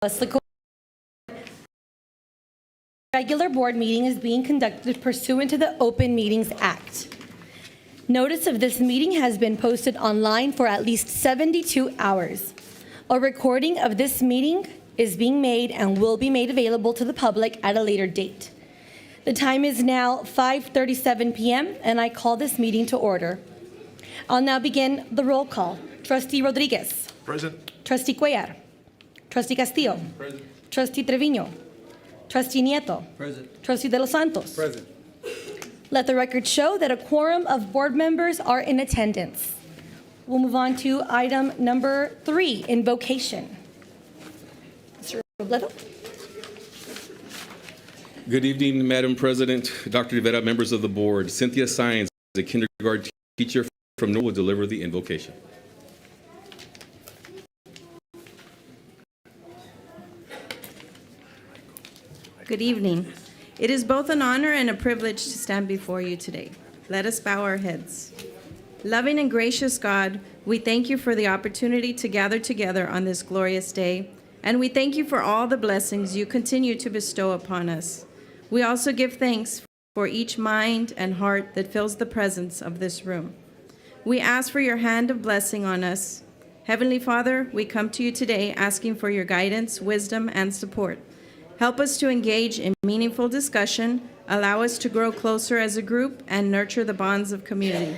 Weslaco regular board meeting is being conducted pursuant to the Open Meetings Act. Notice of this meeting has been posted online for at least 72 hours. A recording of this meeting is being made and will be made available to the public at a later date. The time is now 5:37 p.m. and I call this meeting to order. I'll now begin the roll call. Trustee Rodriguez. Present. Trustee Cuellar. Trustee Castillo. Present. Trustee Treviño. Trustee Nieto. Present. Trustee De Los Santos. Present. Let the record show that a quorum of board members are in attendance. We'll move on to item number 3, invocation. Mr. Robledo. Good evening, Madam President, Dr. Rivera, members of the board. Cynthia Sines, a kindergarten teacher from Norwood, will deliver the invocation. Good evening. It is both an honor and a privilege to stand before you today. Let us bow our heads. Loving and gracious God, we thank you for the opportunity to gather together on this glorious day, and we thank you for all the blessings you continue to bestow upon us. We also give thanks for each mind and heart that fills the presence of this room. We ask for your hand of blessing on us. Heavenly Father, we come to you today asking for your guidance, wisdom, and support. Help us to engage in meaningful discussion, allow us to grow closer as a group, and nurture the bonds of community.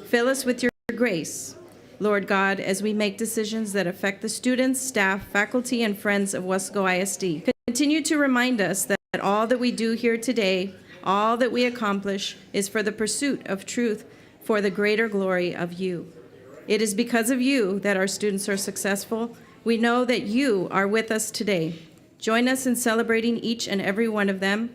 Fill us with your grace, Lord God, as we make decisions that affect the students, staff, faculty, and friends of Weslaco ISD. Continue to remind us that all that we do here today, all that we accomplish, is for the pursuit of truth for the greater glory of you. It is because of you that our students are successful. We know that you are with us today. Join us in celebrating each and every one of them.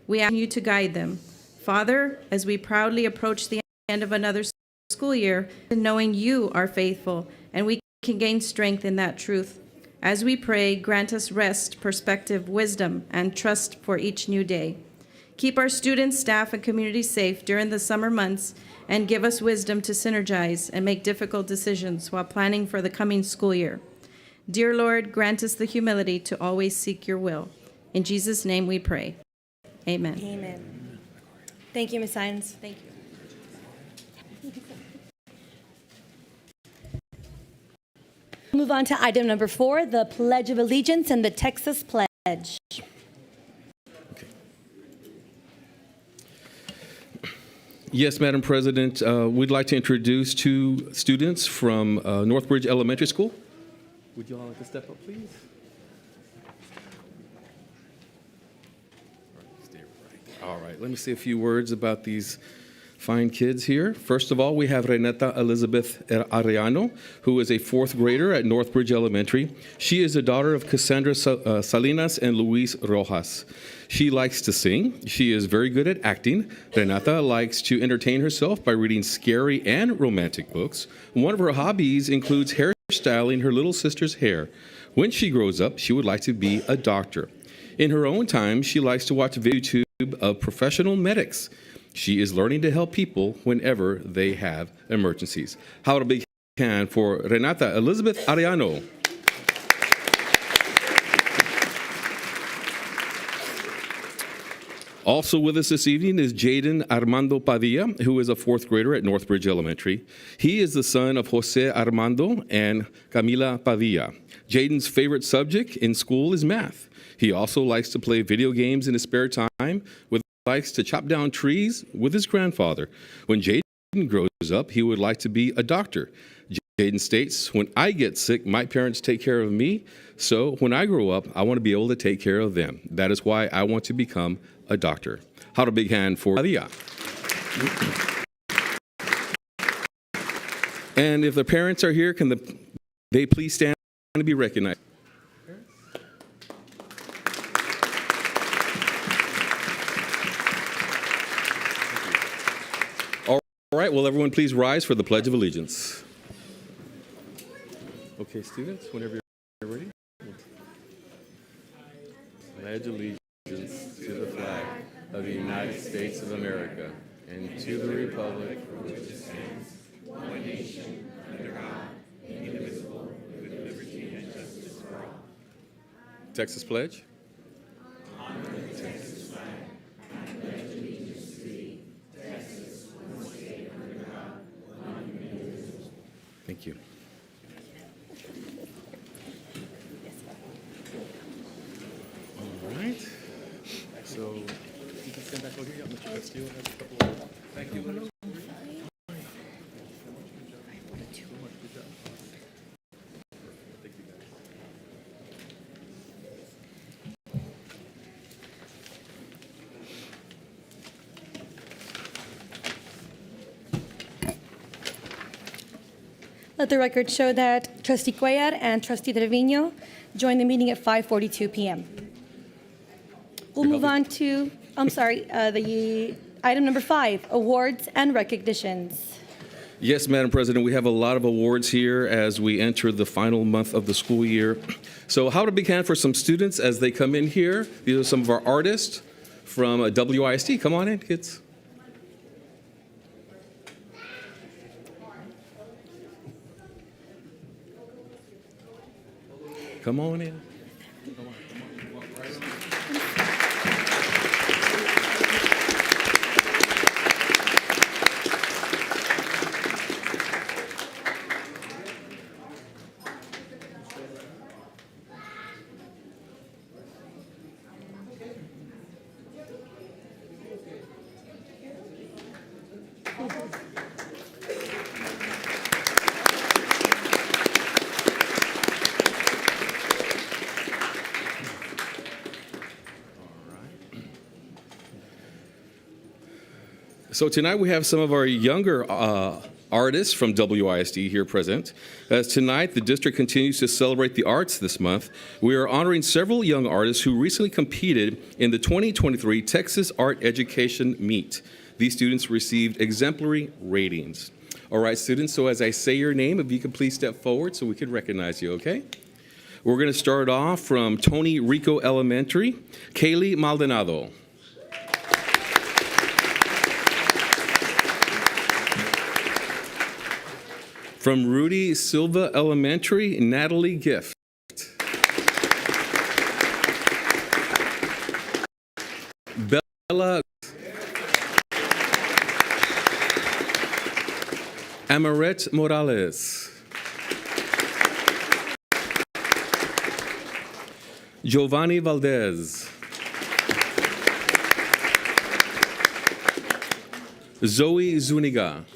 We ask you to guide them. Father, as we proudly approach the end of another school year, knowing you are faithful, and we can gain strength in that truth. As we pray, grant us rest, perspective, wisdom, and trust for each new day. Keep our students, staff, and community safe during the summer months, and give us wisdom to synergize and make difficult decisions while planning for the coming school year. Dear Lord, grant us the humility to always seek your will. In Jesus' name we pray. Amen. Amen. Thank you, Ms. Sines. Thank you. Move on to item number 4, the Pledge of Allegiance and the Texas Pledge. Yes, Madam President, we'd like to introduce 2 students from Northbridge Elementary School. Would you all like to step up, please? All right, let me say a few words about these fine kids here. First of all, we have Renata Elizabeth Arellano, who is a 4th grader at Northbridge Elementary. She is the daughter of Cassandra Salinas and Luis Rojas. She likes to sing. She is very good at acting. Renata likes to entertain herself by reading scary and romantic books. One of her hobbies includes hairstyling her little sister's hair. When she grows up, she would like to be a doctor. In her own time, she likes to watch YouTube of professional medics. She is learning to help people whenever they have emergencies. How to big hand for Renata Elizabeth Arellano. Also with us this evening is Jaden Armando Padilla, who is a 4th grader at Northbridge Elementary. He is the son of Jose Armando and Camila Padilla. Jaden's favorite subject in school is math. He also likes to play video games in his spare time, likes to chop down trees with his grandfather. When Jaden grows up, he would like to be a doctor. Jaden states, "When I get sick, my parents take care of me. So when I grow up, I want to be able to take care of them. That is why I want to become a doctor." How to big hand for Padilla. And if the parents are here, can they please stand and be recognized? All right, will everyone please rise for the Pledge of Allegiance? Okay, students, whenever you're ready. Pledge allegiance to the flag of the United States of America and to the republic for which it stands, one nation, under God, indivisible, with liberty and justice for all. Texas Pledge. Thank you. All right. So you can stand back over here. Mr. Castillo has a couple of. Thank you. Let the record show that Trustee Cuellar and Trustee Trevino joined the meeting at 5:42 p.m. We'll move on to, the item number 5, awards and recognitions. Yes, Madam President, we have a lot of awards here as we enter the final month of the school year. So how to big hand for some students as they come in here. These are some of our artists from WISD. Come on in, kids. Come on in. So tonight we have some of our younger artists from WISD here present. As tonight the district continues to celebrate the arts this month, we are honoring several young artists who recently competed in the 2023 Texas Art Education Meet. These students received exemplary ratings. All right, students, so as I say your name, if you could please step forward so we can recognize you, okay? We're going to start off from Tony Rico Elementary, Kaylee Maldonado. From Rudy Silva Elementary, Natalie Gift. Bella Amaret Morales. Giovanni Valdez. Zoe Zuniga.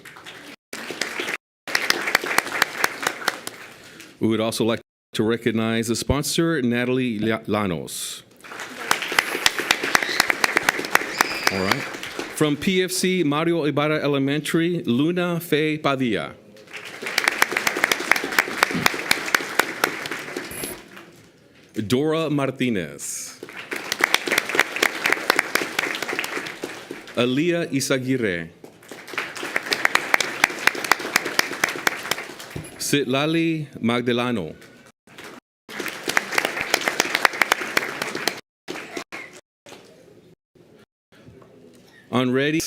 We would also like to recognize the sponsor, Natalie Llanos. All right. From PFC Mario Ibarra Elementary, Luna Fe Padilla. Dora Martinez. Alia Isaguirre. Sitlali Magdelano. Unready.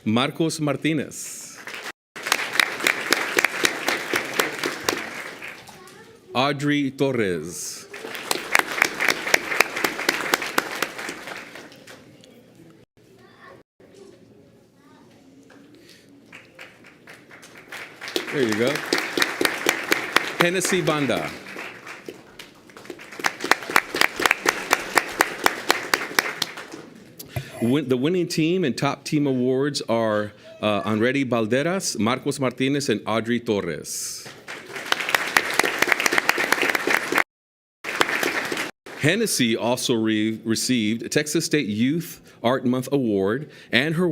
Marcos Martinez. Audrey Torres. There you go. Hennessy Banda. The winning team and top team awards are Anredi Balderas, Marcos Martinez, and Audrey Torres. Hennessy also received Texas State Youth Art Month Award, and her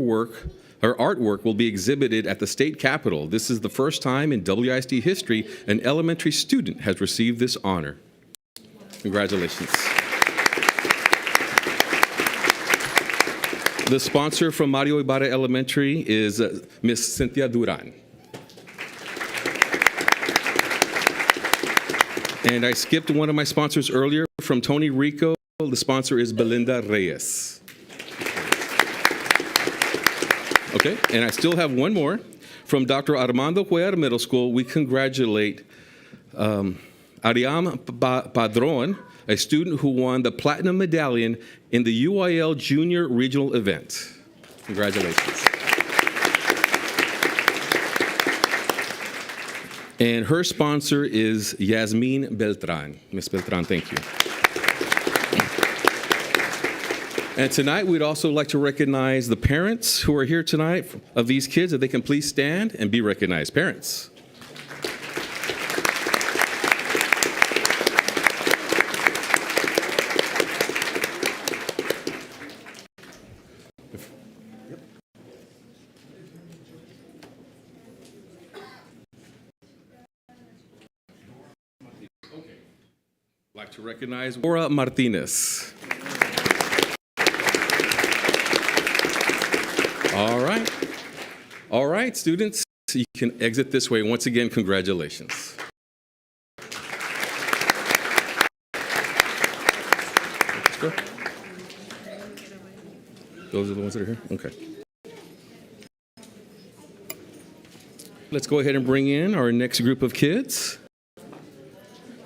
artwork will be exhibited at the state capitol. This is the first time in WISD history an elementary student has received this honor. Congratulations. The sponsor from Mario Ibarra Elementary is Miss Cynthia Duran. And I skipped one of my sponsors earlier from Tony Rico. The sponsor is Belinda Reyes. Okay, and I still have one more. From Dr. Armando Cuellar Middle School, we congratulate Ariam Padron, a student who won the Platinum Medallion in the UIL Junior Regional event. Congratulations. And her sponsor is Yasmin Beltran. Ms. Beltran, thank you. And tonight, we'd also like to recognize the parents who are here tonight of these kids, if they can please stand and be recognized. Parents. I'd like to recognize Laura Martinez. All right, students, you can exit this way. Once again, congratulations. Let's go. Those are the ones that are here? Okay. Let's go ahead and bring in our next group of kids.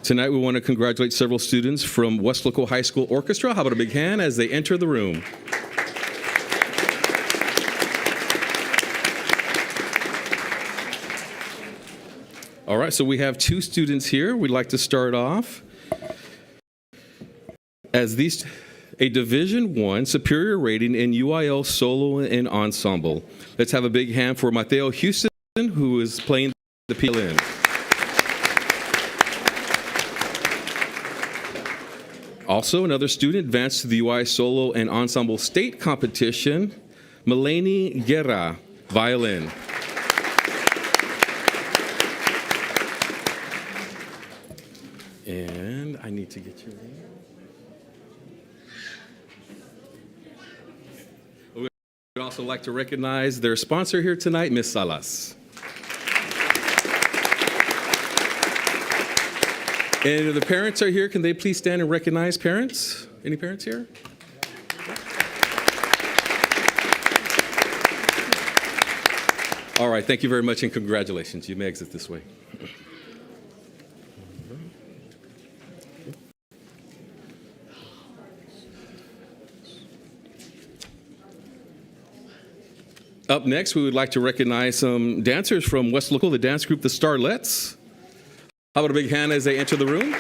Tonight, we want to congratulate several students from Weslaco High School Orchestra. How about a big hand as they enter the room? All right, so we have two students here. We'd like to start off as a Division I superior rating in UIL solo and ensemble. Let's have a big hand for Mateo Houston, who is playing the PLN. Also, another student advanced to the UI solo and ensemble state competition, Melanie Guerra, violin. And I need to get your name. We'd also like to recognize their sponsor here tonight, Ms. Salas. And if the parents are here, can they please stand and recognize parents? Any parents here? All right, thank you very much and congratulations. You may exit this way. Up next, we would like to recognize some dancers from Weslaco, the dance group, the Starlets. How about a big hand as they enter the room?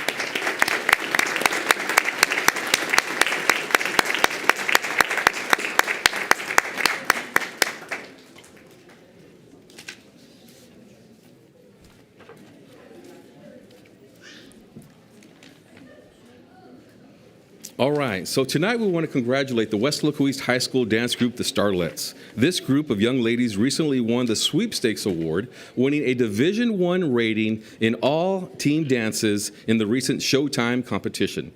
All right, so tonight we want to congratulate the Weslaco East High School dance group, the Starlets. This group of young ladies recently won the Sweepstakes Award, winning a Division I rating in all team dances in the recent Showtime competition.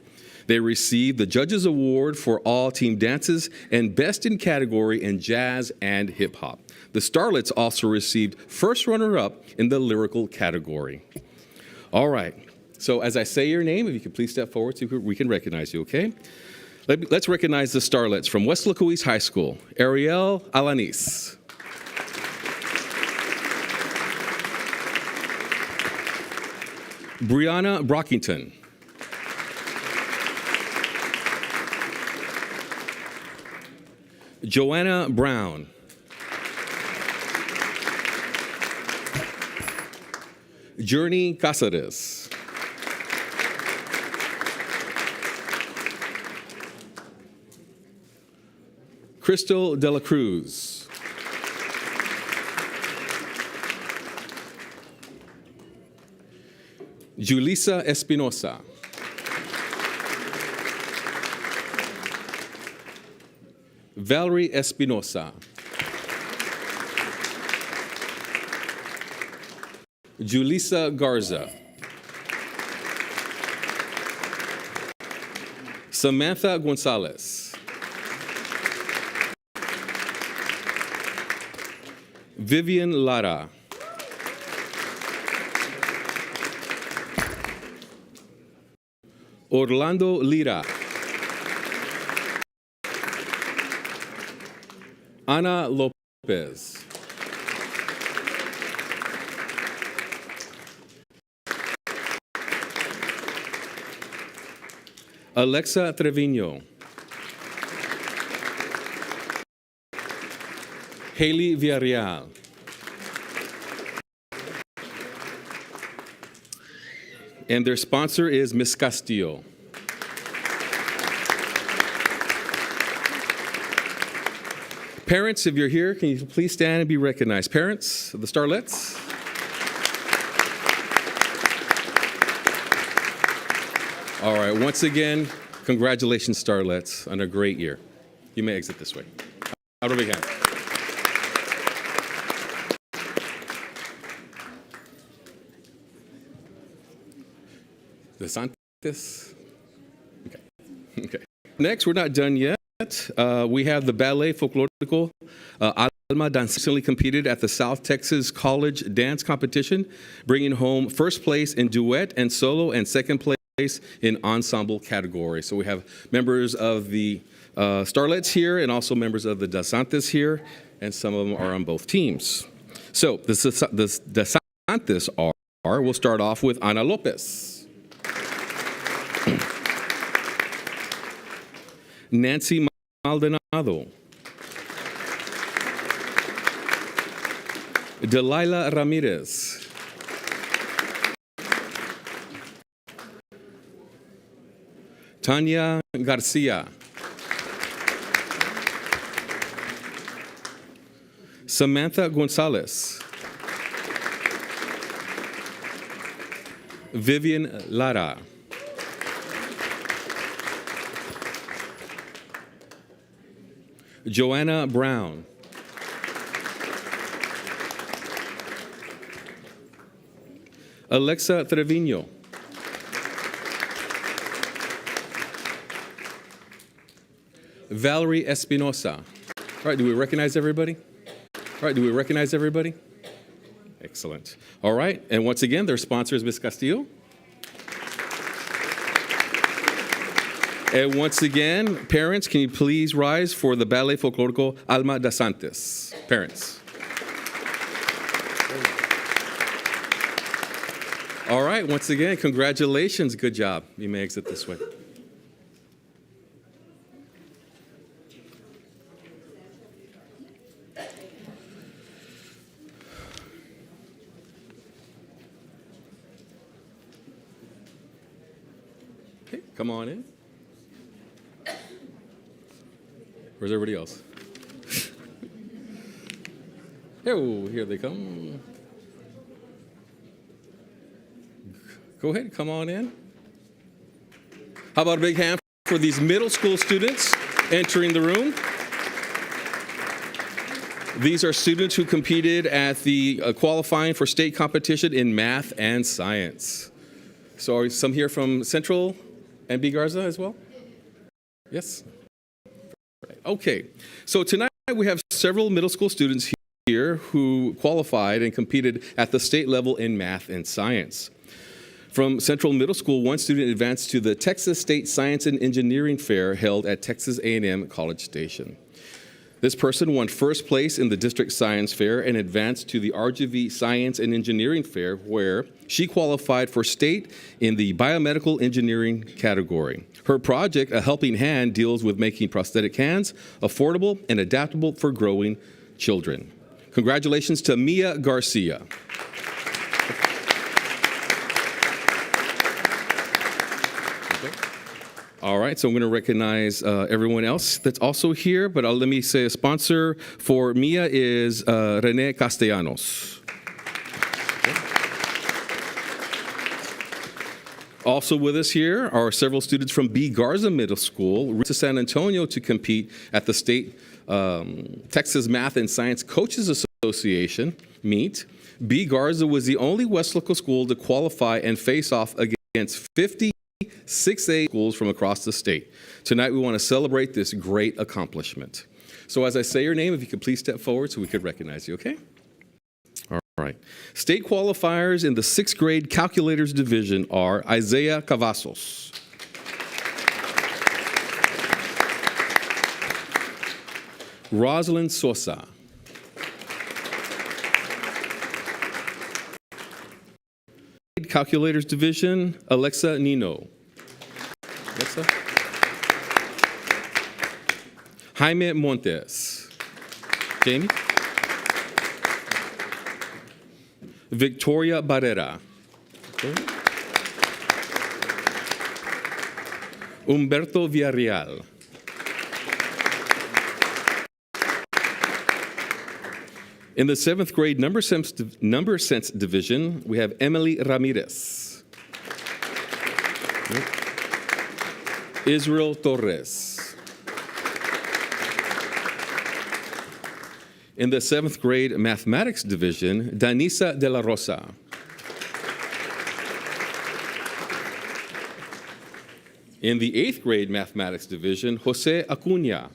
They received the Judges Award for all team dances and Best in Category in Jazz and Hip Hop. The Starlets also received first runner-up in the lyrical category. All right. So as I say your name, if you could please step forward so we can recognize you, okay? Let's recognize the Starlets from Weslaco East High School. Ariel Alanis. Brianna Brockington. Joanna Brown. Journey Casares. Crystal De La Cruz. Julissa Espinosa. Valerie Espinosa. Julissa Garza. Samantha Gonzalez. Vivian Lara. Orlando Lira. Ana Lopez. Alexa Trevino. Haley Villarreal. And their sponsor is Miss Castillo. Parents, if you're here, can you please stand and be recognized? Parents of the Starlets. All right, once again, congratulations, Starlets, on a great year. You may exit this way. Out of a big hand. DeSantis? Okay. Next, we're not done yet. We have the Ballet Folklorico Alma Dance recently competed at the South Texas College Dance Competition, bringing home first place in duet and solo and second place in ensemble category. So we have members of the Starlets here and also members of the DeSantis here, and some of them are on both teams. So the DeSantis are, we'll start off with Ana Lopez. Nancy Maldonado. Delilah Ramirez. Tanya Garcia. Samantha Gonzalez. Vivian Lara. Joanna Brown. Alexa Trevino. Valerie Espinosa. All right, do we recognize everybody? Excellent. All right, and once again, their sponsor is Ms. Castillo. And once again, parents, can you please rise for the Ballet Folklorico Alma DeSantis? Parents. All right, once again, congratulations. Good job. You may exit this way. Okay, come on in. Where's everybody else? Oh, here they come. Go ahead, come on in. How about a big hand for these middle school students entering the room? These are students who competed at the qualifying for state competition in math and science. So are some here from Central and B. Garza as well? Yes? Okay, so tonight we have several middle school students here who qualified and competed at the state level in math and science. From Central Middle School, one student advanced to the Texas State Science and Engineering Fair held at Texas A&M College Station. This person won first place in the District Science Fair and advanced to the RGV Science and Engineering Fair, where she qualified for state in the biomedical engineering category. Her project, A Helping Hand, deals with making prosthetic hands affordable and adaptable for growing children. Congratulations to Mia Garcia. All right, so I'm going to recognize everyone else that's also here, but let me say a sponsor for Mia is Rene Castellanos. Also with us here are several students from B. Garza Middle School to San Antonio to compete at the State Texas Math and Science Coaches Association meet. B. Garza was the only Weslaco school to qualify and face off against 50 6A schools from across the state. Tonight we want to celebrate this great accomplishment. So as I say your name, if you could please step forward so we could recognize you, okay? All right. State qualifiers in the 6th grade calculators division are Isaiah Cavazos, Rosalind Sosa, calculators division, Alexa Nino. Alexa. Jaime Montes. Jamie. Victoria Barrera. Humberto Villarreal. In the 7th grade number sense division, we have Emily Ramirez. Israel Torres. In the 7th grade mathematics division, Danisa de la Rosa. In the 8th grade mathematics division, Jose Acuña.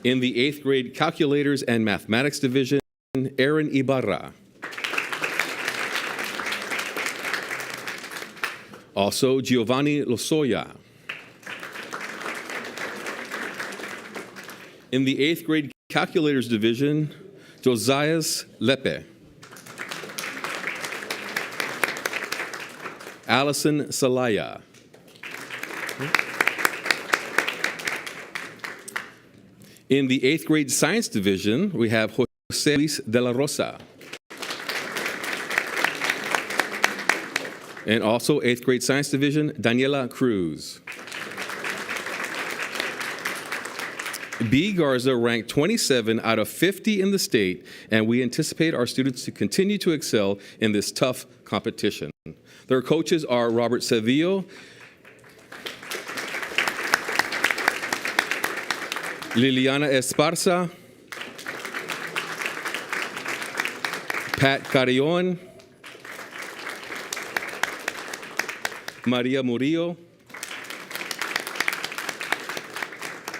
In the 8th grade calculators and mathematics division, Aaron Ibarra. Also, Giovanni Lozoya. In the 8th grade calculators division, Josias Lepe. Allison Salaya. In the 8th grade science division, we have Jose Luis de la Rosa. And also 8th grade science division, Daniela Cruz. B. Garza ranked 27 out of 50 in the state, and we anticipate our students to continue to excel in this tough competition. Their coaches are Robert Cedillo, Liliana Esparza, Pat Carrion, Maria Murillo,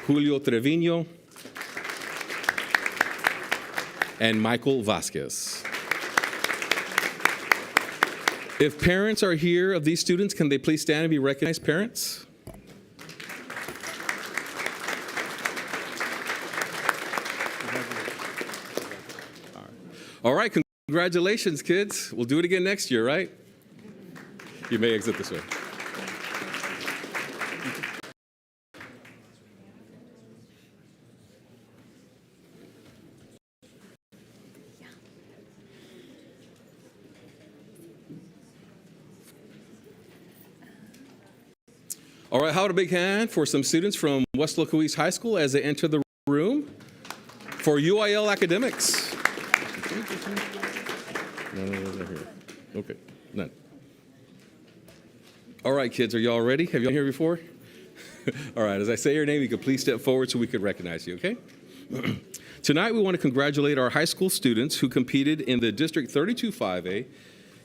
Julio Trevino, and Michael Vasquez. If parents are here of these students, can they please stand and be recognized, parents? All right, congratulations, kids. We'll do it again next year, right? You may exit this way. All right, how about a big hand for some students from Weslaco ISD High School as they enter the room for UIL academics. Okay, none. All right, kids, are y'all ready? Have y'all been here before? All right, as I say your name, you can please step forward so we could recognize you, okay? Tonight, we want to congratulate our high school students who competed in the District 32-5A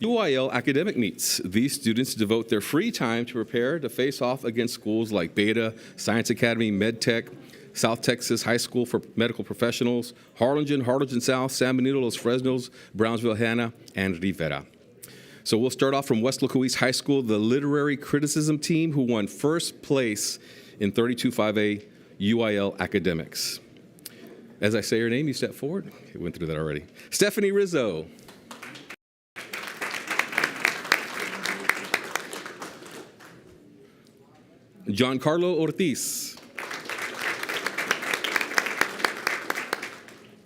UIL academic meets. These students devote their free time to prepare to face off against schools like Beta, Science Academy, MedTech, South Texas High School for Medical Professionals, Harlingen South, San Benito, Los Fresnos, Brownsville, Hanna, and Rivera. So we'll start off from Weslaco ISD High School, the literary criticism team who won first place in 32-5A UIL academics. As I say your name, you step forward. Okay, we went through that already. Stephanie Rizzo. Giancarlo Ortiz.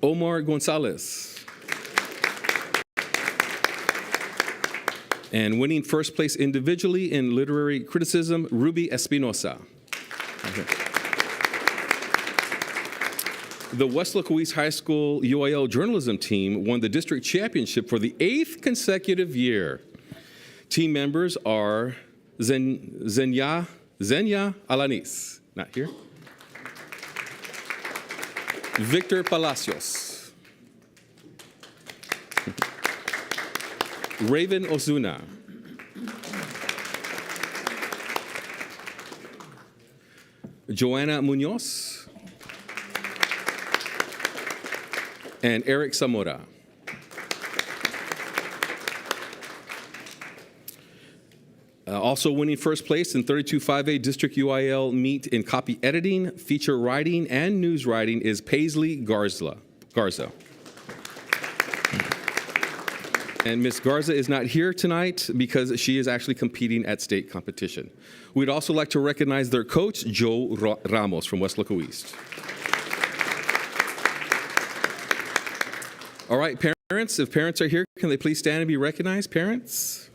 Omar Gonzalez. And winning first place individually in literary criticism, Ruby Espinosa. Okay. The Weslaco ISD High School UIL journalism team won the district championship for the 8th consecutive year. Team members are Zenya Alanis, not here. Victor Palacios. Raven Ozuna. Joanna Munoz. And Eric Zamora. Also winning first place in 32-5A District UIL meet in copy editing, feature writing, and news writing is Paisley Garza. And Ms. Garza is not here tonight because she is actually competing at state competition. We'd also like to recognize their coach, Joe Ramos from Weslaco East. All right, parents, if parents are here, can they please stand and be recognized? Parents?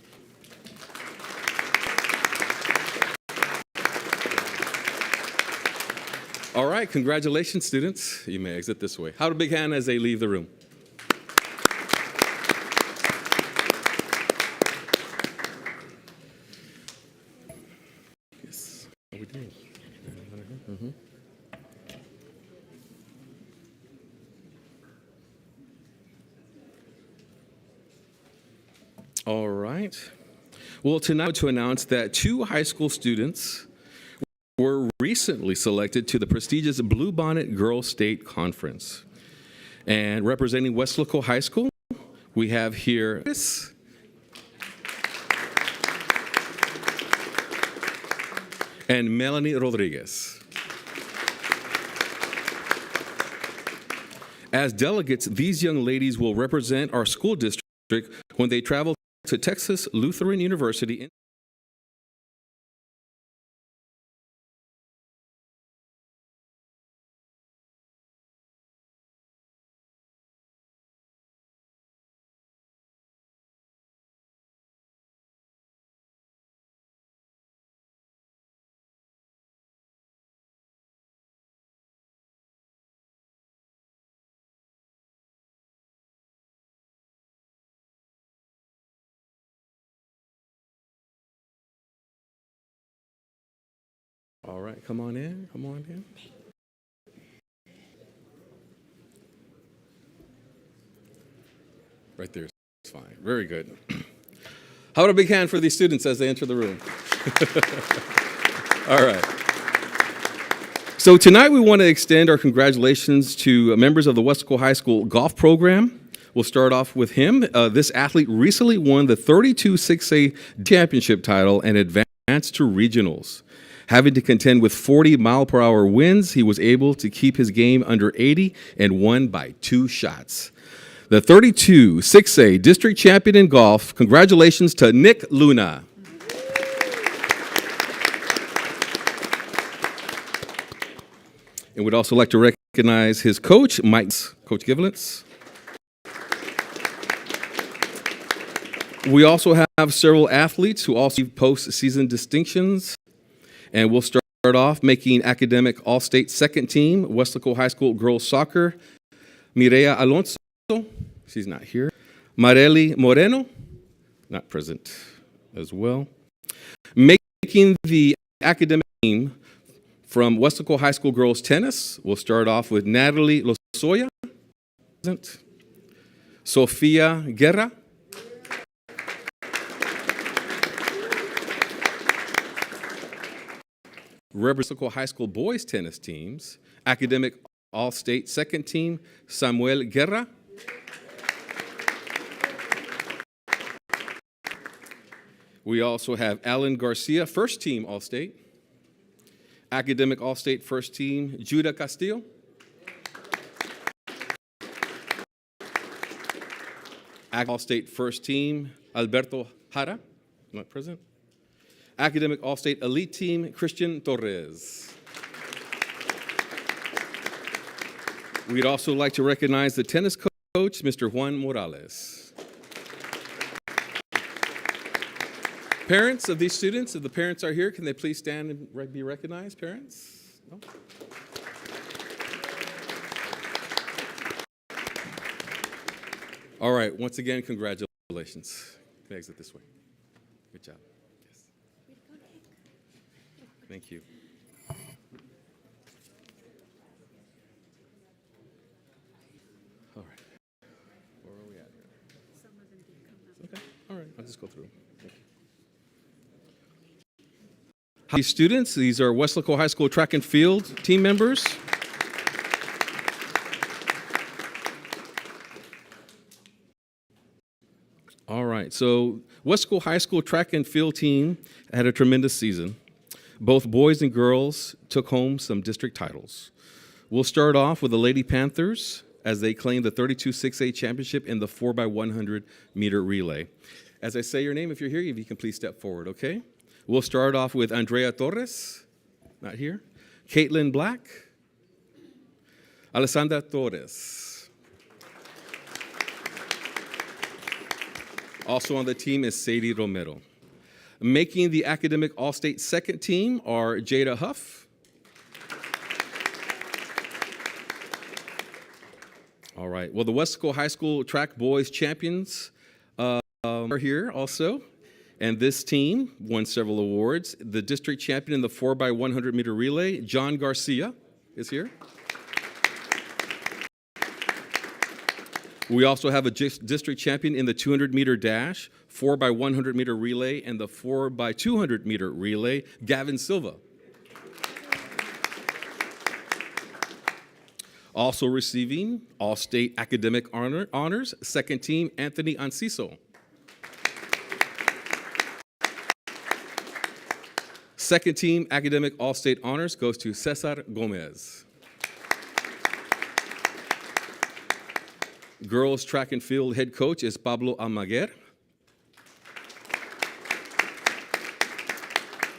All right, congratulations, students. You may exit this way. How a big hand as they leave the room. Yes, we did. All right. Well, tonight to announce that 2 high school students were recently selected to the prestigious Bluebonnet Girls State Conference. And representing Weslaco High School, we have here and Melanie Rodriguez. As delegates, these young ladies will represent our school district when they travel to Texas Lutheran University. All right, come on in, come on in. Right there, it's fine, very good. How about a big hand for these students as they enter the room? All right. So tonight we want to extend our congratulations to members of the Weslaco High School golf program. We'll start off with him. This athlete recently won the 32 6A championship title and advanced to regionals. Having to contend with 40-mile-per-hour winds, he was able to keep his game under 80 and won by 2 shots. The 32 6A district champion in golf, congratulations to Nick Luna. And we'd also like to recognize his coach, Coach Givlitz. We also have several athletes who also post-season distinctions. And we'll start off making academic all-state second team, Weslaco High School girls soccer, Mireya Alonso, she's not here. Marely Moreno, not present as well. Making the academic team from Weslaco High School girls tennis, we'll start off with Natalie Lozoya, present. Sofia Guerra. Weslaco High School boys tennis teams, academic all-state second team, Samuel Guerra. We also have Alan Garcia, first team all-state. Academic all-state first team, Judah Castillo. All-state first team, Alberto Jara, not present. Academic All-State Elite Team, Christian Torres. We'd also like to recognize the tennis coach, Mr. Juan Morales. Parents of these students, if the parents are here, can they please stand and be recognized, parents? No? All right, once again, congratulations. Can I exit this way? Good job. Thank you. All right. Where are we at here? Some of them didn't come out. Okay. All right. I'll just go through. Thank you. Hi, students. These are Weslaco High School track and field team members. All right. So Weslaco High School track and field team had a tremendous season. Both boys and girls took home some district titles. We'll start off with the Lady Panthers. as they claim the 32-6A championship in the 4x100 meter relay. As I say your name, if you're here, if you can please step forward, okay? We'll start off with Andrea Torres, not here. Caitlin Black. Alessandra Torres. Also on the team is Sadie Romero. Making the academic all-state second team are Jada Huff. All right. Well, the Weslaco High School track boys champions are here also. And this team won several awards. The district champion in the 4x100 meter relay, John Garcia, is here. We also have a district champion in the 200 meter dash, 4x100 meter relay, and the 4x200 meter relay, Gavin Silva. Also receiving all-state academic honors, second team, Anthony Anciso. Second team academic all-state honors goes to Cesar Gomez. Girls track and field head coach is Pablo Almaguer.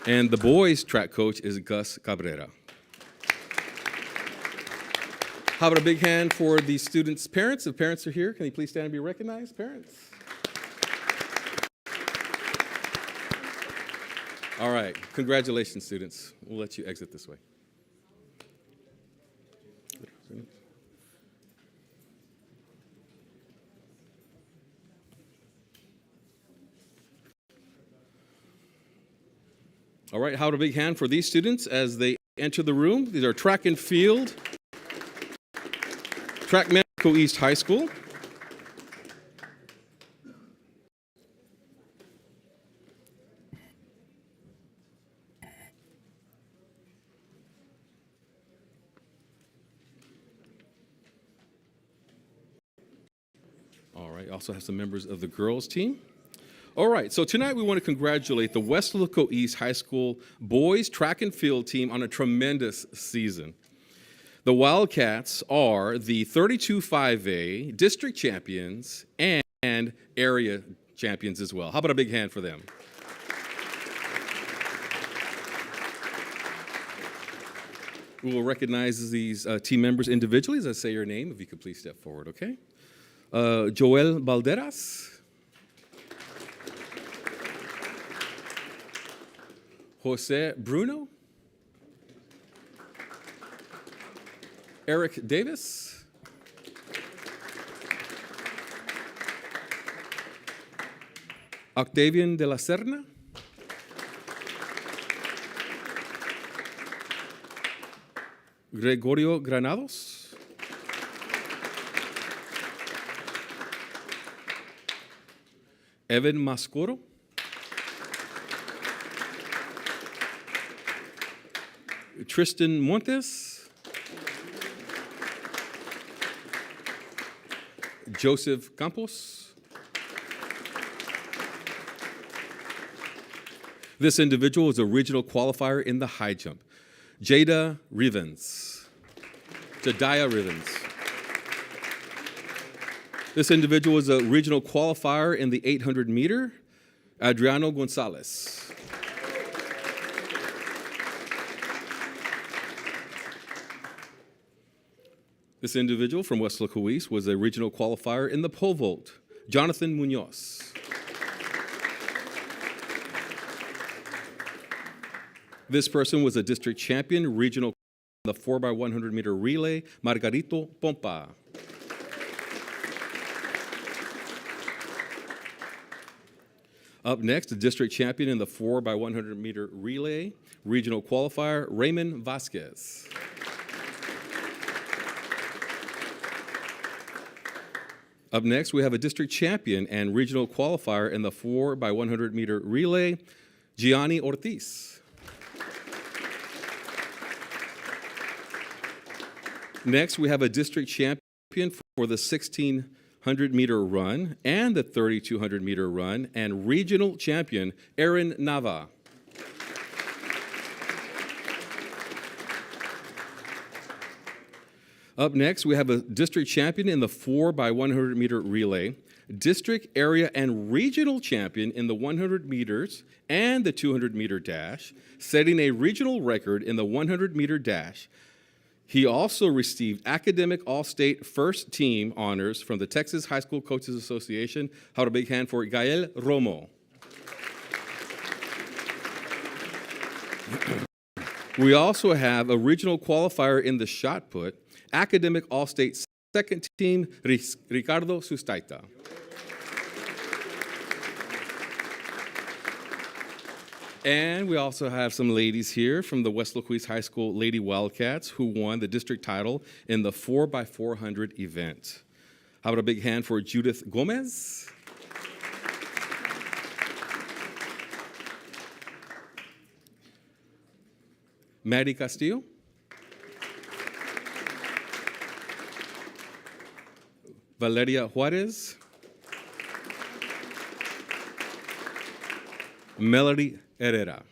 And the boys track coach is Gus Cabrera. How about a big hand for the students' parents? If parents are here, can you please stand and be recognized? Parents. All right, congratulations, students. We'll let you exit this way. All right, how about a big hand for these students as they enter the room? These are track and field, Trackman East High School. All right, also have some members of the girls team. All right, so tonight we want to congratulate the Weslaco East High School boys track and field team on a tremendous season. The Wildcats are the 32-5A district champions and area champions as well. How about a big hand for them? We will recognize these team members individually as I say your name. If you could please step forward, okay? Joel Balderas. Jose Bruno. Eric Davis. Octavian de la Serna. Gregorio Granados. Evan Mascoro. Tristan Montes. Joseph Campos. This individual is a regional qualifier in the high jump. Jadiah Rivens. This individual is a regional qualifier in the 800 meter. Adriano Gonzalez. This individual from Weslaco East was a regional qualifier in the pole vault. Jonathan Munoz. This person was a district champion, regional in the 4x100 meter relay, Margarito Pompa. Up next, the district champion in the 4x100 meter relay, regional qualifier, Raymond Vasquez. Up next, we have a district champion and regional qualifier in the 4x100 meter relay, Gianni Ortiz. Next, we have a district champion for the 1600 meter run and the 3200 meter run, and regional champion, Aaron Nava. Up next, we have a district champion in the 4x100 meter relay, district, area, and regional champion in the 100 meters and the 200 meter dash, setting a regional record in the 100 meter dash. He also received academic all-state first team honors from the Texas High School Coaches Association. How about a big hand for Gael Romo. We also have a regional qualifier in the shot put, academic all-state second team, Ricardo Sustaita. And we also have some ladies here from the Weslaco ISD High School Lady Wildcats who won the district title in the 4x400 event. How about a big hand for Judith Gomez? Maddie Castillo? Valeria Juarez? Melody Herrera.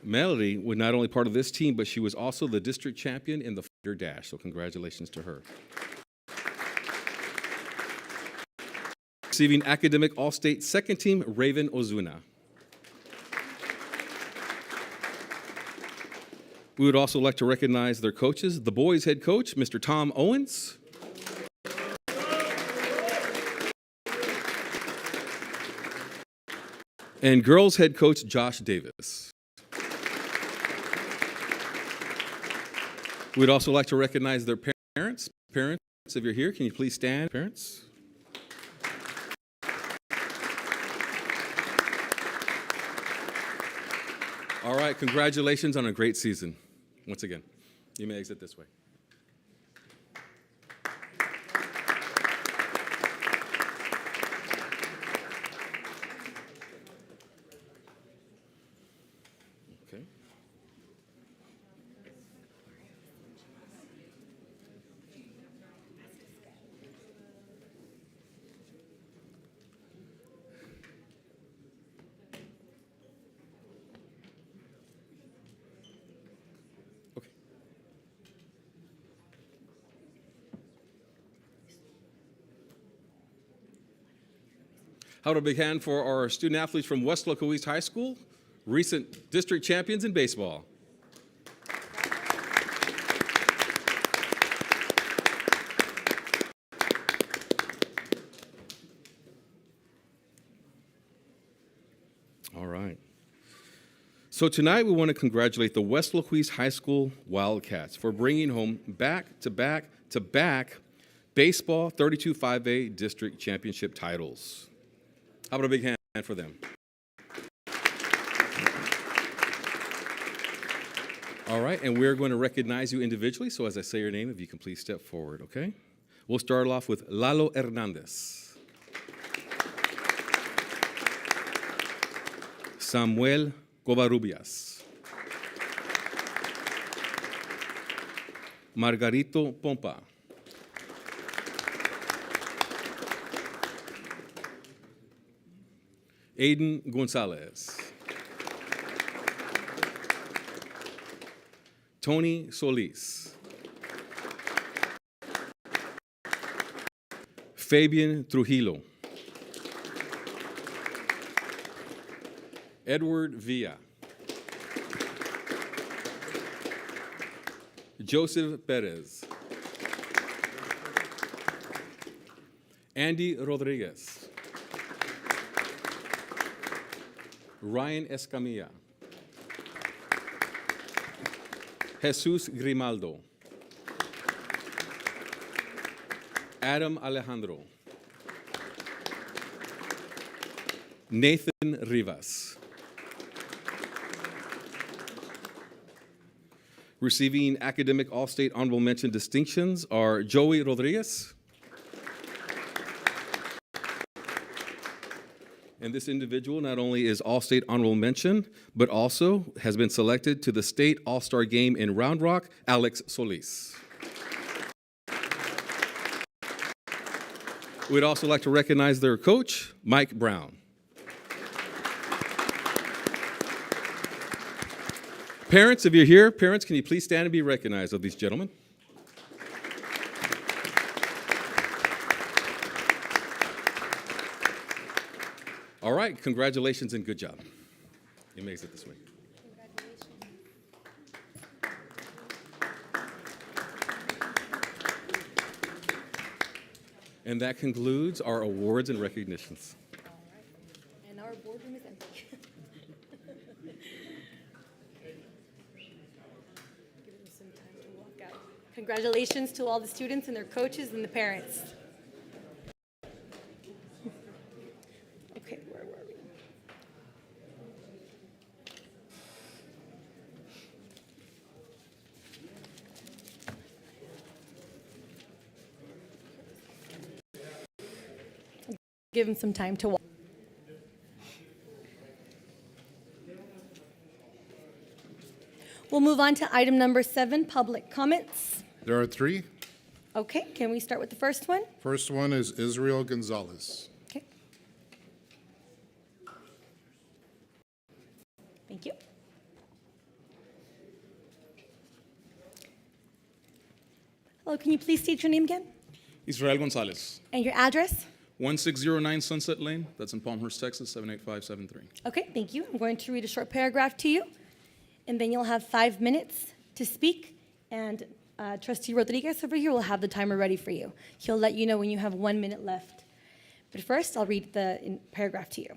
Melody was not only part of this team, but she was also the district champion in the 400 dash, so congratulations to her. Receiving academic all-state second team, Raven Ozuna. We would also like to recognize their coaches, the boys' head coach, Mr. Tom Owens. And girls' head coach, Josh Davis. We'd also like to recognize their parents. Parents, if you're here, can you please stand, parents? All right, congratulations on a great season. Once again, you may exit this way. Okay. How about a big hand for our student athletes from Weslaco ISD High School, recent district champions in baseball. All right. So tonight we want to congratulate the Weslaco ISD High School Wildcats for bringing home back-to-back baseball 32-5A district championship titles. How about a big hand for them? All right, and we're going to recognize you individually, so as I say your name, if you can please step forward, okay? We'll start off with Lalo Hernandez. Samuel Covarrubias. Margarito Pompa. Aiden Gonzalez. Tony Solis. Fabian Trujillo. Edward Villa. Joseph Perez. Andy Rodriguez. Ryan Escamilla. Jesus Grimaldo. Adam Alejandro. Nathan Rivas. Receiving academic all-state honorable mention distinctions are Joey Rodriguez. And this individual not only is All-State Honorable Mention, but also has been selected to the State All-Star Game in Round Rock, Alex Solis. We'd also like to recognize their coach, Mike Brown. Parents, if you're here, parents, can you please stand and be recognized of these gentlemen? All right, congratulations and good job. You may sit this way. And that concludes our awards and recognitions. All right. And our boardroom is empty. Give them some time to walk out. Congratulations to all the students and their coaches and the parents. Okay, where were we? Give them some time to walk. We'll move on to item number 7, public comments. There are 3. Okay, can we start with the first one? First one is Israel Gonzalez. Okay. Thank you. Hello, can you please state your name again? Israel Gonzalez, And your address? 1609 Sunset Lane. That's in Palmhurst, Texas, 78573. Okay, thank you. I'm going to read a short paragraph to you, and then you'll have 5 minutes to speak, and Trustee Rodriguez over here will have the timer ready for you. He'll let you know when you have 1 minute left. But first, I'll read the paragraph to you.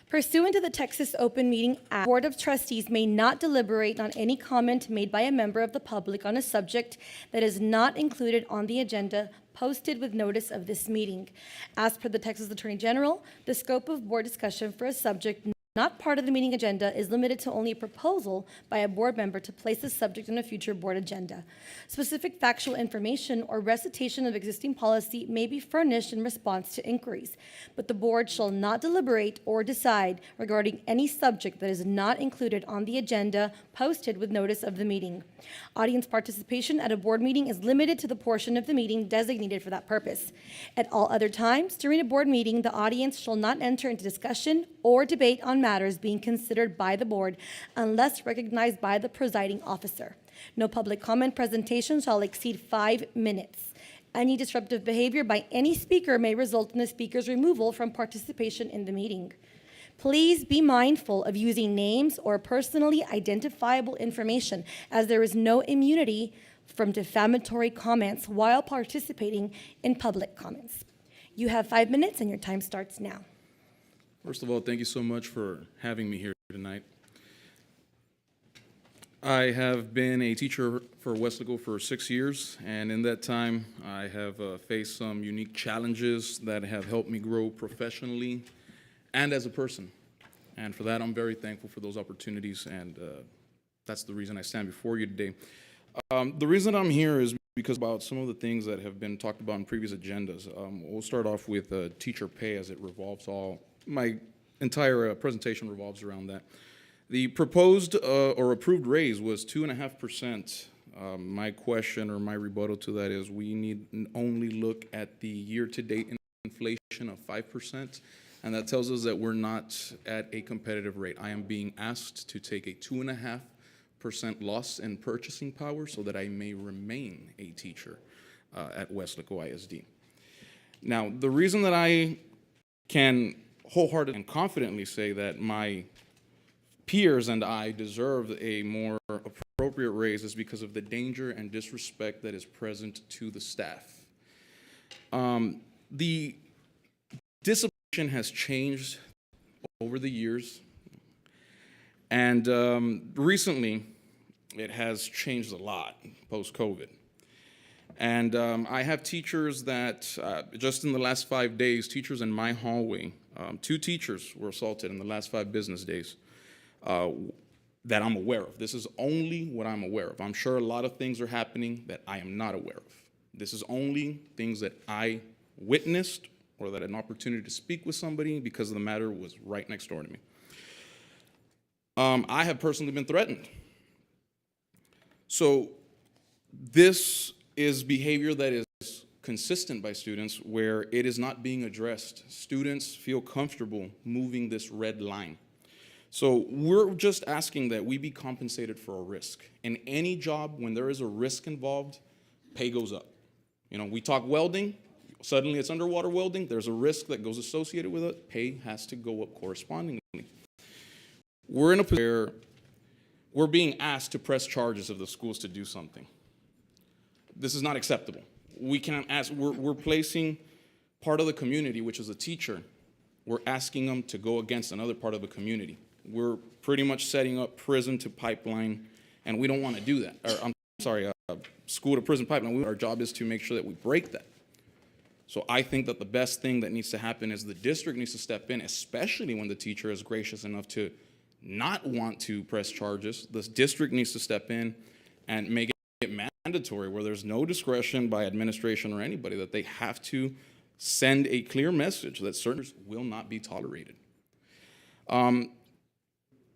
Pursuant to the Texas Open Meeting Act, Board of Trustees may not deliberate on any comment made by a member of the public on a subject that is not included on the agenda posted with notice of this meeting. As per the Texas Attorney General, the scope of board discussion for a subject not part of the meeting agenda is limited to only a proposal by a board member to place the subject on a future board agenda. Specific factual information or recitation of existing policy may be furnished in response to inquiries, but the board shall not deliberate or decide regarding any subject that is not included on the agenda posted with notice of the meeting. Audience participation at a board meeting is limited to the portion of the meeting designated for that purpose. At all other times during a board meeting, the audience shall not enter into discussion or debate on matters being considered by the board unless recognized by the presiding officer. No public comment presentation shall exceed 5 minutes. Any disruptive behavior by any speaker may result in the speaker's removal from participation in the meeting. Please be mindful of using names or personally identifiable information, as there is no immunity from defamatory comments while participating in public comments. You have 5 minutes and your time starts now. First of all, thank you so much for having me here tonight. I have been a teacher for Weslaco for 6 years, and in that time, I have faced some unique challenges that have helped me grow professionally and as a person. And for that, I'm very thankful for those opportunities, and that's the reason I stand before you today. The reason I'm here is because about some of the things that have been talked about in previous agendas. We'll start off with teacher pay, as it revolves my entire presentation revolves around that. The proposed or approved raise was 2.5%. My question or my rebuttal to that is we need only look at the year-to-date inflation of 5%, and that tells us that we're not at a competitive rate. I am being asked to take a 2.5% loss in purchasing power so that I may remain a teacher at Weslaco ISD. Now, the reason that I can wholeheartedly and confidently say that my peers and I deserve a more appropriate raise is because of the danger and disrespect that is present to the staff. The discipline has changed over the years, and recently it has changed a lot post-COVID. And I have teachers that, just in the last 5 days, teachers in my hallway, 2 teachers were assaulted in the last 5 business days that I'm aware of. This is only what I'm aware of. I'm sure a lot of things are happening that I am not aware of. This is only things that I witnessed or that an opportunity to speak with somebody because the matter was right next door to me. I have personally been threatened. So this is behavior that is consistent by students where it is not being addressed. Students feel comfortable moving this red line. So we're just asking that we be compensated for a risk. In any job, when there is a risk involved, pay goes up. You know, we talk welding, suddenly it's underwater welding, there's a risk that goes associated with it, pay has to go up correspondingly. We're in a position where we're being asked to press charges of the schools to do something. This is not acceptable. We can't ask, we're placing part of the community, which is a teacher, we're asking them to go against another part of the community. We're pretty much setting up prison to pipeline, and we don't want to do that. Or, I'm sorry, school to prison pipeline. Our job is to make sure that we break that. So I think that the best thing that needs to happen is the district needs to step in, especially when the teacher is gracious enough to not want to press charges. The district needs to step in and make it mandatory, where there's no discretion by administration or anybody, that they have to send a clear message that certain will not be tolerated.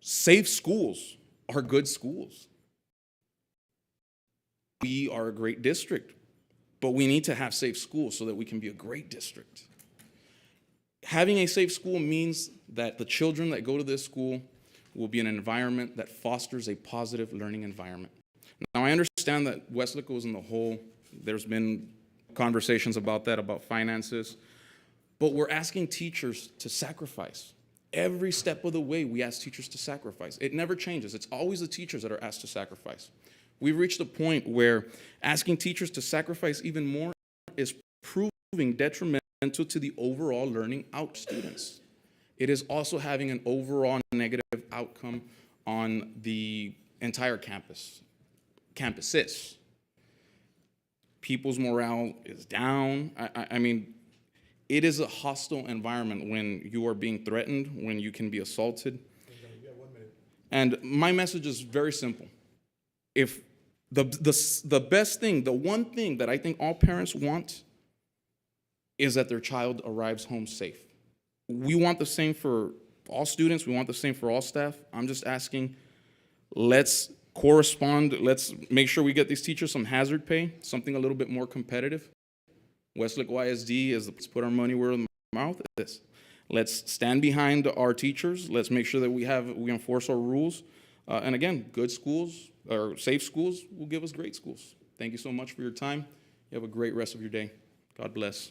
Safe schools are good schools. We are a great district, but we need to have safe schools so that we can be a great district. Having a safe school means that the children that go to this school will be in an environment that fosters a positive learning environment. Now, I understand that Weslaco is in the hole. There's been conversations about that, about finances, but we're asking teachers to sacrifice. Every step of the way, we ask teachers to sacrifice. It never changes. It's always the teachers that are asked to sacrifice. We've reached a point where asking teachers to sacrifice even more is proving detrimental to the overall learning out students. It is also having an overall negative outcome on the entire campuses. People's morale is down. I mean, it is a hostile environment when you are being threatened, when you can be assaulted. And my message is very simple. If the best thing, the one thing that I think all parents want is that their child arrives home safe. We want the same for all students. We want the same for all staff. I'm just asking, let's correspond. Let's make sure we get these teachers some hazard pay, something a little bit more competitive. Weslaco ISD is, let's put our money where the mouth is. Let's stand behind our teachers. Let's make sure that we enforce our rules. And again, good schools or safe schools will give us great schools. Thank you so much for your time. You have a great rest of your day. God bless.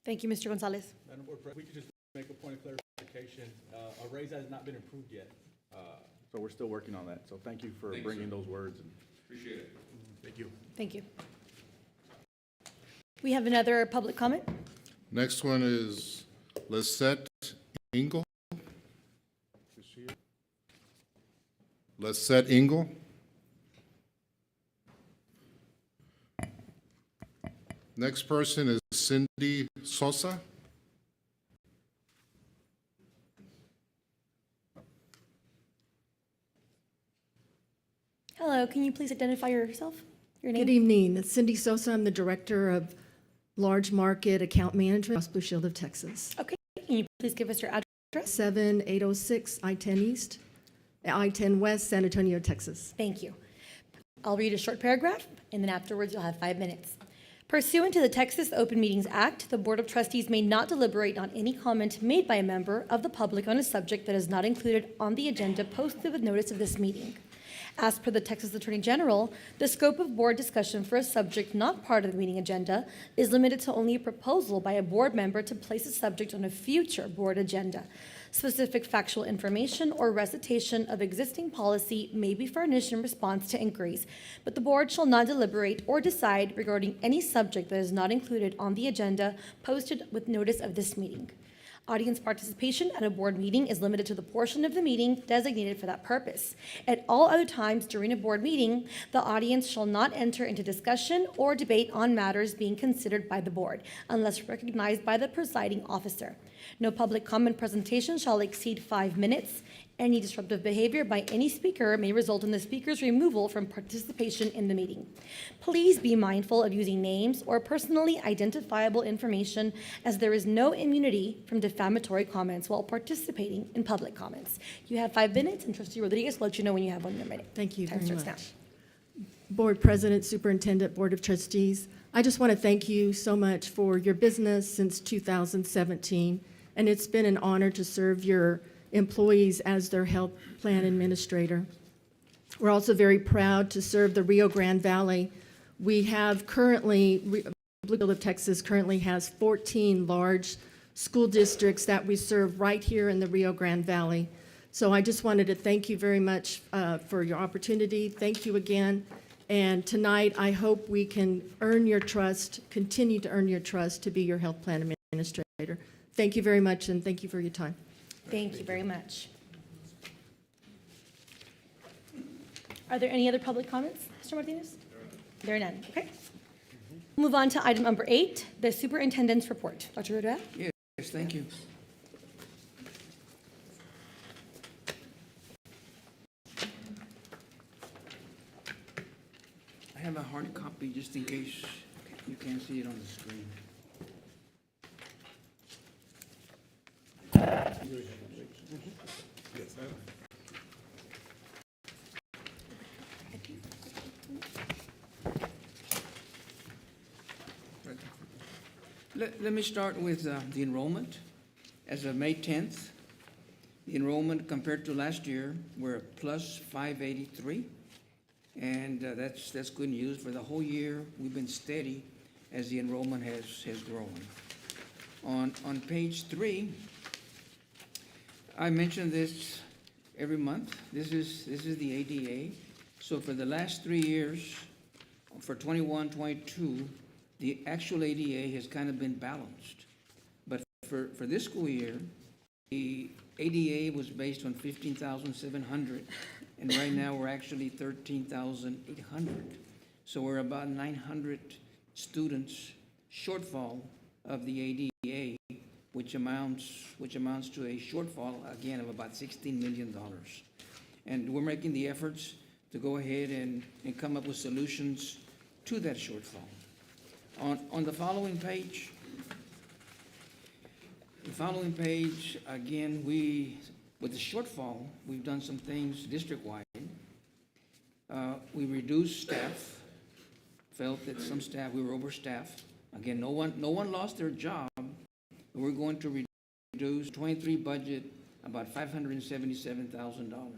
Thank you, Mr. Gonzalez. Madam Board President, we could just make a point of clarification. A raise has not been approved yet, so we're still working on that. So thank you for bringing those words. Appreciate it. Thank you. Thank you. We have another public comment. Next one is Lisette Engel. Lisette Engel. Next person is Cindy Sosa. Hello, can you please identify yourself? Your name? Good evening. It's Cindy Sosa. I'm the Director of Large Market Account Management, Blue Shield of Texas. Okay, can you please give us your address? 7806 I-10 East, I-10 West, San Antonio, Texas. Thank you. I'll read a short paragraph, and then afterwards you'll have 5 minutes. Pursuant to the Texas Open Meetings Act, the Board of Trustees may not deliberate on any comment made by a member of the public on a subject that is not included on the agenda posted with notice of this meeting. As per the Texas Attorney General, the scope of board discussion for a subject not part of the meeting agenda is limited to only a proposal by a board member to place a subject on a future board agenda. Specific factual information or recitation of existing policy may be furnished in response to inquiries, but the board shall not deliberate or decide regarding any subject that is not included on the agenda posted with notice of this meeting. Audience participation at a board meeting is limited to the portion of the meeting designated for that purpose. At all other times during a board meeting, the audience shall not enter into discussion or debate on matters being considered by the board, unless recognized by the presiding officer. No public comment presentation shall exceed 5 minutes. Any disruptive behavior by any speaker may result in the speaker's removal from participation in the meeting. Please be mindful of using names or personally identifiable information, as there is no immunity from defamatory comments while participating in public comments. You have 5 minutes, and Trustee Rodriguez will let you know when you have 1 minute. Thank you Time very starts much. Board President, Superintendent, Board of Trustees, I just want to thank you so much for your business since 2017, and it's been an honor to serve your employees as their health plan administrator. We're also very proud to serve the Rio Grande Valley. We have currently, Republic of Texas currently has 14 large school districts that we serve right here in the Rio Grande Valley. So I just wanted to thank you very much for your opportunity. Thank you again. And tonight, I hope we can earn your trust, continue to earn your trust to be your health plan administrator. Thank you very much, and thank you for your time. Thank you very much. Are there any other public comments, Mr. Martinez? There are none. Okay. Move on to item number 8, the superintendent's report. Dr. Rodriguez? Yes, thank you. I have a hard copy just in case you can't see it on the screen. Let me start with the enrollment. As of May 10th, the enrollment compared to last year, we're plus 583. And that's good news. For the whole year, we've been steady as the enrollment has grown. On page 3, I mention this every month. This is the ADA. So for the last 3 years, for 21, 22, the actual ADA has kind of been balanced. But for this school year, the ADA was based on 15,700. And right now, we're actually 13,800. So we're about 900 students shortfall of the ADA, which amounts to a shortfall, again, of about $16 million. And we're making the efforts to go ahead and come up with solutions to that shortfall. On the following page, again, with the shortfall, we've done some things district-wide. We reduced staff, felt that some staff, we were overstaffed. Again, no one lost their job, but we're going to reduce 23 budget about $577,000.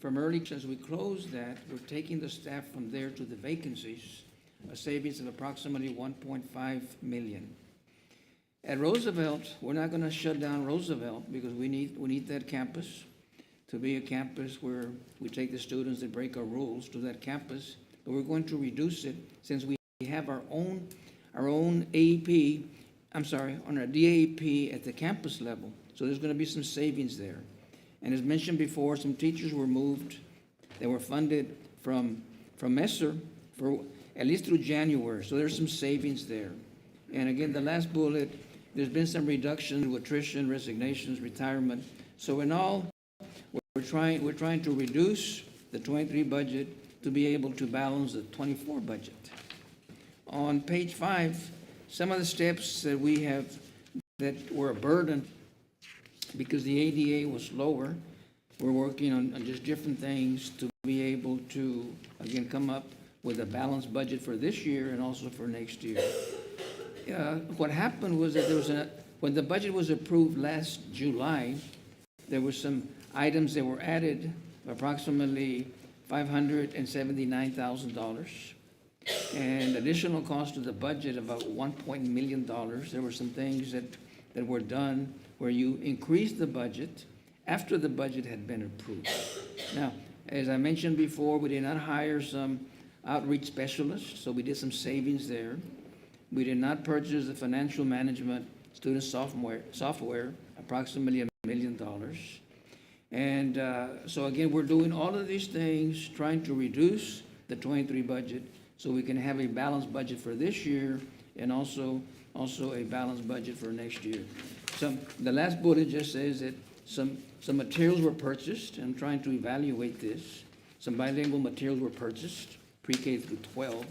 From early, since we closed that, we're taking the staff from there to the vacancies, a savings of approximately $1.5 million. At Roosevelt, we're not going to shut down Roosevelt because we need that campus to be a campus where we take the students that break our rules to that campus. But we're going to reduce it since we have our own AEP, on our DAEP at the campus level. So there's going to be some savings there. And as mentioned before, some teachers were moved. They were funded from ESSER for at least through January. So there's some savings there. And again, the last bullet, there's been some reduction to attrition, resignations, retirement. So in all, we're trying to reduce the 23 budget to be able to balance the 24 budget. On page 5, some of the steps that we have that were a burden because the ADA was lower, we're working on just different things to be able to, again, come up with a balanced budget for this year and also for next year. What happened was that when the budget was approved last July, there were some items that were added, approximately $579,000, and additional cost to the budget about $1 million. There were some things that were done where you increased the budget after the budget had been approved. Now, as I mentioned before, we did not hire some outreach specialists, so we did some savings there. We did not purchase the financial management student software, approximately $1 million. And so again, we're doing all of these things, trying to reduce the 23 budget so we can have a balanced budget for this year and also a balanced budget for next year. The last bullet just says that some materials were purchased. I'm trying to evaluate this. Some bilingual materials were purchased, pre-K through 12,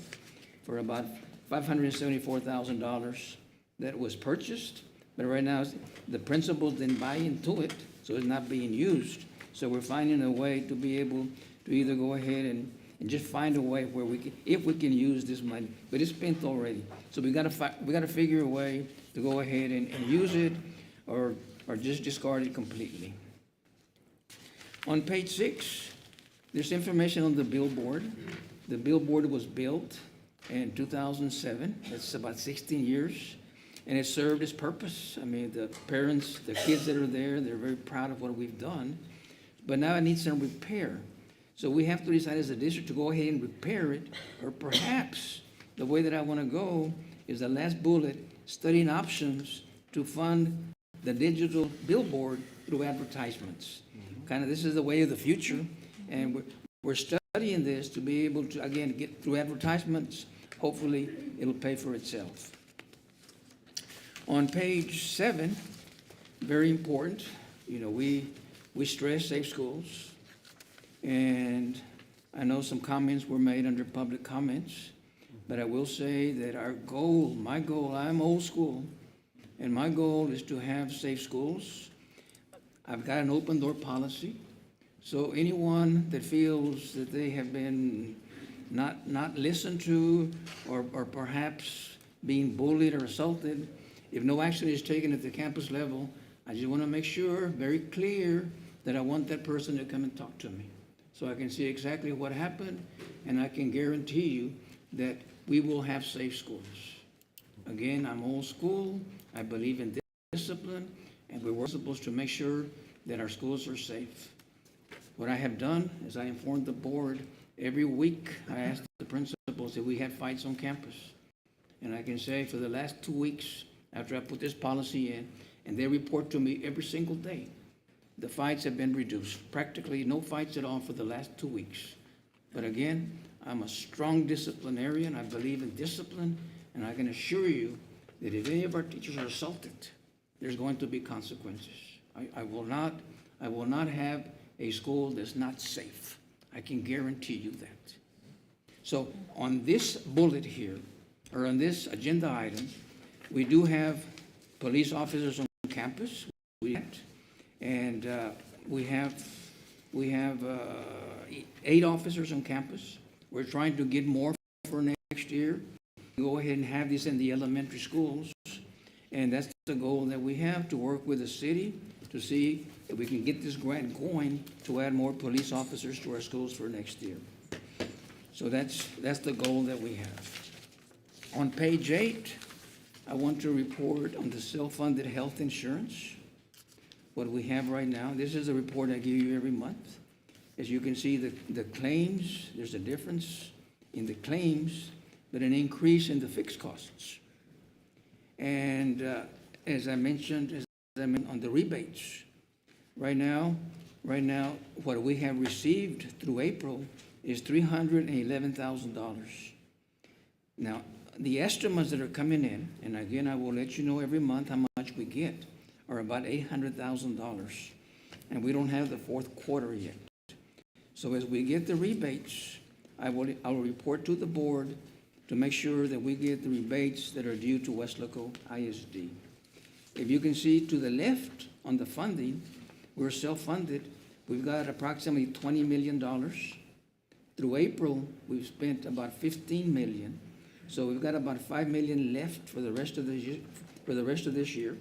for about $574,000 that was purchased, but right now the principals didn't buy into it, so it's not being used. So we're finding a way to be able to either go ahead and just find a way where we can, if we can use this money, but it's spent already. So we got to figure a way to go ahead and use it, or or just discarded completely. On page 6, there's information on the billboard. The billboard was built in 2007. That's about 16 years. And it served its purpose. I mean, the parents, the kids that are there, they're very proud of what we've done. But now it needs some repair. So we have to decide as a district to go ahead and repair it, or perhaps the way that I want to go is the last bullet, studying options to fund the digital billboard through advertisements. Kind of, this is the way of the future, and we're studying this to be able to, again, get through advertisements. Hopefully, it'll pay for itself. On page 7, very important, you know, we stress safe schools, and I know some comments were made under public comments, but I will say that our goal, my goal, I'm old school, and my goal is to have safe schools. I've got an open door policy, so anyone that feels that they have been not listened to, or perhaps being bullied or assaulted, if no action is taken at the campus level, I just want to make sure, very clear, that I want that person to come and talk to me, so I can see exactly what happened, and I can guarantee you that we will have safe schools. Again, I'm old school. I believe in discipline, and we're supposed to make sure that our schools are safe. What I have done is I informed the board every week. I asked the principals if we had fights on campus. And I can say for the last 2 weeks, after I put this policy in, and they report to me every single day, the fights have been reduced. Practically no fights at all for the last 2 weeks. But again, I'm a strong disciplinarian. I believe in discipline, and I can assure you that if any of our teachers are assaulted, there's going to be consequences. I will not have a school that's not safe. I can guarantee you that. So on this bullet here, or on this agenda item, we do have police officers on campus. We have 8 officers on campus. We're trying to get more for next year. Go ahead and have this in the elementary schools. And that's the goal that we have, to work with the city to see if we can get this grant going to add more police officers to our schools for next year. So that's the goal that we have. On page 8, I want to report on the self-funded health insurance, what we have right now. This is a report I give you every month. As you can see, the claims, there's a difference in the claims, but an increase in the fixed costs. And as I mentioned on the rebates, right now, what we have received through April is $311,000. Now, the estimates that are coming in, and again, I will let you know every month how much we get, are about $800,000. And we don't have the fourth quarter yet. So as we get the rebates, I will report to the board to make sure that we get the rebates that are due to Weslaco ISD. If you can see to the left on the funding, we're self-funded. We've got approximately $20 million. Through April, we've spent about $15 million. So we've got about $5 million left for the rest of this year.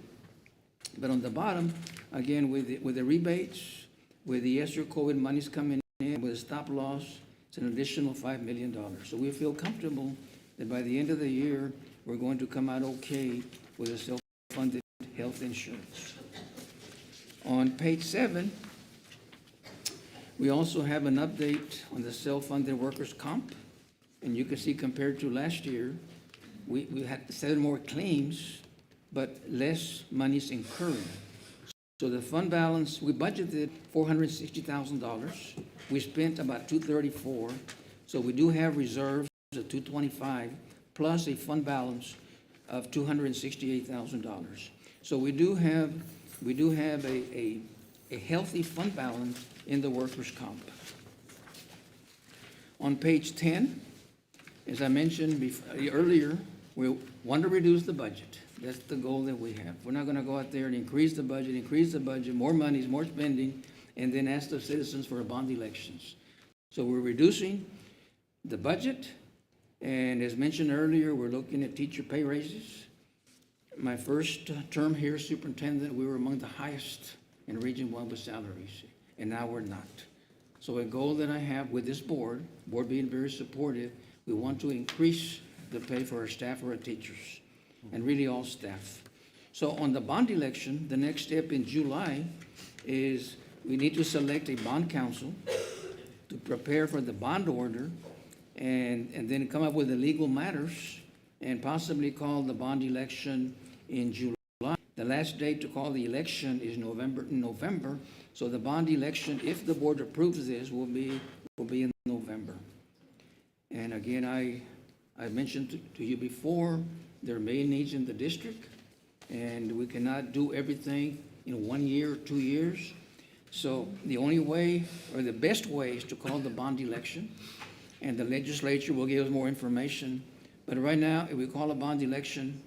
But on the bottom, again, with the rebates, with the extra COVID monies coming in, with the stop loss, it's an additional $5 million. So we feel comfortable that by the end of the year, we're going to come out okay with a self-funded health insurance. On page 7, we also have an update on the self-funded workers' comp. And you can see compared to last year, we had 7 more claims, but less money's incurring. So the fund balance, we budgeted $460,000. We spent about $234,000. So we do have reserves of $225,000 plus a fund balance of $268,000. So we do have a healthy fund balance in the workers' comp. On page 10, as I mentioned earlier, we want to reduce the budget. That's the goal that we have. We're not going to go out there and increase the budget, more monies, more spending, and then ask the citizens for bond elections. So we're reducing the budget, and as mentioned earlier, we're looking at teacher pay raises. My first term here, superintendent, we were among the highest in Region 1 with salaries, and now we're not. So a goal that I have with this board being very supportive, we want to increase the pay for our staff or our teachers, and really all staff. So on the bond election, the next step in July is we need to select a bond council to prepare for the bond order and then come up with the legal matters and possibly call the bond election in July. The last date to call the election is November. So the bond election, if the board approves this, will be in November. And again, I mentioned to you before, there are many needs in the district, and we cannot do everything in 1 year or 2 years. So the only way, or the best way, is to call the bond election, and the legislature will give us more information. But right now, if we call a bond election,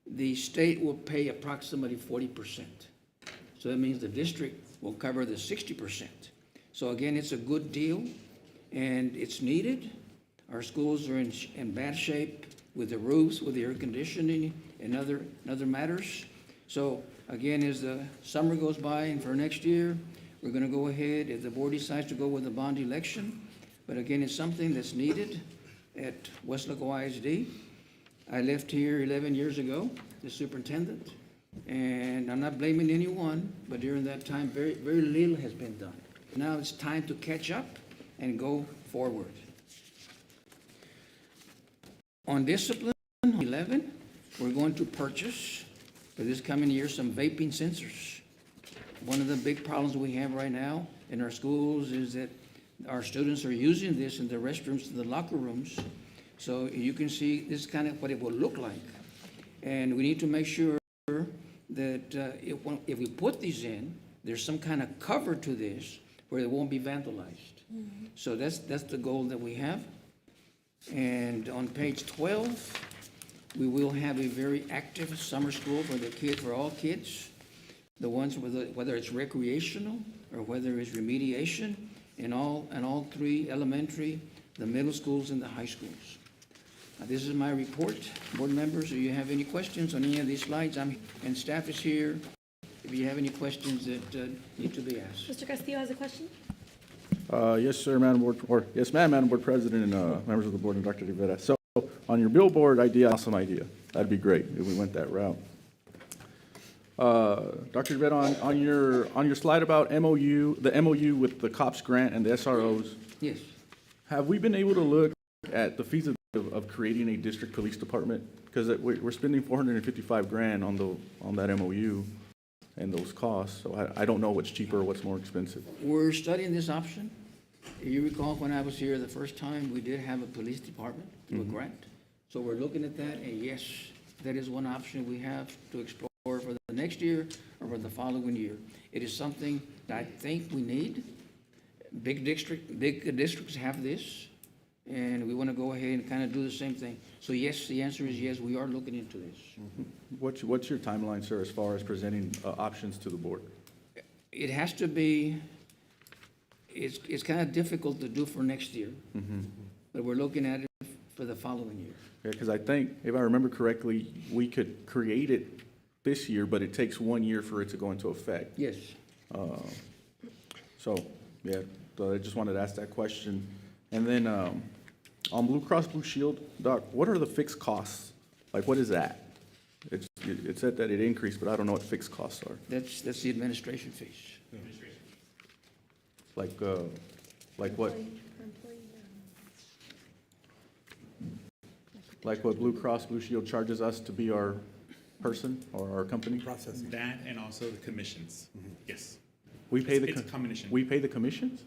the state will pay approximately 40%. So that means the district will cover the 60%. So again, it's a good deal, and it's needed. Our schools are in bad shape with the roofs, with the air conditioning, and other matters. So again, as the summer goes by and for next year, we're going to go ahead, if the board decides to go with the bond election. But again, it's something that's needed at Weslaco ISD. I left here 11 years ago, the superintendent, and I'm not blaming anyone, but during that time, very, very little has been done. Now it's time to catch up and go forward. On discipline 11, we're going to purchase for this coming year some vaping sensors. One of the big problems we have right now in our schools is that our students are using this in the restrooms, in the locker rooms. So you can see this is kind of what it will look like. And we need to make sure that if we put these in, there's some kind of cover to this where it won't be vandalized. Mm-hmm. So that's the goal that we have. And on page 12, we will have a very active summer school for all kids, the ones whether it's recreational or whether it's remediation, in all three elementary, the middle schools, and the high schools. This is my report. Board members, do you have any questions on any of these slides? And staff is here if you have any questions that need to be asked. Mr. Castillo has a question? Yes, sir, Madam Board, or yes, ma'am, Madam Board President and members of the board and Dr. Rivera. So on your billboard idea, awesome idea. That'd be great if we went that route. Dr. Rivera, on your slide about the MOU with the COPS grant and the SROs. Yes. Have we been able to look at the feasibility of creating a district police department? Because we're spending $455,000 on that MOU and those costs. So I don't know what's cheaper or what's more expensive. We're studying this option. You recall when I was here the first time, we did have a police department through a grant. So we're looking at that, and yes, that is one option we have to explore for the next year or for the following year. It is something that I think we need. Big districts have this, and we want to go ahead and kind of do the same thing. So yes, the answer is yes, we are looking into this. Mm-hmm. What's your timeline, sir, as far as presenting options to the board? It has to be, it's kind of difficult to do for next year, but we're looking at it for the following year. Yeah, because I think, if I remember correctly, we could create it this year, but it takes 1 year for it to go into effect. Yes. So, yeah, so I just wanted to ask that question. And then on Blue Cross Blue Shield, Doc, what are the fixed costs? Like, what is that? It said that it increased, but I don't know what fixed costs are. That's the administration fees. Like what? Like what Blue Cross Blue Shield charges us to be our person or our company? Processing. That and also the commissions. Yes. We pay It's a combination. We pay the commissions?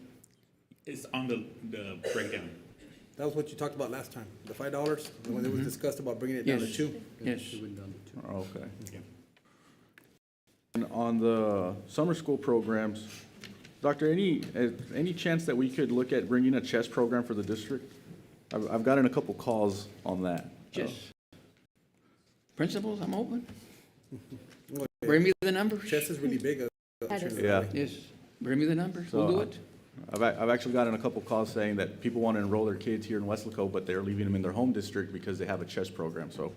It's on the breakdown. That was what you talked about last time, the $5, when it was discussed about bringing it down to Yes. 2. Yes. Okay. Yeah. And on the summer school programs, Doctor, any chance that we could look at bringing a chess program for the district? I've gotten a couple calls on that. Yes. Principals, I'm open. Bring me the numbers. Chess is really big. Yeah. Yes. Bring me the numbers. We'll So, do it. I've actually gotten a couple calls saying that people want to enroll their kids here in Weslaco, but they're leaving them in their home district because they have a chess program, so.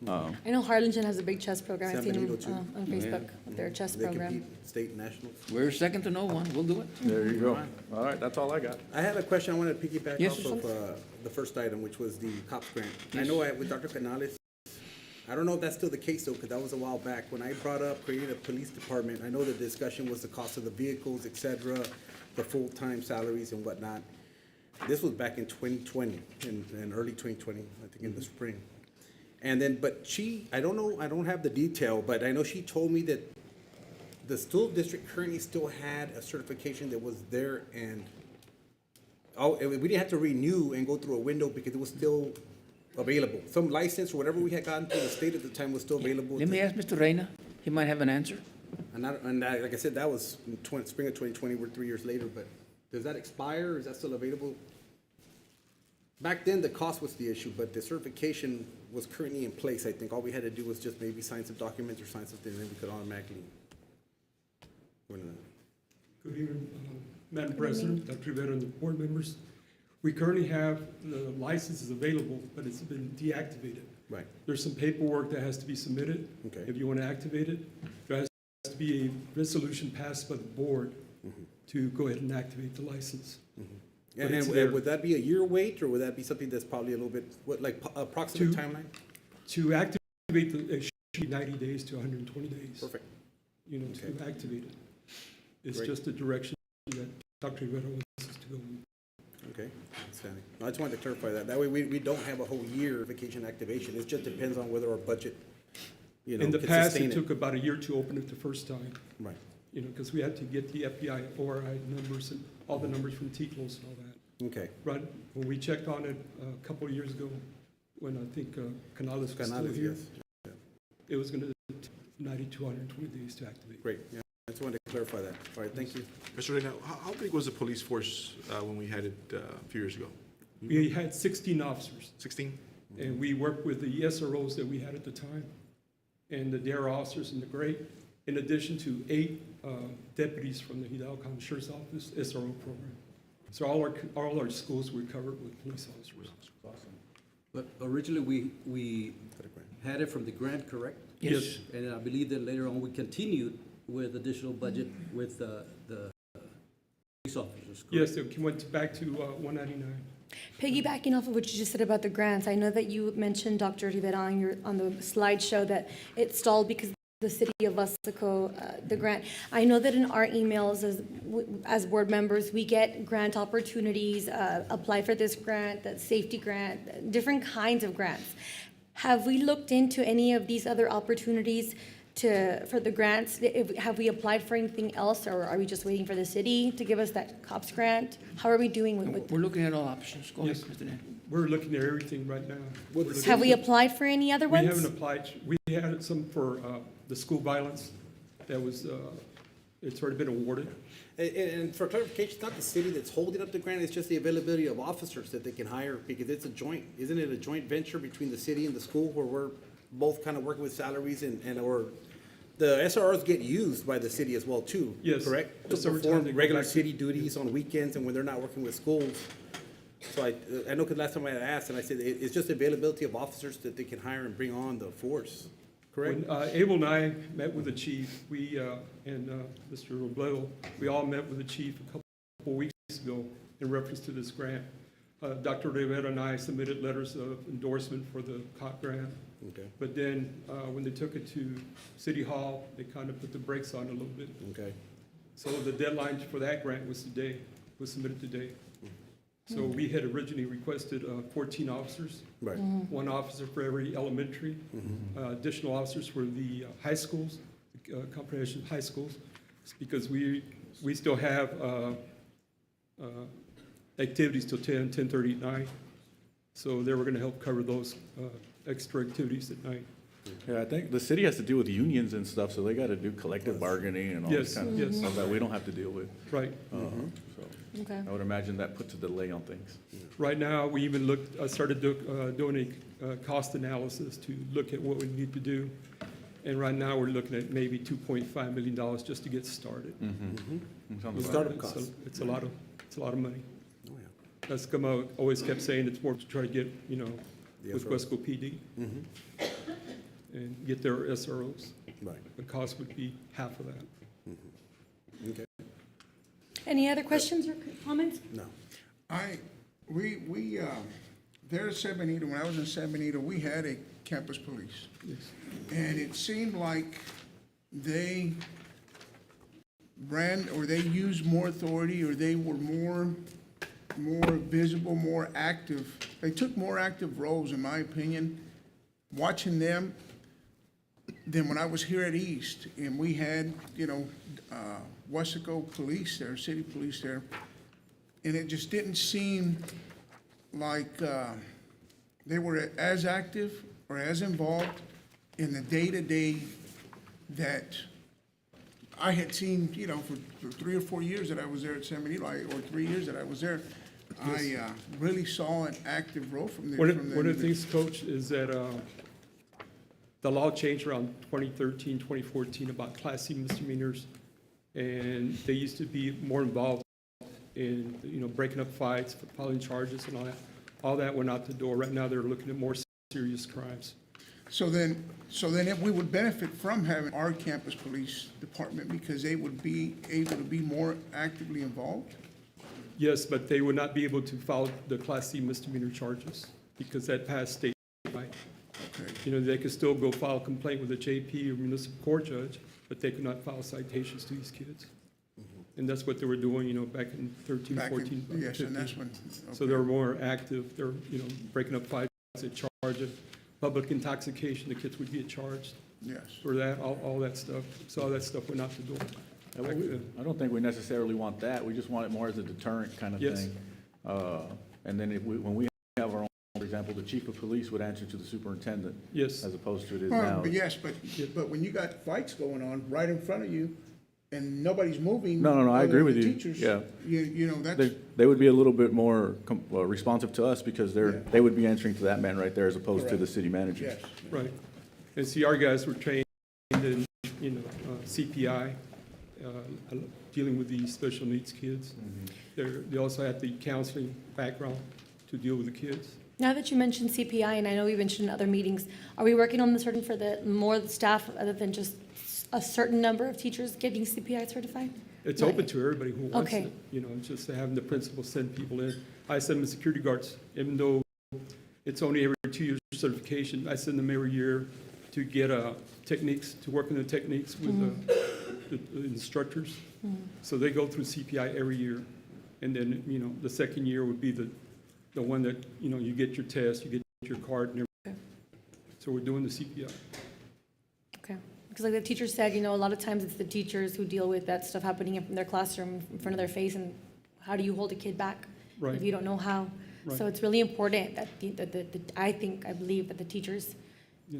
I know Harlingen has a big chess program. I've San seen them Benito, too. on Facebook with their chess They program. compete state and nationals. We're second to no one. We'll do it. There you go. All right, that's all I got. I had a question. I wanted to piggyback Yes, off of the first item, which was the COPS grant. I Yes. know with Dr. Canales, I don't know if that's still the case though, because that was a while back. When I brought up creating a police department, I know the discussion was the cost of the vehicles, et cetera, the full-time salaries and whatnot. This was back in 2020, in early 2020, I think in the spring. And then, but I don't know, I don't have the detail, but I know she told me that the school district currently still had a certification that was there and we didn't have to renew and go through a window because it was still available. Some license or whatever we had gotten through the state at the time was still available. Let me ask Mr. Reyna. He might have an answer. Like I said, that was in spring of 2020, we're 3 years later, but does that expire? Is that still available? Back then, the cost was the issue, but the certification was currently in place. I think all we had to do was just maybe sign some documents or sign something, and then we could automatically. Good evening, Madam President, Dr. Rivera, and the board members. We currently have the licenses available, but it's been deactivated. Right. There's some paperwork that has to be submitted. Okay. If you want to activate it, there has to be a resolution passed by the board to go ahead and activate the license. But it's there. And would that be a year wait, or would that be something that's probably a little bit, like approximate timeline? To activate, it should be 90 days to 120 days. Perfect. You know, to Okay. activate it. It's Great. just a direction that Dr. Rivera wants us to go in. Okay, outstanding. No, I just wanted to clarify that. That way, we don't have a whole year vacation activation. It just depends on whether our budget, you know, In the can past, sustain it took about a year to open it the first time. Right. You know, because we had to get the FBI, ORI numbers and all the numbers from TCLOS and all that. Okay. Right, when we checked on it a couple of years ago, when I think Canales was still Canales, here, yes. it was going to take 90 to 120 days to activate. Great, yeah. I just wanted to clarify that. All right, thank you. Mr. Reyna, how big was the police force when we had it a few years ago? We had 16 officers, 16? and we worked with the SROs that we had at the time, and the DARE officers in the grade, in addition to 8 deputies from the Hidalgo County Sheriff's Office SRO program. So all our schools were covered with police officers. Awesome. But originally, we had it from the grant, correct? Yes. And I believe that later on, we continued with additional budget with the police officers, correct? Yes, it went back to 199. Piggybacking off of what you just said about the grants, I know that you mentioned, Dr. Rivera, on the slideshow that it stalled because the city of Weslaco, the grant. I know that in our emails as board members, we get grant opportunities, apply for this grant, that safety grant, different kinds of grants. Have we looked into any of these other opportunities for the grants? Have we applied for anything else, or are we just waiting for the city to give us that COPS grant? How are we doing with? We're looking at all options. Go ahead, Yes. Mr. Dan. We're looking at everything right now. Have we applied for any other We ones? haven't applied. We had some for the school violence. That was, it's already been awarded. And for clarification, it's not the city that's holding up the grant, it's just the availability of officers that they can hire, because it's isn't it a joint venture between the city and the school where we're both kind of working with salaries or the SROs get used by the city as well too? Yes. Correct? Just To every time perform they go regular back to- city duties on weekends and when they're not working with schools. So I know because last time I had asked and I said, it's just availability of officers that they can hire and bring on the force, correct? When Abel and I met with the chief, we and Mr. Robledo, we all met with the chief a couple weeks ago in reference to this grant. Dr. Rivera and I submitted letters of endorsement for the COP grant. Okay, But then when they took it to City Hall, they kind of put the brakes on a little bit. okay. So the deadline for that grant was submitted today. So we had originally requested 14 officers, Right. 1 officer for every elementary, additional officers for the high schools, comprehensive high schools, because we still have activities till 10:30 at night. So they were going to help cover those extra activities at night. Yeah, I think the city has to deal with unions and stuff, so they got to do collective bargaining and all this Yes, kind of yes. stuff that we don't have to deal with. Right. So Okay. I would imagine that puts a delay on things. Right now, we even started doing a cost analysis to look at what we need to do. And right now, we're looking at maybe $2.5 million just to get started. Sounds The about startup right. costs. It's a lot of It's a lot of money. Oh, yeah. That's come out, always kept saying it's more to try to get, you know, The with SROs. Wesco PD and get their SROs. Right. The cost would be half of that. Okay. Any other questions or comments? No. There at San Benito, when I was in San Benito, we had a campus police. Yes. And it seemed like they ran, or they used more authority, or they were more visible, more active. They took more active roles, in my opinion, watching them than when I was here at East. And we had, Weslaco police there, city police there. And it just didn't seem like they were as active or as involved in the day-to-day that I had seen, for 3 or 4 years that I was there at San Benito, or 3 years that I was there. I really saw an active role from One them. of the things, Coach, is that the law changed around 2013, 2014 about Class C misdemeanors, and they used to be more involved in, breaking up fights, filing charges and all that. All that went out the door. Right now, they're looking at more serious crimes. So then if we would benefit from having our campus police department because they would be able to be more actively involved? Yes, but they would not be able to file the Class C misdemeanor charges because that passed statewide. Okay. They could still go file a complaint with a JP or municipal court judge, but they could not file citations to these kids. And that's what they were doing, back in 13, Back in- 14, yes, 15. and that's when- So okay. they're more active. They're, breaking up fights, they charge of public intoxication. The kids would get charged Yes. for that, all that stuff. So all that stuff went out the door. And Back then. I don't think we necessarily want that. We just want it more as a deterrent kind of Yes. thing. And then when we have our own, for example, the chief of police would answer to the superintendent. Yes. As opposed to it is Well, now. but yes, but when you got fights going on right in front of you and nobody's moving. No, I other agree than with the you. teachers, Yeah. That's, They would be a little bit more responsive to us because Yeah. they would be answering to that man right there as opposed to Correct. the city manager. yes. Right. And see, our guys were trained in, CPI, dealing with these special needs kids. They also had the counseling background to deal with the kids. Now that you mentioned CPI, and I know you mentioned in other meetings, are we working on the certain for the more staff other than just a certain number of teachers getting CPI certified? It's Not open yet. to everybody who wants Okay. it, just having the principal send people in. I send them security guards, even though it's only every 2 years certification, I send them every year to get techniques, to work on the techniques with the instructors. So they go through CPI every year. And then, the second year would be the one that, you get your test, you get your card and everything. So we're doing the CPI. Okay. Because like the teacher said, a lot of times it's the teachers who deal with that stuff happening in their classroom, in front of their face, and how do you hold a kid back Right. if you don't know how? So Right. it's really important that I believe that the teachers,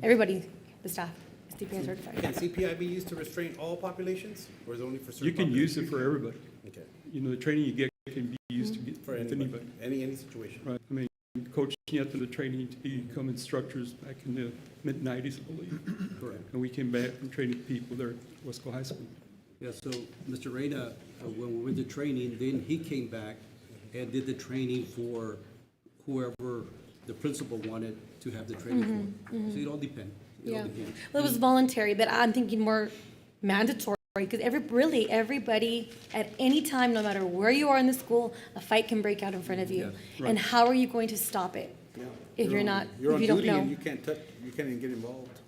everybody, the staff, is CPI certified. Can CPI be used to restrain all populations, or is it only for certain? You can use it for everybody. Okay, The training you get can be used to get for with anybody, anybody. any situation. Right. I mean, Coach after the training to become instructors back in the mid-90s, I believe. Correct. And we came back from training people there at Wesco High School. Yeah, so Mr. Reyna, when we went to training, then he came back and did the training for whoever the principal wanted to have the training for. So it all depends. It all Yeah. depends. Well, it was voluntary, but I'm thinking more mandatory, because everybody, at any time, no matter where you are in the school, a fight can break out in front of you. Yeah. And how are you going to stop it Yeah. if you're not, You're if on you don't duty and know? you can't touch, you can't even get involved,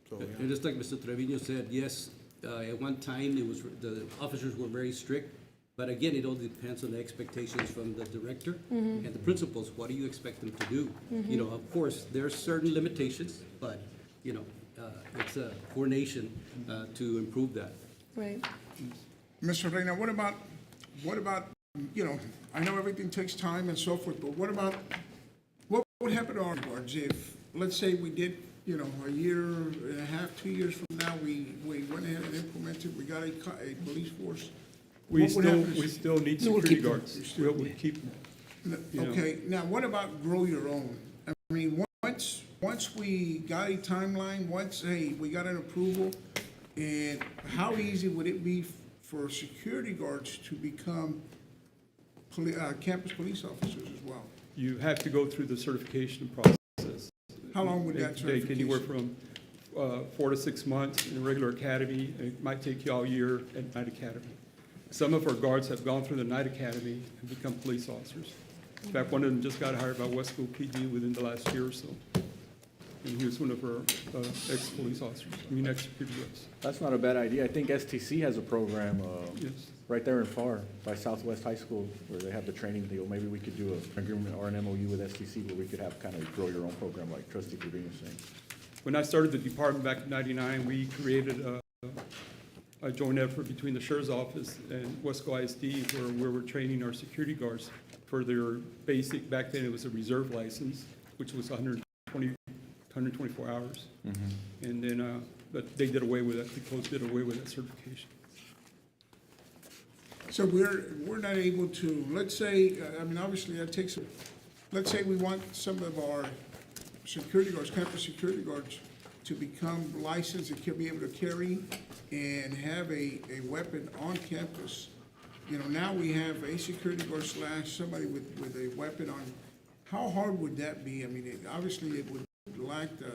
so, yeah. And just like Mr. Trevino said, yes, at one time, the officers were very strict, but again, it all depends on the expectations from the director and the principals. What do you expect them to do? Of course, there are certain limitations, but, it's a coordination to improve that. Right. Mr. Reyna, what about, I know everything takes time and so forth, but what would happen to our guards if, let's say we did, a year and a half, 2 years from now, we went ahead and implemented, we got a police force? We What would happen? still need You will security keep them. guards. We'll keep them. Okay, now what about grow your own? I mean, once we got a timeline, hey, we got an approval, and how easy would it be for security guards to become campus police officers as well? You have to go through the certification process. How long would that It can take anywhere certification? from 4 to 6 months in a regular academy. It might take you all year at night academy. Some of our guards have gone through the night academy and become police officers. In fact, one of them just got hired by Weslaco PD within the last year or so. And he was one of our ex-police officers, ex-security guards. That's not a bad idea. I think STC has a program, Yes. right there in FAR by Southwest High School where they have the training deal. Maybe we could do an agreement or an MOU with STC where we could have kind of grow your own program like Trustee Trevino was saying. When I started the department back in '99, we created a joint effort between the Sheriff's Office and Weslaco ISD where we're training our security guards for their basic, back then it was a reserve license, which was 124 hours. And then, but they did away with it, the coast did away with that certification. So we're not able to, let's say, I mean, obviously that takes, let's say we want some of our security guards, campus security guards, to become licensed and can be able to carry and have a weapon on campus. You know, now we have a security guard / somebody with a weapon on. How hard would that be? I mean, obviously it would lack the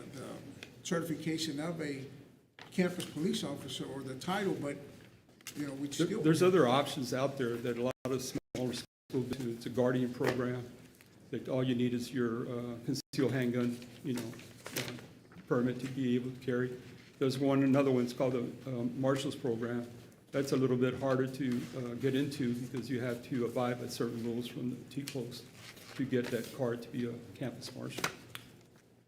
certification of a campus police officer or the title, but, you know, we'd still. There's other options out there that a lot of smaller schools do. It's a guardian program, that all you need is your concealed handgun, permit to be able to carry. There's another one, it's called the Marshals Program. That's a little bit harder to get into because you have to abide by certain rules from the TCLOS to get that card to be a campus marshal.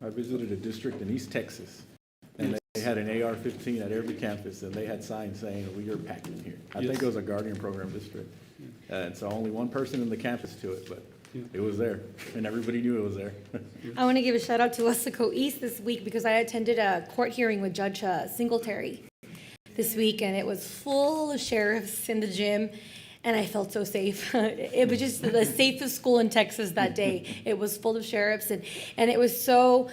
I visited a district in East Texas, and they had an AR-15 at every campus, and they had signs saying, "We are packing here." I think it was a guardian program district. And so only one person in the campus to it, but it was there, and everybody knew it was there. I want to give a shout out to Weslaco East this week because I attended a court hearing with Judge Singletary this week, and it was full of sheriffs in the gym, and I felt so safe. It was just the safest school in Texas that day. It was full of sheriffs, and it was so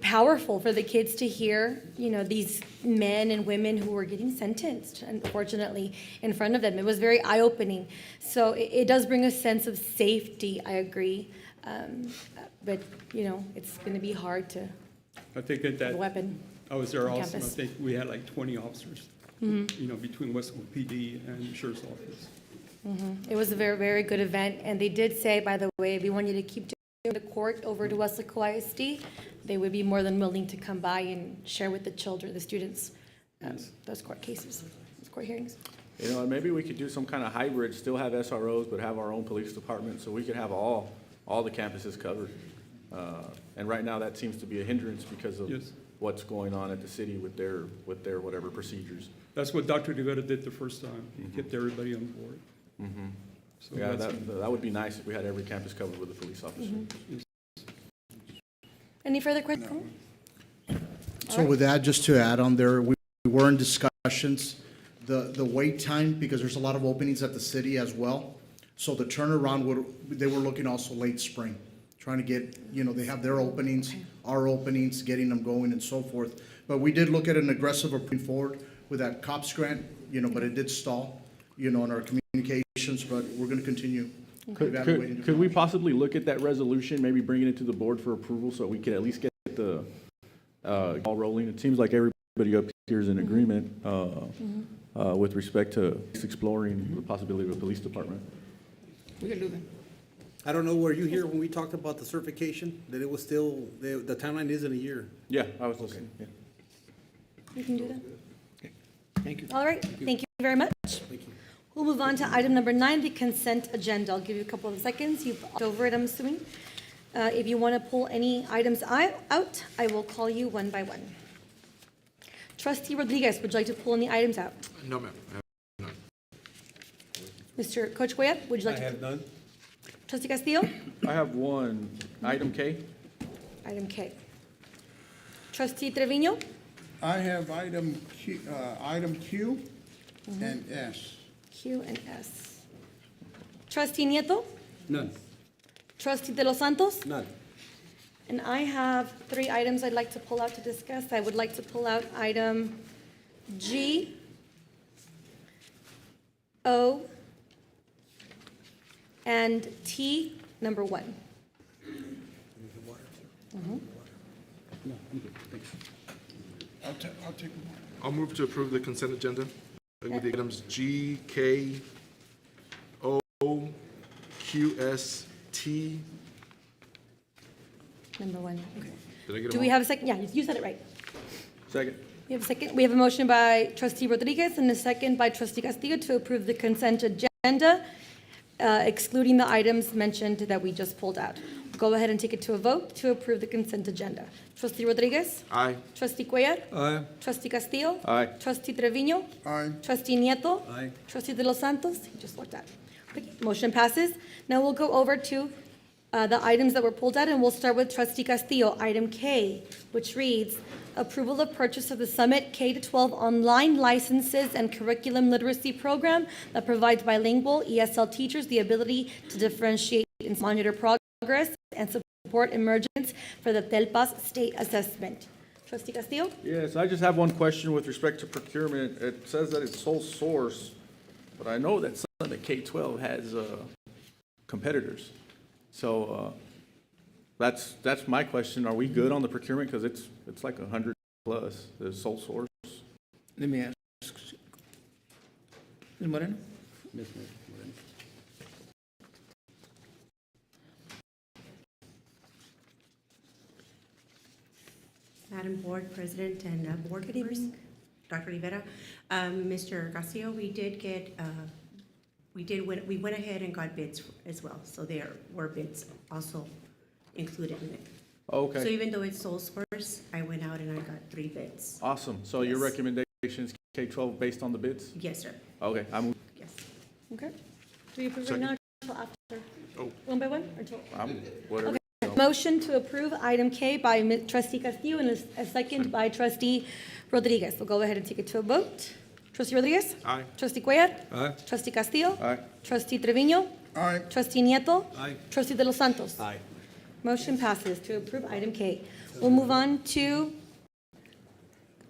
powerful for the kids to hear, these men and women who were getting sentenced, unfortunately, in front of them. It was very eye-opening. So it does bring a sense of safety, I agree. But, it's going to be hard to I think have a weapon. I was there on also, and I campus. think we had like 20 officers, between Weslaco PD and the Sheriff's Office. It was a very, very good event, and they did say, by the way, if you want you to keep doing the court over to Weslaco ISD, they would be more than willing to come by and share with the children, the students, those court cases, those court hearings. And maybe we could do some kind of hybrid, still have SROs, but have our own police department, so we could have all the campuses covered. And right now, that seems to be a hindrance because of what's going on at the city with their whatever procedures. That's what Dr. Rivera did the first time. He kept everybody on board. So Yeah, that's- that would be nice if we had every campus covered with a police officer. Any further questions? So with that, just to add on there, we were in discussions, the wait time, because there's a lot of openings at the city as well. So the turnaround they were looking also late spring, trying to get, they have their openings, our openings, getting them going and so forth. But we did look at an aggressive approach forward with that COPS grant, but it did stall, in our communications, but we're going to continue evaluating. Could we possibly look at that resolution, maybe bring it to the board for approval so we can at least get the ball rolling? It seems like everybody up here is in agreement with respect to exploring the possibility of a police department. We can do that. I don't know, were you here when we talked about the certification, that it was still, the timeline isn't a year? Yeah, I was listening. Yeah. You can do that. Thank you. All right, thank you very much. Thank you. We'll move on to item number 9, the consent agenda. I'll give you a couple of seconds. You've looked over it, I'm assuming. If you want to pull any items out, I will call you one by one. Trustee Rodriguez, would you like to pull any items out? No, ma'am. I have none. Mr. Coach Cuellar, would you like to? I have none. Trustee Castillo? I have one, item K. Item K. Trustee Trevino? I have item Q and S. Q and S. Trustee Nieto? None. Trustee De Los Santos? None. And I have 3 items I'd like to pull out to discuss. I would like to pull out item G, O, and T, number 1. I'll take them. I'll move to approve the consent agenda with the items G, K, O, Q, S, T. Number 1. Okay. Did I get them Do we all? have a second? Yeah, you said it right. Second. We have a second. We have a motion by trustee Rodriguez and a second by trustee Castillo to approve the consent agenda, excluding the items mentioned that we just pulled out. Go ahead and take it to a vote to approve the consent agenda. Trustee Rodriguez? Aye. Trustee Cuellar? Aye. Trustee Castillo? Aye. Trustee Trevino? Aye. Trustee Nieto. Aye. Trustee De Los Santos? He just looked at. Okay, motion passes. Now we'll go over to the items that were pulled out, and we'll start with trustee Castillo, item K, which reads, approval of purchase of the Summit K-12 online licenses and curriculum literacy program that provides bilingual ESL teachers the ability to differentiate and monitor progress and support emergence for the TELPAS state assessment. Trustee Castillo? Yes, I just have one question with respect to procurement. It says that it's sole source, but I know that some of the K-12 has competitors. So that's my question. Are we good on the procurement? Because it's like 100 plus, the sole source. Let me ask. Ms. Moreno? Madam Board President and Board members, Dr. Rivera, Mr. Garcia, we went ahead and got bids as well, so there were bids also included in it. So Okay, even though it's sole source, I went out and I got 3 bids. awesome. So your Yes. recommendations, K-12 based on the bids? Yes, sir, Okay, I'm yes. Okay. Do you approve right now or until after? Oh. One by one or until? whatever. Motion to approve item K by trustee Castillo and a second by trustee Rodriguez. We'll go ahead and take it to a vote. Trustee Rodriguez? Aye. Trustee Cuellar? Aye. Trustee Castillo? Aye. Trustee Trevino? Aye. Trustee Nieto. Aye. Trustee De Los Santos? Aye. Motion passes to approve item K. We'll move on to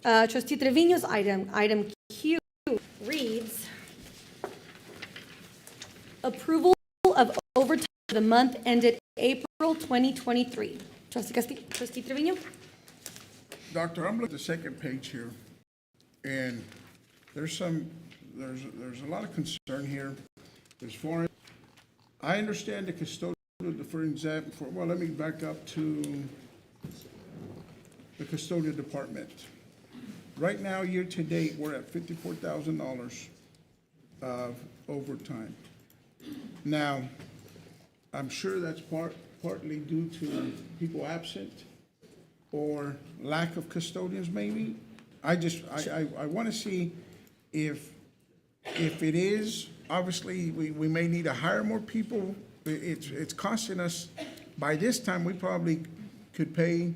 trustee Trevino's item. Item Q reads, approval of overtime for the month ended April 2023. Trustee Castillo, trustee Trevino? Doctor, I'm looking at the second page here, and there's a lot of concern here. There's foreign, I understand the custodial deferred exam for, well, let me back up to the custodial department. Right now, year to date, we're at $54,000 of overtime. Now, I'm sure that's partly due to people absent or lack of custodians, maybe. I want to see if it is, obviously, we may need to hire more people. It's costing us, by this time, we probably could pay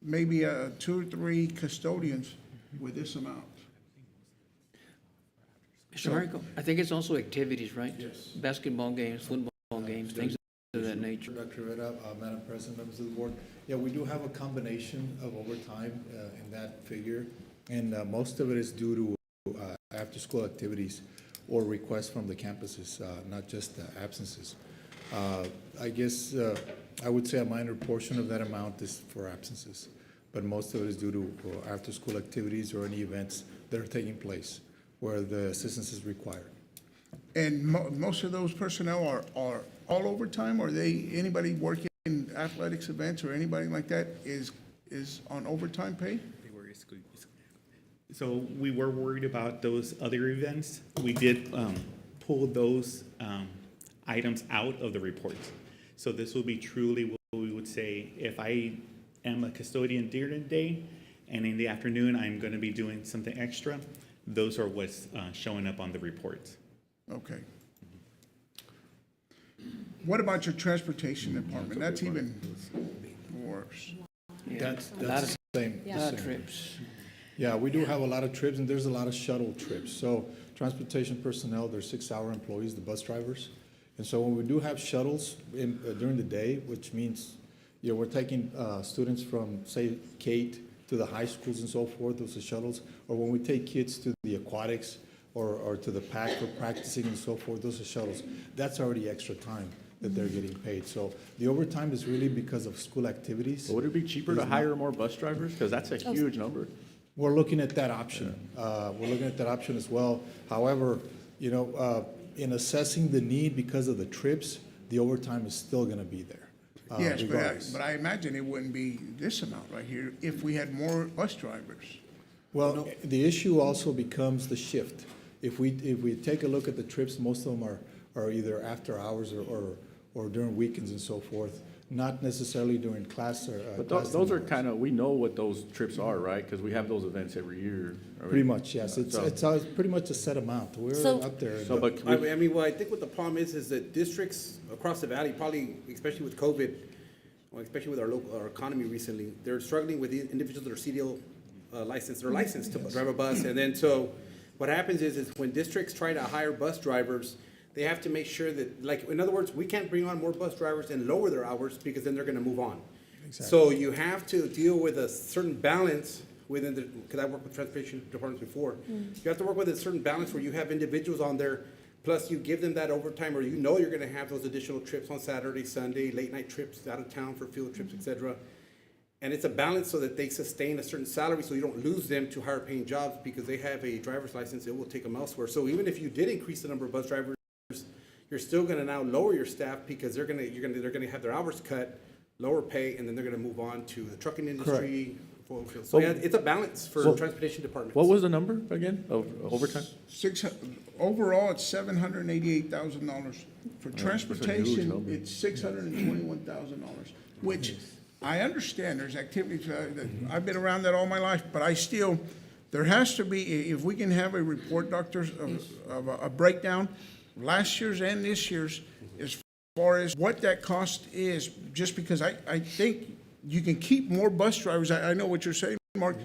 maybe 2 or 3 custodians with this amount. Mr. Marco, I think it's also activities, right? Yes. Basketball games, football games, things of that nature. Dr. Rivera, Madam President, members of the board. Yeah, we do have a combination of overtime in that figure, and most of it is due to after-school activities or requests from the campuses, not just absences. I guess I would say a minor portion of that amount is for absences, but most of it is due to after-school activities or any events that are taking place where the assistance is required. And most of those personnel are all overtime, or anybody working in athletics events or anybody like that is on overtime pay? So we were worried about those other events. We did pull those items out of the report. So this will be truly what we would say, if I am a custodian during the day and in the afternoon I'm going to be doing something extra, those are what's showing up on the report. Okay. What about your transportation department? That's even worse. That's A lot the of same. a lot of trips. Yeah, we do have a lot of trips, and there's a lot of shuttle trips. So transportation personnel, they're 6-hour employees, the bus drivers. And so when we do have shuttles during the day, which means, we're taking students from, say, Kate to the high schools and so forth, those are shuttles. Or when we take kids to the aquatics, or to the pack for practicing and so forth, those are shuttles. That's already extra time that they're getting paid. So the overtime is really because of school activities. But would it be cheaper to hire more bus drivers? Because that's a huge number. We're looking at that option. We're looking at that option as well. However, you know, in assessing the need because of the trips, the overtime is still going to be there. Yes, regardless. but I imagine it wouldn't be this amount right here if we had more bus drivers. Well, the issue also becomes the shift. If we take a look at the trips, most of them are either after hours or during weekends and so forth, not necessarily during class or. But those are kind of, we know what those trips are, right? Because we have those events every year. Pretty much, yes. It's pretty much a set amount. We're So- up there. So, but I mean, well, I think what the problem is that districts across the valley, probably, especially with COVID, or especially with our economy recently, they're struggling with the individuals that are CDL licensed. They're licensed to drive a bus, and then so what happens is when districts try to hire bus drivers, they have to make sure that, like, in other words, we can't bring on more bus drivers and lower their hours because then they're going to move on. Exactly. So you have to deal with a certain balance within the, because I worked with transportation departments before. You have to work with a certain balance where you have individuals on there, plus you give them that overtime, or you know you're gonna have those additional trips on Saturday, Sunday, late night trips out of town for field trips, et cetera. And it's a balance so that they sustain a certain salary, so you don't lose them to higher paying jobs because they have a driver's license, it will take them elsewhere. So even if you did increase the number of bus drivers, you're still gonna now lower your staff because they're gonna have their hours cut, lower pay, and then they're gonna move on to the trucking industry. So yeah, it's a balance for transportation departments. what was the number again of overtime? Overall, it's $788,000. For transportation, number. it's $621,000, which I understand there's activities, that I've been around that all my life, but I still, there has to be, if we can have a report, doctors, of a breakdown, last year's and this year's, as far as what that cost is, just because I think you can keep more bus drivers. I know what you're saying, Mark,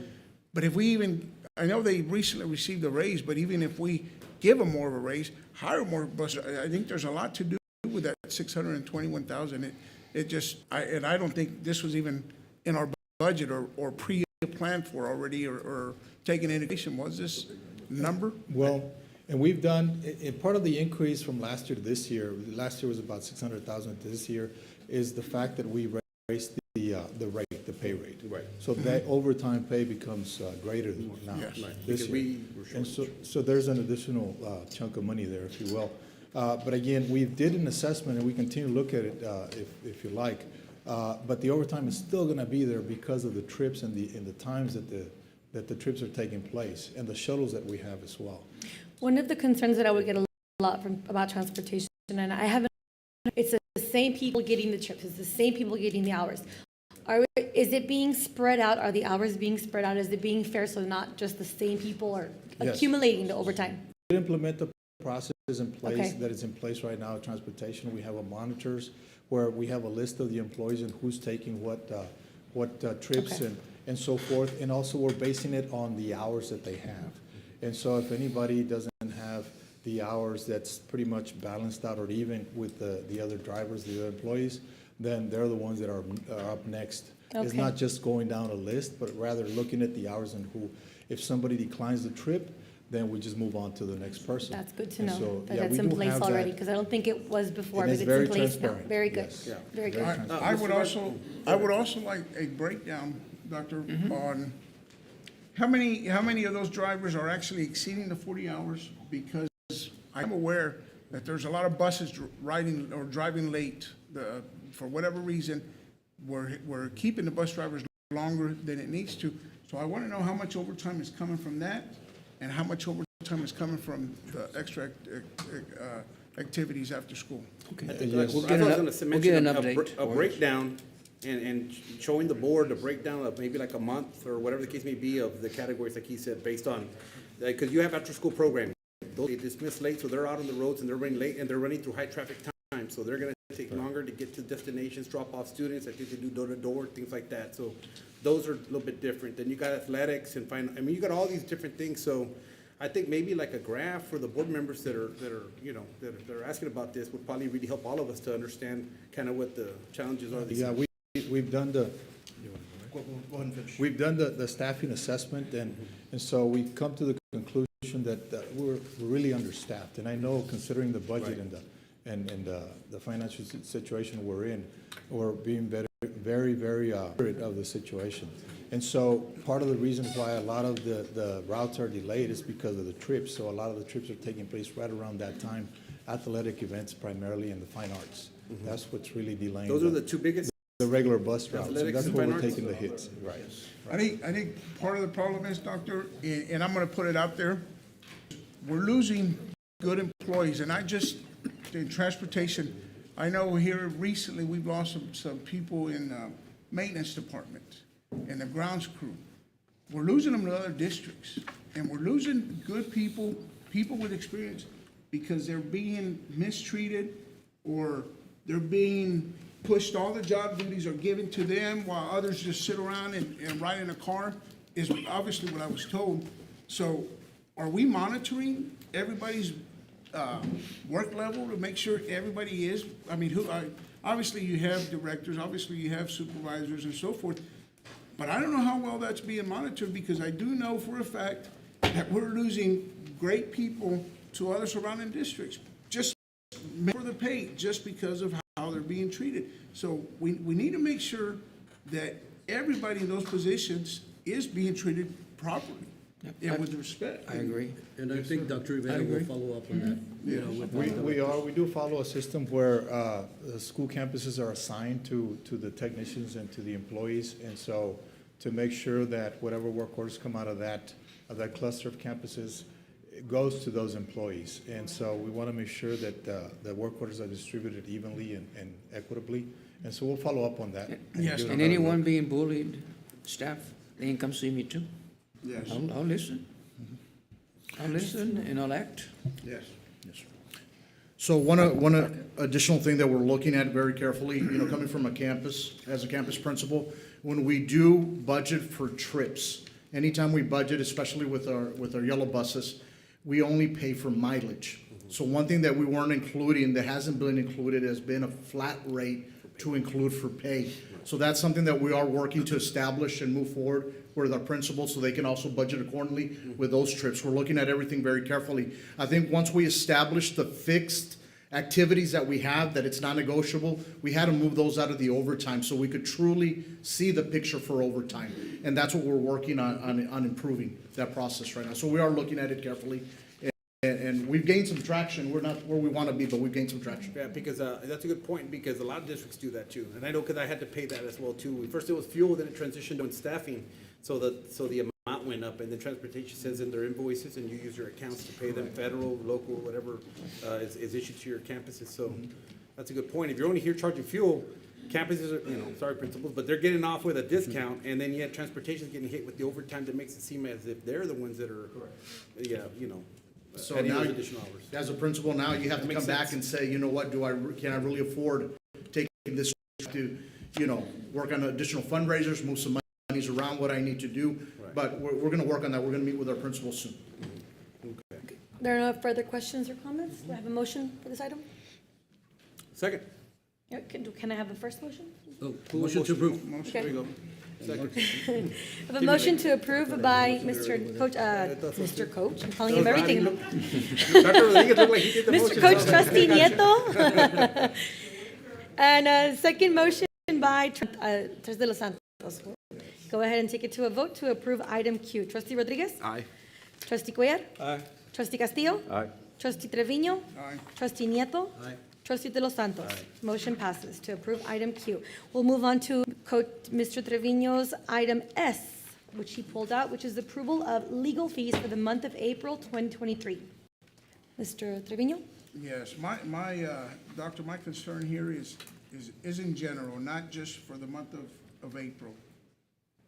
but if we even, I know they recently received a raise, but even if we give them more of a raise, hire more bus, I think there's a lot to do with that 621,000. It just, and I don't think this was even in our budget or pre-planned for already or taken into consideration. Was this number? Well, and we've done, part of the increase from last year to this year, last year was about 600,000 to this year, is the fact that we raised the rate, the pay rate. Right. So that overtime pay becomes greater now. Yes. This year. And so there's an additional chunk of money there, if you will. But again, we did an assessment and we continue to look at it if you like. But the overtime is still going to be there because of the trips and the times that the trips are taking place and the shuttles that we have as well. One of the concerns that I would get a lot from about transportation, and I haven't, it's the same people getting the trips, it's the same people getting the hours. Is it being spread out? Are the hours being spread out? Is it being fair so not just the same people are accumulating the overtime? We implement the process in place Okay. that is in place right now at transportation. We have a monitors where we have a list of the employees and who's taking what trips Okay. and so forth. And also we're basing it on the hours that they have. And so if anybody doesn't have the hours that's pretty much balanced out or even with the other drivers, the other employees, then they're the ones that are up next. It's Okay. not just going down a list, but rather looking at the hours and who, if somebody declines the trip, then we just move on to the next person. That's good to And know so, that yeah, that's we in do place have already, that. because I don't think it was before, And but it's it's very in place now. transparent. Very good, Yes. Yeah. very good. I would also like a breakdown, Doctor, on how many of those drivers are actually exceeding the 40 hours? Because I'm aware that there's a lot of buses riding or driving late, for whatever reason. We're keeping the bus drivers longer than it needs to. So I want to know how much overtime is coming from that and how much overtime is coming from the extra activities after school. Okay. We'll get an update. A breakdown and showing the board a breakdown of maybe like a month or whatever the case may be of the categories, like he said, based on, because you have after-school programming. They dismiss late, so they're out on the roads and they're running late and they're running through high traffic time. So they're gonna take longer to get to destinations, drop off students. I think they do door-to-door, things like that. So those are a little bit different. Then you got athletics and you got all these different things. So I think maybe like a graph for the board members that are asking about this would probably really help all of us to understand kind of what the challenges are. Yeah, we've done the staffing assessment and so we come to the conclusion that we're really understaffed, and I know considering the budget and the financial situation we're in, we're being very of the situation. And so part of the reason why a lot of the routes are delayed is because of the trips. So a lot of the trips are taking place right around that time, athletic events primarily in the fine arts. That's what's really delaying. Those are the two biggest. The regular bus routes, and Athletics that's and where fine we're arts? taking the hits, right. I think part of the problem is, Doctor, and I'm gonna put it out there, we're losing good employees, and not just in transportation. I know here recently, we've lost some people in maintenance department and the grounds crew. We're losing them to other districts, and we're losing good people with experience, because they're being mistreated, or they're being pushed, all the job duties are given to them while others just sit around and ride in a car, is obviously what I was told. So are we monitoring everybody's work level to make sure everybody is, I mean, obviously you have directors, obviously you have supervisors and so forth, but I don't know how well that's being monitored, because I do know for a fact that we're losing great people to other surrounding districts, just for the pay, just because of how they're being treated. So we need to make sure that everybody in those positions is being treated properly and with respect. I agree. And I think Dr. Rivera will follow up on that. You know, with We do follow a system where the school campuses are assigned to the technicians and to the employees. And so to make sure that whatever work orders come out of that cluster of campuses, it goes to those employees. And so we want to make sure that the work orders are distributed evenly and equitably. And so we'll follow up on that. Yes. And anyone being bullied, staff, they can come see me too. Yes. I'll listen. I'll listen and I'll act. Yes. So one additional thing that we're looking at very carefully, coming from a campus, as a campus principal, when we do budget for trips, anytime we budget, especially with our yellow buses, we only pay for mileage. So one thing that we weren't including, that hasn't been included, has been a flat rate to include for pay. So that's something that we are working to establish and move forward with our principals, so they can also budget accordingly with those trips. We're looking at everything very carefully. I think once we establish the fixed activities that we have, that it's non-negotiable, we had to move those out of the overtime so we could truly see the picture for overtime. And that's what we're working on improving that process right now. So we are looking at it carefully. And we've gained some traction. We're not where we want to be, but we've gained some traction. Yeah, because that's a good point, because a lot of districts do that too. And I know, because I had to pay that as well too. First it was fuel, then it transitioned to staffing. So the amount went up, and then transportation sends in their invoices, and you use your accounts to pay them, federal, local, whatever is issued to your campuses. So that's a good point. If you're only here charging fuel, campuses are, sorry principals, but they're getting off with a discount, and then yet transportation's getting hit with the overtime that makes it seem as if they're the ones that are, So adding now, those additional hours. as a principal, now you have to come back and say, you know what, can I really afford taking this to, work on additional fundraisers, move some monies around, what I need to do. Right. But we're gonna work on that. We're gonna meet with our principals soon. Okay. There are no further questions or comments? Do I have a motion for this item? Second. Yeah, Can I have a first motion? Oh, motion to approve. Okay. There you go. Second. I have a motion to approve by Mr. Coach, I'm calling him everything. Dr. Rodriguez looked like he did the motion. Mr. Coach Trustee Nieto. And a second motion by Trustee de los Santos. Go ahead and take it to a vote to approve item Q. Trustee Rodriguez? Aye. Trustee Cuellar? Aye. Trustee Castillo? Aye. Trustee Trevino? Aye. Trustee Nieto? Aye. Trustee de los Santos? Motion passes to approve item Q. We'll move on to Mr. Trevino's item S, which he pulled out, which is approval of legal fees for the month of April 2023. Mr. Trevino? Yes, Doctor, my concern here is in general, not just for the month of April.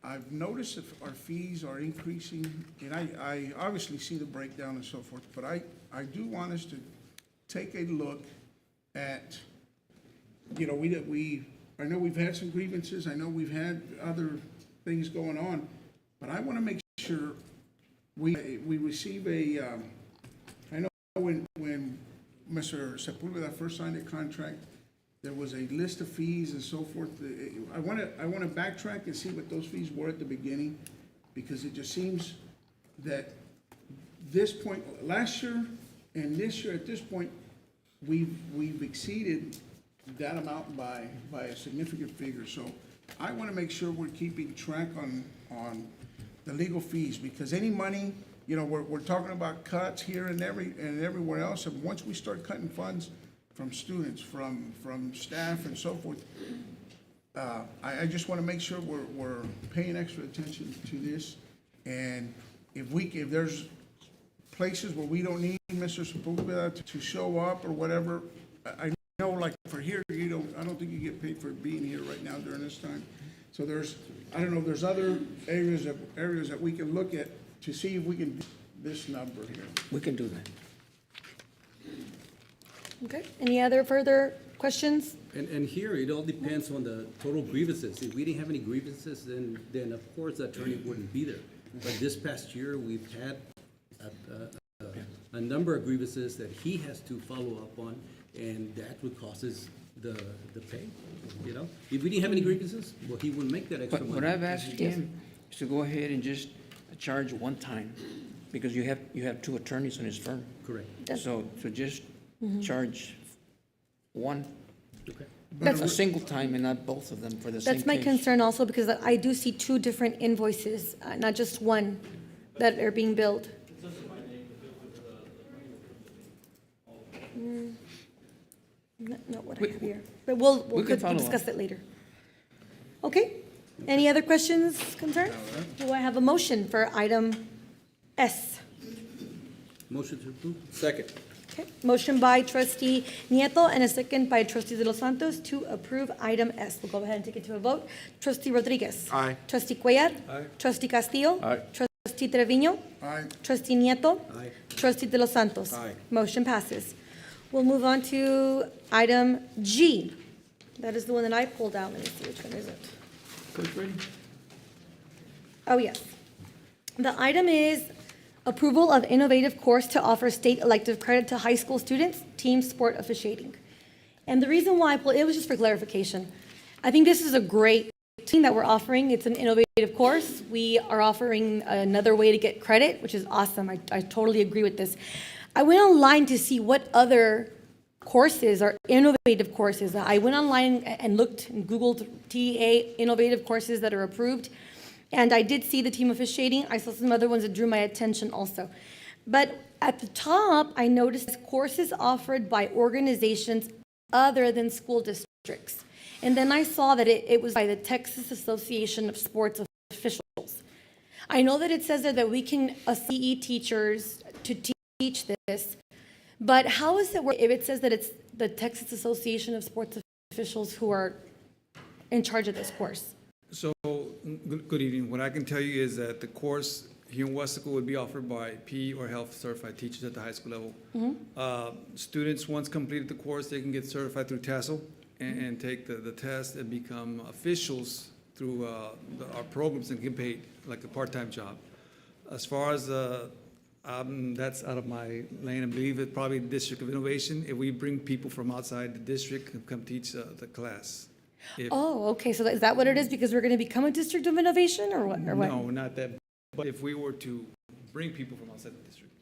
I've noticed if our fees are increasing, and I obviously see the breakdown and so forth, but I do want us to take a look at, I know we've had some grievances, I know we've had other things going on, but I want to make sure we receive I know when Mr. Sepulveda first signed a contract, there was a list of fees and so forth. I want to backtrack and see what those fees were at the beginning, because it just seems that this point, last year and this year, at this point, we've exceeded that amount by a significant figure. So I want to make sure we're keeping track on the legal fees, because any money, you know, we're talking about cuts here and everywhere else, and once we start cutting funds from students, from staff and so forth, I just want to make sure we're paying extra attention to this. And if there's places where we don't need Mr. Sepulveda to show up or whatever, I know, like for here, I don't think you get paid for being here right now during this time. So there's other areas that we can look at to see if we can do this number here. We can do that. Okay, any other further questions? And here, it all depends on the total grievances. If we didn't have any grievances, then of course the attorney wouldn't be there. But this past year, we've had a number of grievances that he has to follow up on, and that would causes the pay, you know? If we didn't have any grievances, well, he wouldn't make that extra money. What I've asked him is to go ahead and just charge one time, because you have two attorneys on his firm. Correct. So just charge one, That's a single time and not both of them for the same That's my case. concern also, because I do see two different invoices, not just one, that are being billed. Not what I have here, but we'll can follow discuss it later. Okay, any other questions, concerns? Do I have a motion for item S? Motion to approve? Second. Okay, motion by trustee Nieto and a second by trustee De Los Santos to approve item S. We'll go ahead and take it to a vote. Trustee Rodriguez. Aye. Trustee Cuellar. Aye. Trustee Castillo. Aye. Trustee Trevino. Aye. Trustee Nieto. Aye. Trustee De Los Santos. Aye. Motion passes. We'll move on to item G. That is the one that I pulled out. Let me see, which one is it? Clerk ready? Oh, yes. The item is approval of innovative course to offer state elective credit to high school students, team sport officiating. And the reason why I pulled, it was just for clarification. I think this is a great thing that we're offering. It's an innovative course. We are offering another way to get credit, which is awesome. I totally agree with this. I went online to see what other courses are innovative courses. I went online and looked and Googled TEA innovative courses that are approved. And I did see the team officiating. I saw some other ones that drew my attention also. But at the top, I noticed courses offered by organizations other than school districts. And then I saw that it was by the Texas Association of Sports Officials. I know that it says there that we can CE teachers to teach this, but how is it work if it says that it's the Texas Association of Sports Officials who are in charge of this course? So, good evening. What I can tell you is that the course here in Weslaco would be offered by PE or health certified teachers at the high school level. Students, once completed the course, they can get certified through TASL and take the test and become officials through our programs and get paid like a part-time job. As far as that's out of my lane. I believe it's probably the District of Innovation. If we bring people from outside the district, come teach the class. Oh, okay, so is that what it is? Because we're going to become a District of Innovation, or what? No, not that. But if we were to bring people from outside the district.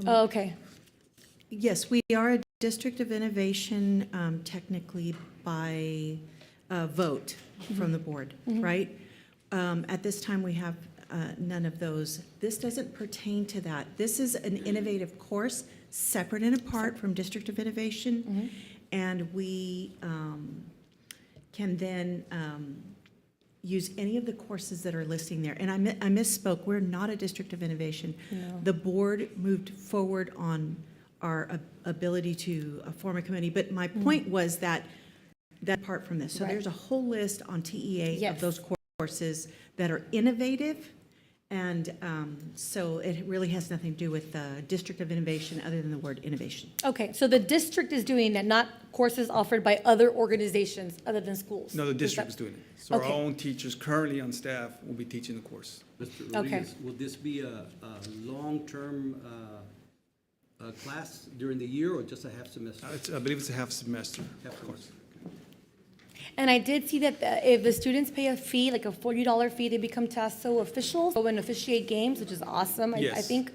Oh, okay. Yes, we are a District of Innovation technically by vote from the board, right? At this time, we have none of those. This doesn't pertain to that. This is an innovative course, separate and apart from District of Innovation, and we can then use any of the courses that are listing there. And I misspoke, we're not a District of Innovation. No. The board moved forward on our ability to form a committee, but my point was that apart from this. So Right. there's a whole list on TEA Yes. of those courses that are innovative, and so it really has nothing to do with the District of Innovation other than the word innovation. Okay, so the district is doing that, not courses offered by other organizations other than schools? No, the district is doing it. So our Okay. own teachers currently on staff will be teaching the course. Mr. Rodriguez, will this be a long-term class during the year or just a half semester? I believe it's a half semester. Half course. And I did see that if the students pay a fee, like a $40 fee, they become TASO officials, go and officiate games, which is awesome, I Yes. think.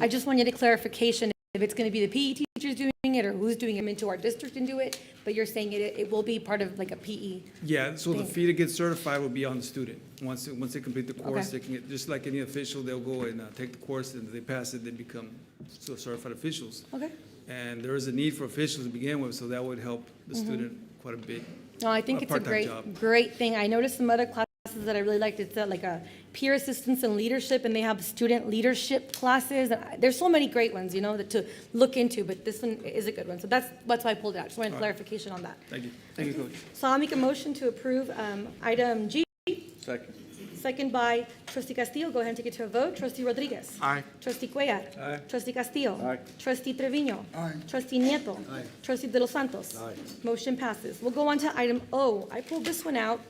I just wanted a clarification if it's going to be the PE teachers doing it or who's doing it into our district and do it, but you're saying it will be part of like a PE. Yeah, so the thing. fee to get certified will be on the student. Once they complete the course, Okay. they can get, just like any official, they'll go and take the course, and if they pass it, they become certified officials. Okay. And there is a need for officials to begin with, so that would help the student quite a bit. No, I think it's a part-time job. great thing. I noticed some other classes that I really liked. It's like a peer assistance and leadership, and they have student leadership classes. There's so many great ones, you know, that to look into, but this one is a good one. So that's why I pulled it out. Just wanted clarification on that. Thank you. Thank you, Coach. So I'll make a motion to approve item G. Second. Second by Trustee Castillo. Go ahead and take it to a vote. Trustee Rodriguez. Aye. Trustee Cuellar. Aye. Trustee Castillo. Aye. Trustee Trevino. Aye. Trustee Nieto. Aye. Trustee De Los Santos. Aye. Motion passes. We'll go on to item O. I pulled this one out,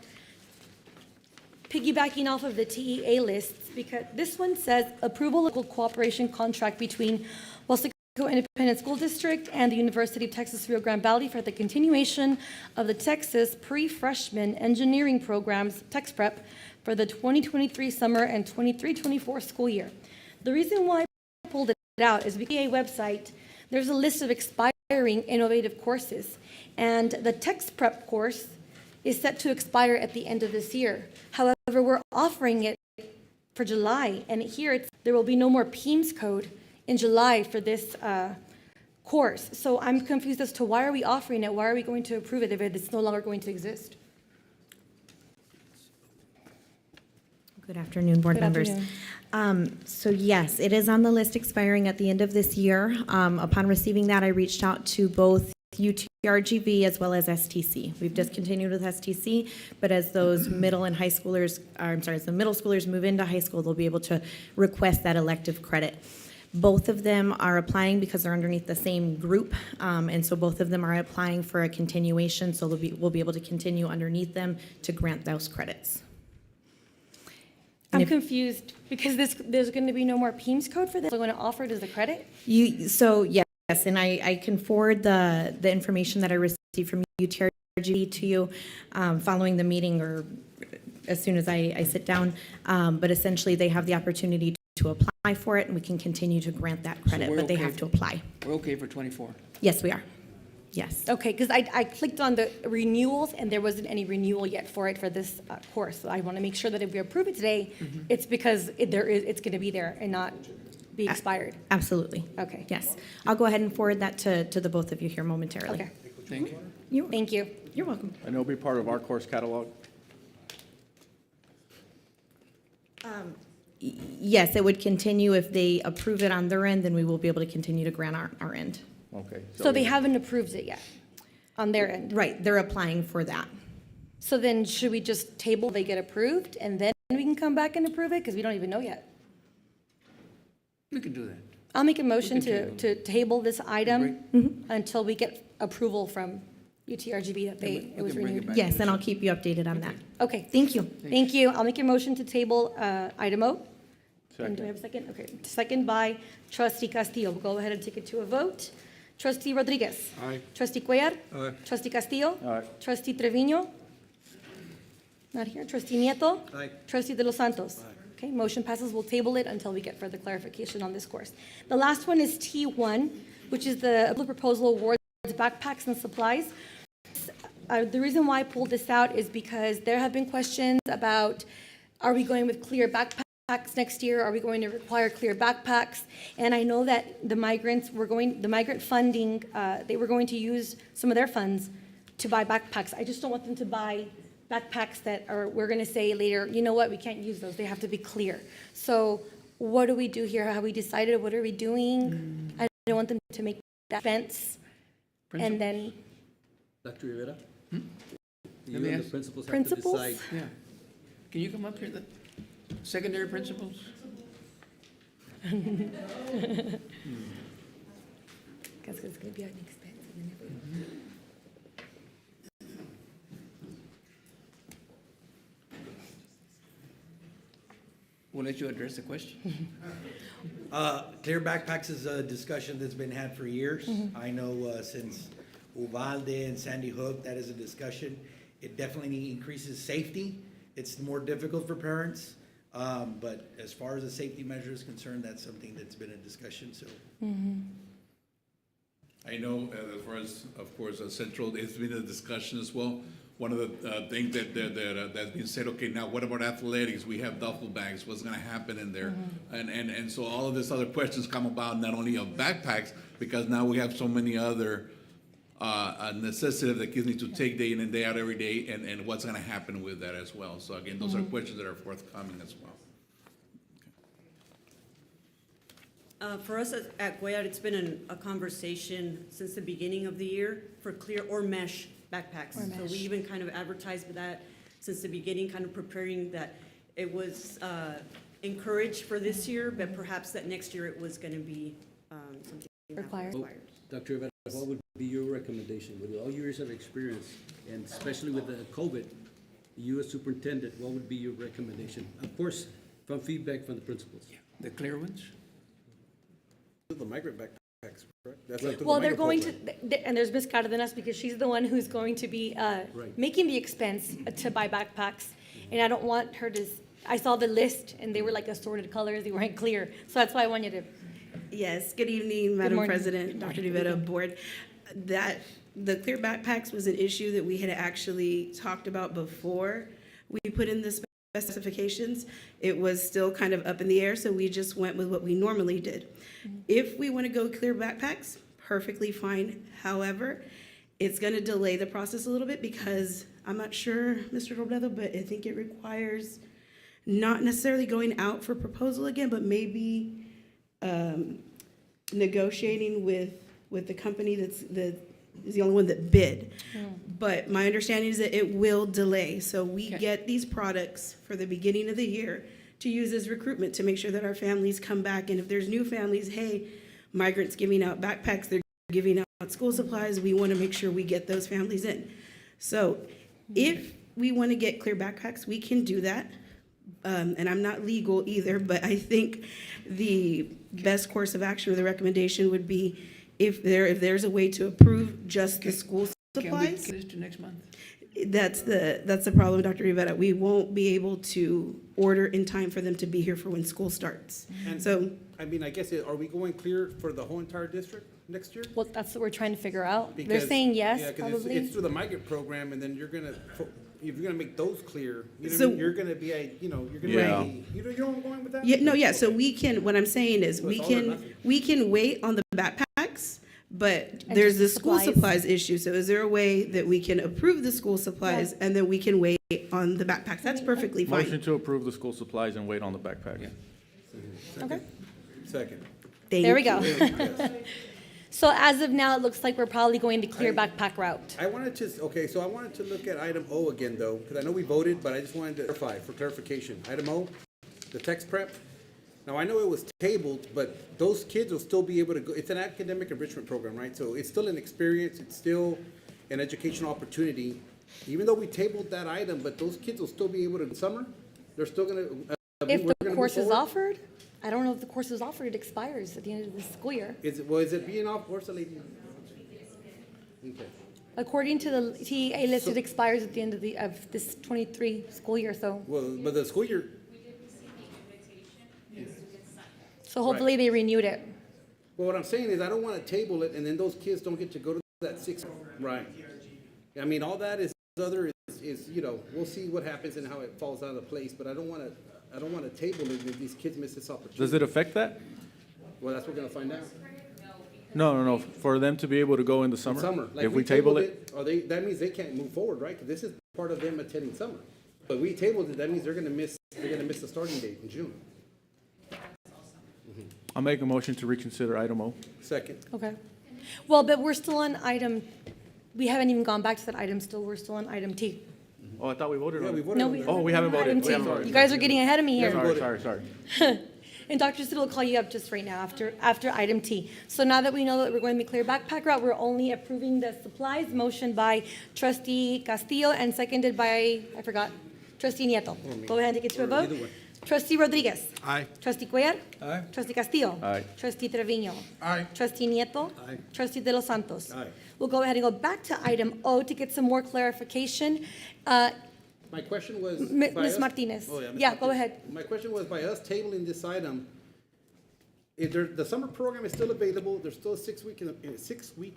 piggybacking off of the TEA lists, because this one says approval of cooperation contract between Weslaco Independent School District and the University of Texas Rio Grande Valley for the continuation of the Texas Pre-Freshman Engineering Programs, Tex Prep, for the 2023 summer and 23-24 school year. The reason why I pulled it out is because on the website, there's a list of expiring innovative courses, and the Tex Prep course is set to expire at the end of this year. However, we're offering it for July, and here there will be no more PEAMS code in July for this course. So I'm confused as to why are we offering it? Why are we going to approve it if it's no longer going to exist? Good afternoon, board Good members. So yes, it is on the list expiring at the end of this year. Upon receiving that, I reached out to both TBRGV as well as STC. We've discontinued with STC, but as those middle and high schoolers, as the middle schoolers move into high school, they'll be able to request that elective credit. Both of them are applying because they're underneath the same group, and so both of them are applying for a continuation, so we'll be able to continue underneath them to grant those credits. I'm confused because there's going to be no more PEAMS code for this. We're going to offer it as a credit? So yes, and I can forward the information that I received from UTRGV to you following the meeting or as soon as I sit down. But essentially, they have the opportunity to apply for it, and we can continue to grant that credit, but they have to apply. We're okay for 24. Yes, we are. Yes. Okay, because I clicked on the renewals, and there wasn't any renewal yet for it for this course. So I want to make sure that if we approve it today, it's because it's going to be there and not be expired. Absolutely. Okay. Yes. I'll go ahead and forward that to the both of you here momentarily. Okay. Thank you. Thank you. You're welcome. And it'll be part of our course catalog? Yes, it would continue if they approve it on their end, then we will be able to continue to grant our end. Okay. So they haven't approved it yet on their end? Right, they're applying for that. So then should we just table they get approved, and then we can come back and approve it? Because we don't even know yet. We can do that. I'll make a motion We can to table this item until we get approval from UTRGV that it was renewed. Yes, and I'll keep you updated on that. Okay. Thank you. Thank you. I'll make a motion to table item O. And do I Second. have a second? Okay. Second by Trustee Castillo. We'll go ahead and take it to a vote. Trustee Rodriguez. Aye. Trustee Cuellar. Aye. Trustee Castillo. Aye. Trustee Trevino. Not here. Trustee Nieto. Aye. Trustee De Los Santos. Okay, motion passes. We'll table it until we get further clarification on this course. The last one is T1, which is the proposal awards backpacks and supplies. The reason why I pulled this out is because there have been questions about, are we going with clear backpacks next year? Are we going to require clear backpacks? And I know that the migrant funding, they were going to use some of their funds to buy backpacks. I just don't want them to buy backpacks that we're going to say later, you know what, we can't use those. They have to be clear. So what do we do here? Have we decided? What are we doing? I don't want them to make that fence and then. Dr. Rivera? Let You me and the ask. principals have to Principals? decide. Yeah. Can you come up here, the secondary principals? Because it's going to be an expense. We'll let you address the question. Clear backpacks is a discussion that's been had for years. I know since Uvalde and Sandy Hook, that is a discussion. It definitely increases safety. It's more difficult for parents. But as far as the safety measure is concerned, that's something that's been a discussion, so. I know, as far as, of course, Central, it's been a discussion as well. One of the things that's been said, okay, now what about athletics? We have duffel bags, what's gonna happen in there? And so all of these other questions come about, not only of backpacks, because now we have so many other necessity that kids need to take day in and day out every day, and what's gonna happen with that as well. So again, those are questions that are forthcoming as well. For us at KWES, it's been a conversation since the beginning of the year for clear or mesh backpacks. So we even kind of advertised that since the beginning, kind of preparing that it was encouraged for this year, but perhaps that next year it was going to be something Required. Dr. Rivera, what would be your recommendation with all years of experience, and especially with the COVID, you as superintendent, what would be your recommendation? Of course, from feedback from the principals. The clear ones? The migrant backpacks, correct? That's like through the Well, they're migrant going program. to, and there's Ms. Cardenas, because she's the one who's going to be making the expense to buy backpacks. And I don't want her to, I saw the list, and they were like assorted colors, they weren't clear. So that's why I wanted to. Yes, good evening, Madam morning. President, Dr. Rivera, Board. The clear backpacks was an issue that we had actually talked about before we put in the specifications. It was still kind of up in the air, so we just went with what we normally did. If we want to go clear backpacks, perfectly fine. However, it's going to delay the process a little bit because I'm not sure, Mr. Robledo, but I think it requires not necessarily going out for proposal again, but maybe negotiating with the company that is the only one that bid. But my understanding is that it will delay. So we get these products for the beginning of the year to use as recruitment to make sure that our families come back. And if there's new families, hey, migrants giving out backpacks, they're giving out school supplies, we want to make sure we get those families in. So if we want to get clear backpacks, we can do that. And I'm not legal either, but I think the best course of action or the recommendation would be if there's a way to approve just the school supplies. Can we get this to next month? That's the problem, Dr. Rivera. We won't be able to order in time for them to be here for when school starts. And So, I mean, I guess, are we going clear for the whole entire district next year? Well, that's what we're trying to figure out. They're Because- saying yes, yeah, 'cause probably. it's through the migrant program, and then you're gonna, if you're gonna make those clear, you know what I So- mean? You're gonna be, you're gonna Yeah. be, you know where I'm going with that? yeah, so we can, what I'm saying is, So we it's all or can, nothing. we can wait on the backpacks, but And there's just the school supplies. supplies issue. So is there a way that we can approve the school supplies and then we can wait on the backpacks? That's perfectly Motion fine. to approve the school supplies and wait on the backpack. Okay. Second. There we go. Yes. So as of now, it looks like we're probably going the clear backpack route. I wanted to look at item O again, though, because I know we voted, but I just wanted to clarify, for clarification. Item O, the text prep. Now, I know it was tabled, but those kids will still be able to go, it's an academic enrichment program, right? So it's still an experience, it's still an educational opportunity. Even though we tabled that item, but those kids will still be able to, in summer, they're still gonna. If we're the gonna course move is forward? offered, I don't know if the course is offered, it expires at the end of the school year. Is it being off, where's the lady? Okay. According to the TEA list, it expires at the end of this 23 school year, so. Well, but the school year, So hopefully they renewed it. well, what I'm saying is I don't want to table it and then those kids don't get to go to that sixth. Right. I mean, all that is we'll see what happens and how it falls out of place, but I don't want to table it if these kids miss this opportunity. Does it affect that? Well, that's what we're gonna find out. No. For them to be able to go in the summer? Like If we table tabled it? that means they can't move forward, right? Because this is part of them attending summer. But we tabled it, that means they're gonna miss the starting date in June. I'll make a motion to reconsider item O. Second. Okay. Well, but we're still on item, we haven't even gone back to that item still, we're still on item T. Oh, I thought we voted on it. voted No, on we that. Oh, we haven't voted. Item We T. haven't voted. You guys are getting ahead of me here. Sorry. And Dr. Sid will call you up just right now after item T. So now that we know that we're going to be clear backpack route, we're only approving the supplies. Motion by Trustee Castillo and seconded by, I forgot, Trustee Nieto. Go ahead and take it to a vote. Trustee Rodriguez. Aye. Trustee Cuellar. Aye. Trustee Castillo. Aye. Trustee Trevino. Aye. Trustee Nieto. Aye. Trustee De Los Santos. Aye. We'll go ahead and go back to item O to get some more clarification. My question was. Ms. by us- Martinez. Oh, Ms. Yeah, go Martinez. ahead. My question was, by us tabling this item, is there, the summer program is still available, there's still a six-week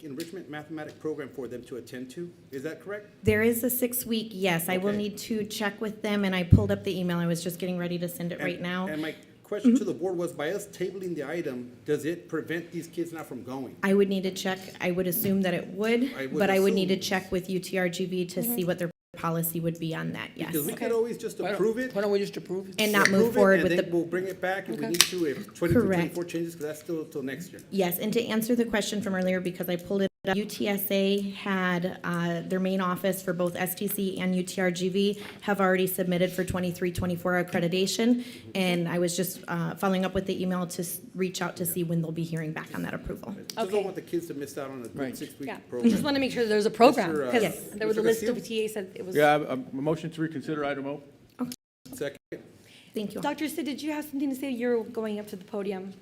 enrichment mathematic program for them to attend to, is that correct? There is a 6-week, yes. I will Okay. need to check with them, and I pulled up the email. I was just getting ready to send it right now. And my question to the board was, by us tabling the item, does it prevent these kids now from going? I would need to check. I would assume that it would, I would but I would need to assume. check with UTRGV to see what their policy would be on that, yes. Because we could always just approve it. Why don't we just approve it? And not approve move it, forward and with then the, we'll bring it back if we need to, if 23, Correct. 24 changes, because that's still till next year. yes, and to answer the question from earlier, because I pulled it up, UTSA had, their main office for both STC and UTRGV have already submitted for 23-24 accreditation, and I was just following up with the email to reach out to see when they'll be hearing back on that approval. Just don't want the kids to miss out on a Right. 6-week Yeah, program. just want to make sure there's a program, Mr. because Yes. there was a Mr. list of Castillo? TA said it was. Yeah, a motion to reconsider item O. Second. Thank you. Dr. Sid, did you have something to say? You're going up to the podium.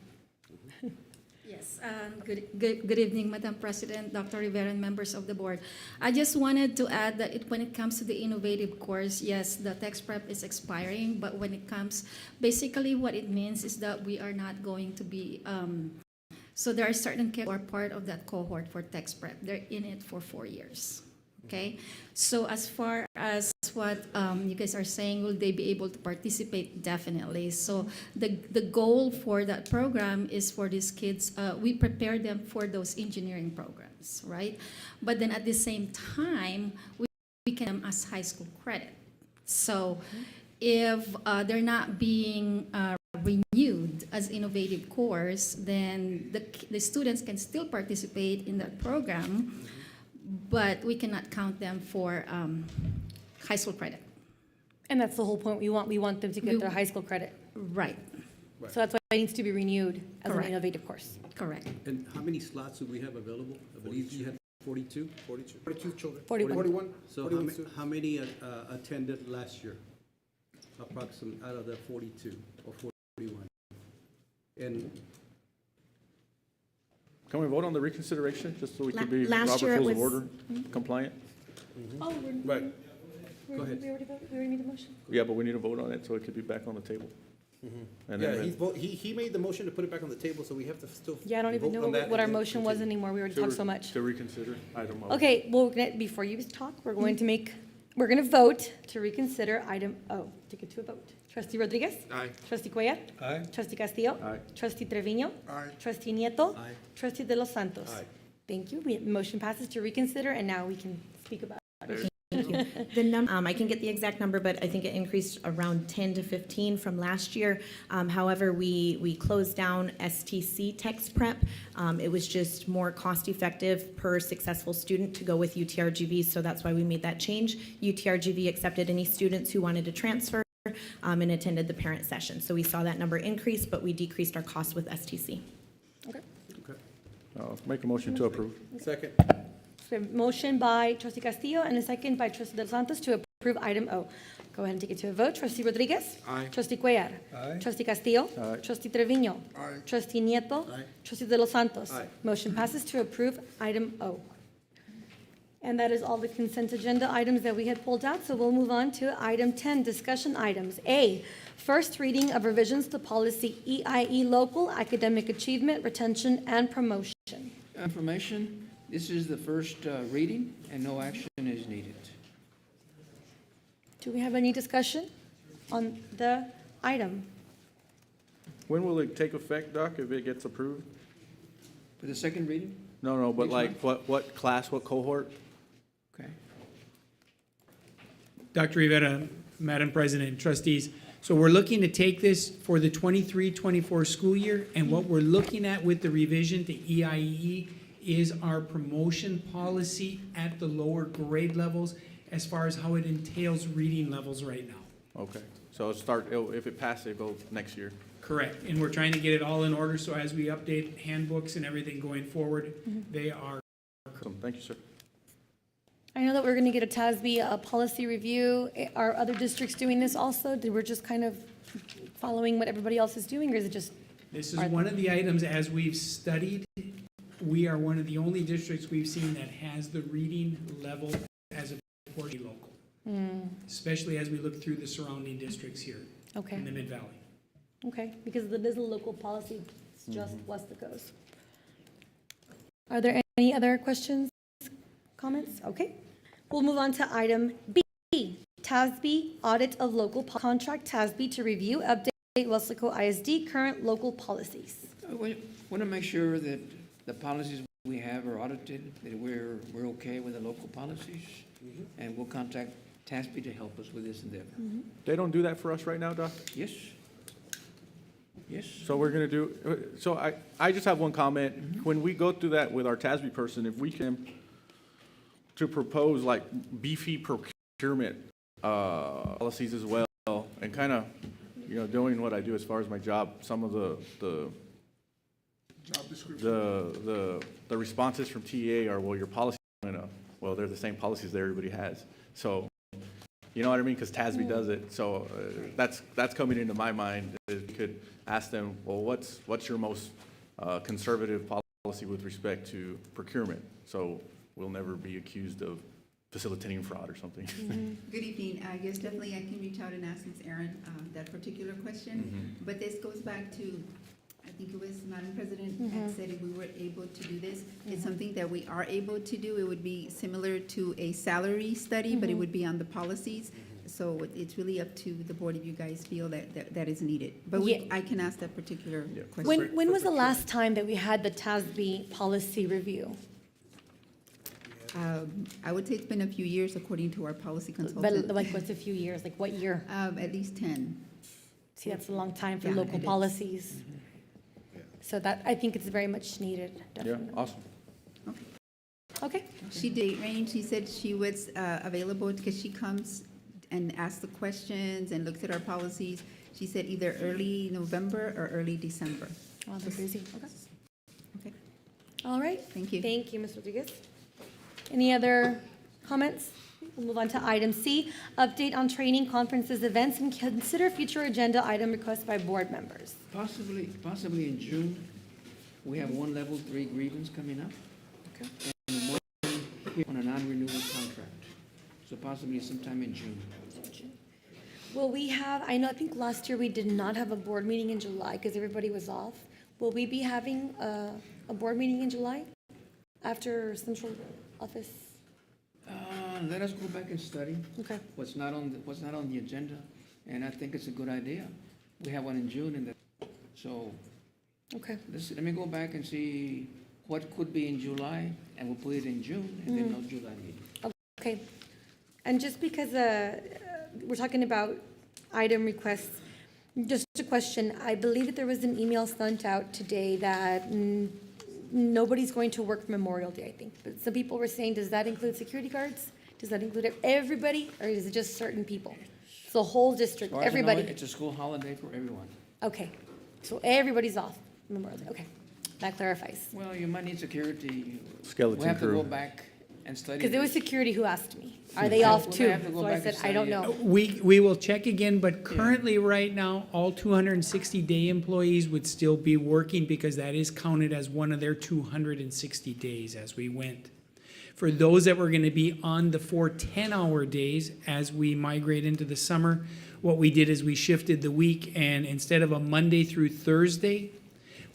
Yes, good evening, Madam President, Dr. Rivera, and members of the board. I just wanted to add that when it comes to the innovative course, yes, the text prep is expiring, but when it comes, basically what it means is that we are not going to be, so there are certain kids who are part of that cohort for text prep. They're in it for 4 years. Okay, so as far as what you guys are saying, will they be able to participate? Definitely. So the goal for that program is for these kids, we prepare them for those engineering programs, right? But then at the same time, we can as high school credit. So if they're not being renewed as innovative course, then the students can still participate in that program, but we cannot count them for high school credit. And that's the whole point. We want them to get their high school credit. Right. So that's why it needs to be renewed as an Correct. innovative course. Correct. And how many slots do we have available? I believe you had 42? 42 children. 41. So how many attended last year? Approximately out of the 42 or 41? And Can we vote on the reconsideration, just so we can be Last Robert year it Rules of was- Order compliant? Oh, Right. Go ahead. We already voted? We already made the motion? Yeah, but we need to vote on it, so it could be back on the table. And Yeah, then- he made the motion to put it back on the table, so we have to still. Yeah, I don't even vote know on that what our and then motion was continue. anymore. We already to talked re- so much. To reconsider item O. Okay, well, before you talk, we're going to vote to reconsider item O. Take it to a vote. Trustee Rodriguez? Aye. Trustee Cuellar? Aye. Trustee Castillo? Aye. Trustee Trevino? Aye. Trustee Nieto. Aye. Trustee De Los Santos. Aye. Thank you. Motion passes to reconsider, and now we can speak about it. Thank you. I can get the exact number, but I think it increased around 10 to 15 from last year. However, we closed down STC text prep. It was just more cost-effective per successful student to go with UTRGV, so that's why we made that change. UTRGV accepted any students who wanted to transfer and attended the parent session. So we saw that number increase, but we decreased our cost with STC. Okay. Make a motion to approve. Second. So we have a motion by Trustee Castillo and a second by Trustee De Los Santos to approve item O. Go ahead and take it to a vote. Trustee Rodriguez? Aye. Trustee Cuellar? Aye. Trustee Castillo? Aye. Trustee Trevino? Aye. Trustee Nieto. Aye. Trustee De Los Santos. Aye. Motion passes to approve item O. And that is all the consent agenda items that we had pulled out, so we'll move on to item 10, discussion items. A, first reading of revisions to policy EIE local, academic achievement, retention, and promotion. Information, this is the first reading, and no action is needed. Do we have any discussion on the item? When will it take effect, Doc, if it gets approved? For the second reading? No, but Next like, what class, what cohort? Okay. Dr. Rivera, Madam President, trustees. So we're looking to take this for the 23-24 school year, and what we're looking at with the revision to EIE is our promotion policy at the lower grade levels as far as how it entails reading levels right now. Okay, so if it passes, it goes next year. Correct, and we're trying to get it all in order, so as we update handbooks and everything going forward, they are. Awesome. Thank you, sir. I know that we're going to get a TASB policy review. Are other districts doing this also? Did we're just kind of following what everybody else is doing, or is it just? This is one of the items, as we've studied, we are one of the only districts we've seen that has the reading level as a local. especially as we look through the surrounding districts here Okay. in the Mid-Valley. Okay, because it is a local policy, it's just Weslaco's. Are there any other questions, comments? Okay. We'll move on to item B, TASB, audit of local contract TASB to review, update Weslaco ISD current local policies. We want to make sure that the policies we have are audited, that we're okay with the local policies, and we'll contact TASB to help us with this endeavor. They don't do that for us right now, Doctor? Yes. Yes. So we're gonna do, so I just have one comment. When we go through that with our TASB person, if we can, to propose like beefy procurement policies as well, and kind of, you know, doing what I do as far as my job, some of the Job description. the responses from TA are, well, your policy, well, they're the same policies that everybody has. So, you know what I mean? Because TASB does it. So that's coming into my mind. Is we could ask them, well, what's your most conservative policy with respect to procurement? So we'll never be accused of facilitating fraud or something. Good evening. Yes, definitely I can reach out and ask Ms. Aaron that particular question. But this goes back to, I think it was Madam President had said if we were able to do this. It's something that we are able to do. It would be similar to a salary study, but it would be on the policies. So it's really up to the board if you guys feel that is needed. But I can ask that particular question. When was the last time that we had the TASB policy review? I would say it's been a few years according to our policy consultant. But like what's a few years, like what year? At least 10. See, that's a long time for Yeah, local it is. policies. So that, I think it's very much needed, Yeah, definitely. awesome. Okay. She did range, she said she was available because she comes and asks the questions and looks at our policies. She said either early November or early December. Oh, that's busy. Okay. Okay. All right. Thank you. Thank you, Ms. Rodriguez. Any other comments? We'll move on to item C, update on training, conferences, events, and consider future agenda item requests by board members. Possibly in June, we have one level 3 grievance coming up. Okay. And one here on a non-renewal contract. So possibly sometime in June. Will we have, I think last year we did not have a board meeting in July because everybody was off. Will we be having a board meeting in July after central office? Let us go back and study. Okay. What's not on the agenda, and I think it's a good idea. We have one in June, so Okay. let me go back and see what could be in July, and we'll put it in June, and then no July meeting. Okay. And just because we're talking about item requests, just a question. I believe that there was an email sent out today that nobody's going to work Memorial Day, I think. But some people were saying, does that include security guards? Does that include everybody, or is it just certain people? It's the whole district, As far as I know, everybody? it's a school holiday for everyone. Okay. So everybody's off Memorial Day. Okay. That clarifies. Well, you might need security. Skeleton We have to crew. go back and study. Because it was this. security who asked me. Are they off We may too? have to go So I back and said, I don't study know. it. We will check again, but currently, right now, all 260-day employees would still be working because that is counted as one of their 260 days as we went. For those that were going to be on the 4 10-hour days as we migrate into the summer, what we did is we shifted the week, and instead of a Monday through Thursday,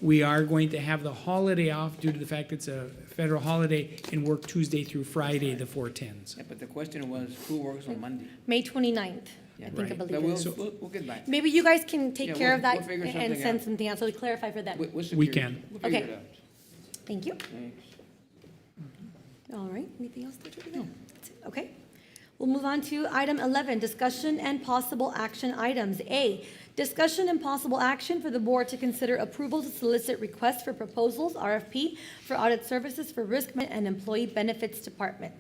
we are going to have the holiday off due to the fact it's a federal holiday and work Tuesday through Friday, the 4 10s. Yeah, but the question was, who works on Monday? May 29th, I Yeah, think I right. believe But it is. we'll get back. Maybe you guys can take Yeah, care of we'll that figure and something send out. something out, so we clarify for them. With We security. can. We'll figure Okay. it out. Thank you. Thanks. All right, anything else? Dr. Rivera? That's it. Okay. We'll move on to item 11, discussion and possible action items. A, discussion and possible action for the board to consider approval to solicit requests for proposals, RFP, for audit services for risk and employee benefits department.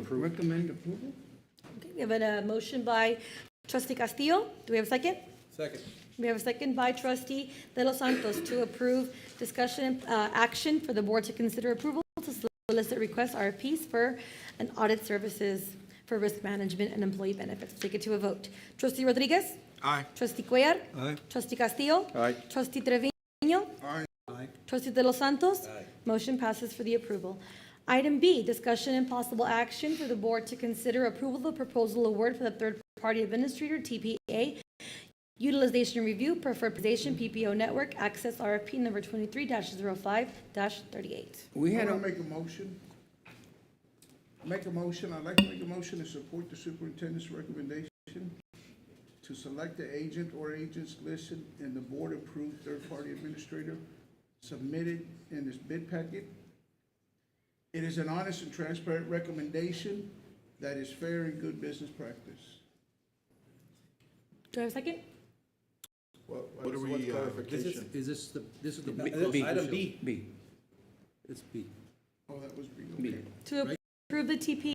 Recommend approval? Okay, we have a motion by trustee Castillo. Do we have a second? Second. We have a second by trustee De Los Santos to approve discussion action for the board to consider approval to solicit requests, RFPs for an audit services for risk management and employee benefits. Take it to a vote. Trustee Rodriguez? Aye. Trustee Cuellar? Aye. Trustee Castillo? Aye. Trustee Trevino? Aye. Trustee De Los Santos? Motion passes for the approval. Item B, discussion and possible action for the board to consider approval of the proposal award for the third-party administrator, TPA, utilization review, preferred position, PPO network, access RFP number 23-05-38. We had I a, want to make a motion. I'd like to make a motion to support the superintendent's recommendation to select the agent or agents listed in the board-approved third-party administrator submitted in this bid packet. It is an honest and transparent recommendation that is fair and good business practice. Do I have a second? What are we, clarification? Is this the B. Item B. B. It's B. Oh, that was B, B. okay. To approve the TPA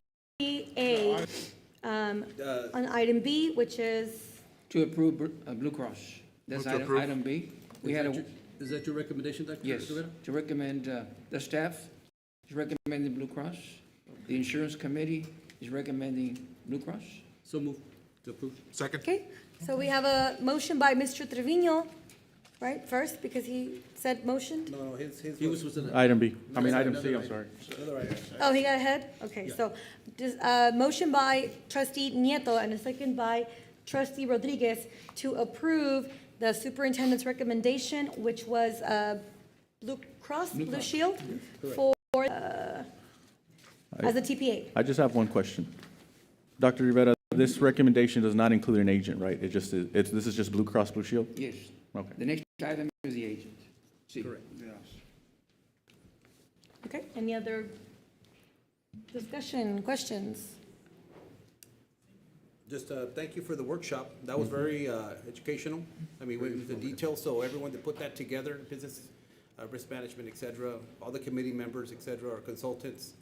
on item B, which is, To approve Blue Cross. That's Move to approve. item B. We Is had that a, your- Is that your recommendation, Dr. yes, Rivera? to recommend, the staff is recommending Blue Cross. The insurance committee is recommending Blue Cross. So move to approve. second? okay, so we have a motion by Mr. Trevino, right, first, because he said motion? No, his He was with an. Item B, I mean, No, item another C, I'm item. sorry. another item. Oh, he got ahead? Okay, so, motion by trustee Nieto and a second by trustee Rodriguez to approve the superintendent's recommendation, which was Blue Cross, Blue Shield, for, as a TPA. I just have one question. Dr. Rivera, this recommendation does not include an agent, right? It just is, this is just Blue Cross Blue Shield? Yes. Okay. The next item is the agent. C. Correct. Yes. Okay, any other discussion, questions? Just thank you for the workshop. That was very educational. I mean, went into detail, so everyone that put that together, business, risk management, et cetera, all the committee members, et cetera, our consultants.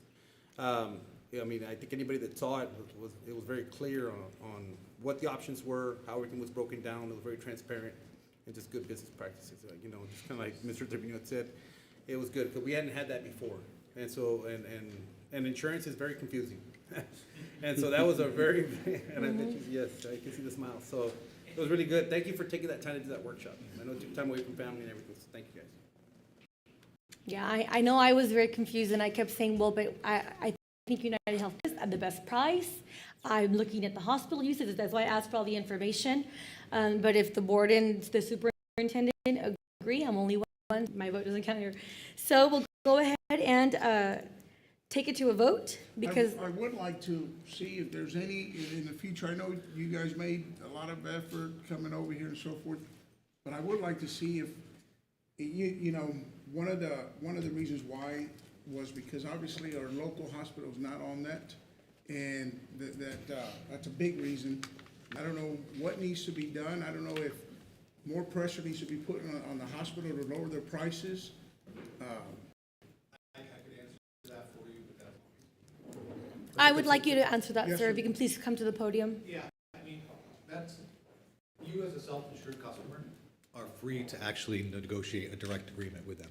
Yeah, I mean, I think anybody that saw it was very clear on what the options were, how everything was broken down. It was very transparent and just good business practices. You know, just kind of like Mr. Trevino had said, it was good because we hadn't had that before. And so, and insurance is very confusing. And so that was a very, and I bet you, yes, I can see the smile. So it was really good. Thank you for taking that time to do that workshop. I know it took time away from family and everything, so thank you guys. Yeah, I know I was very confused and I kept saying, well, but I think United Health is at the best price. I'm looking at the hospital usage, that's why I asked for all the information. But if the board and the superintendent agree, I'm only one, my vote doesn't count here. So we'll go ahead and take it to a vote because. I would like to see if there's any in the future. I know you guys made a lot of effort coming over here and so forth, but I would like to see if, you know, one of the reasons why was because obviously our local hospital is not on that, and that's a big reason. I don't know what needs to be done. I don't know if more pressure needs to be put on the hospital to lower their prices. I would like you to answer that, Yes, sir. sir. If you can please come to the podium. Yeah, I mean, that's, you as a self-insured customer are free to actually negotiate a direct agreement with them.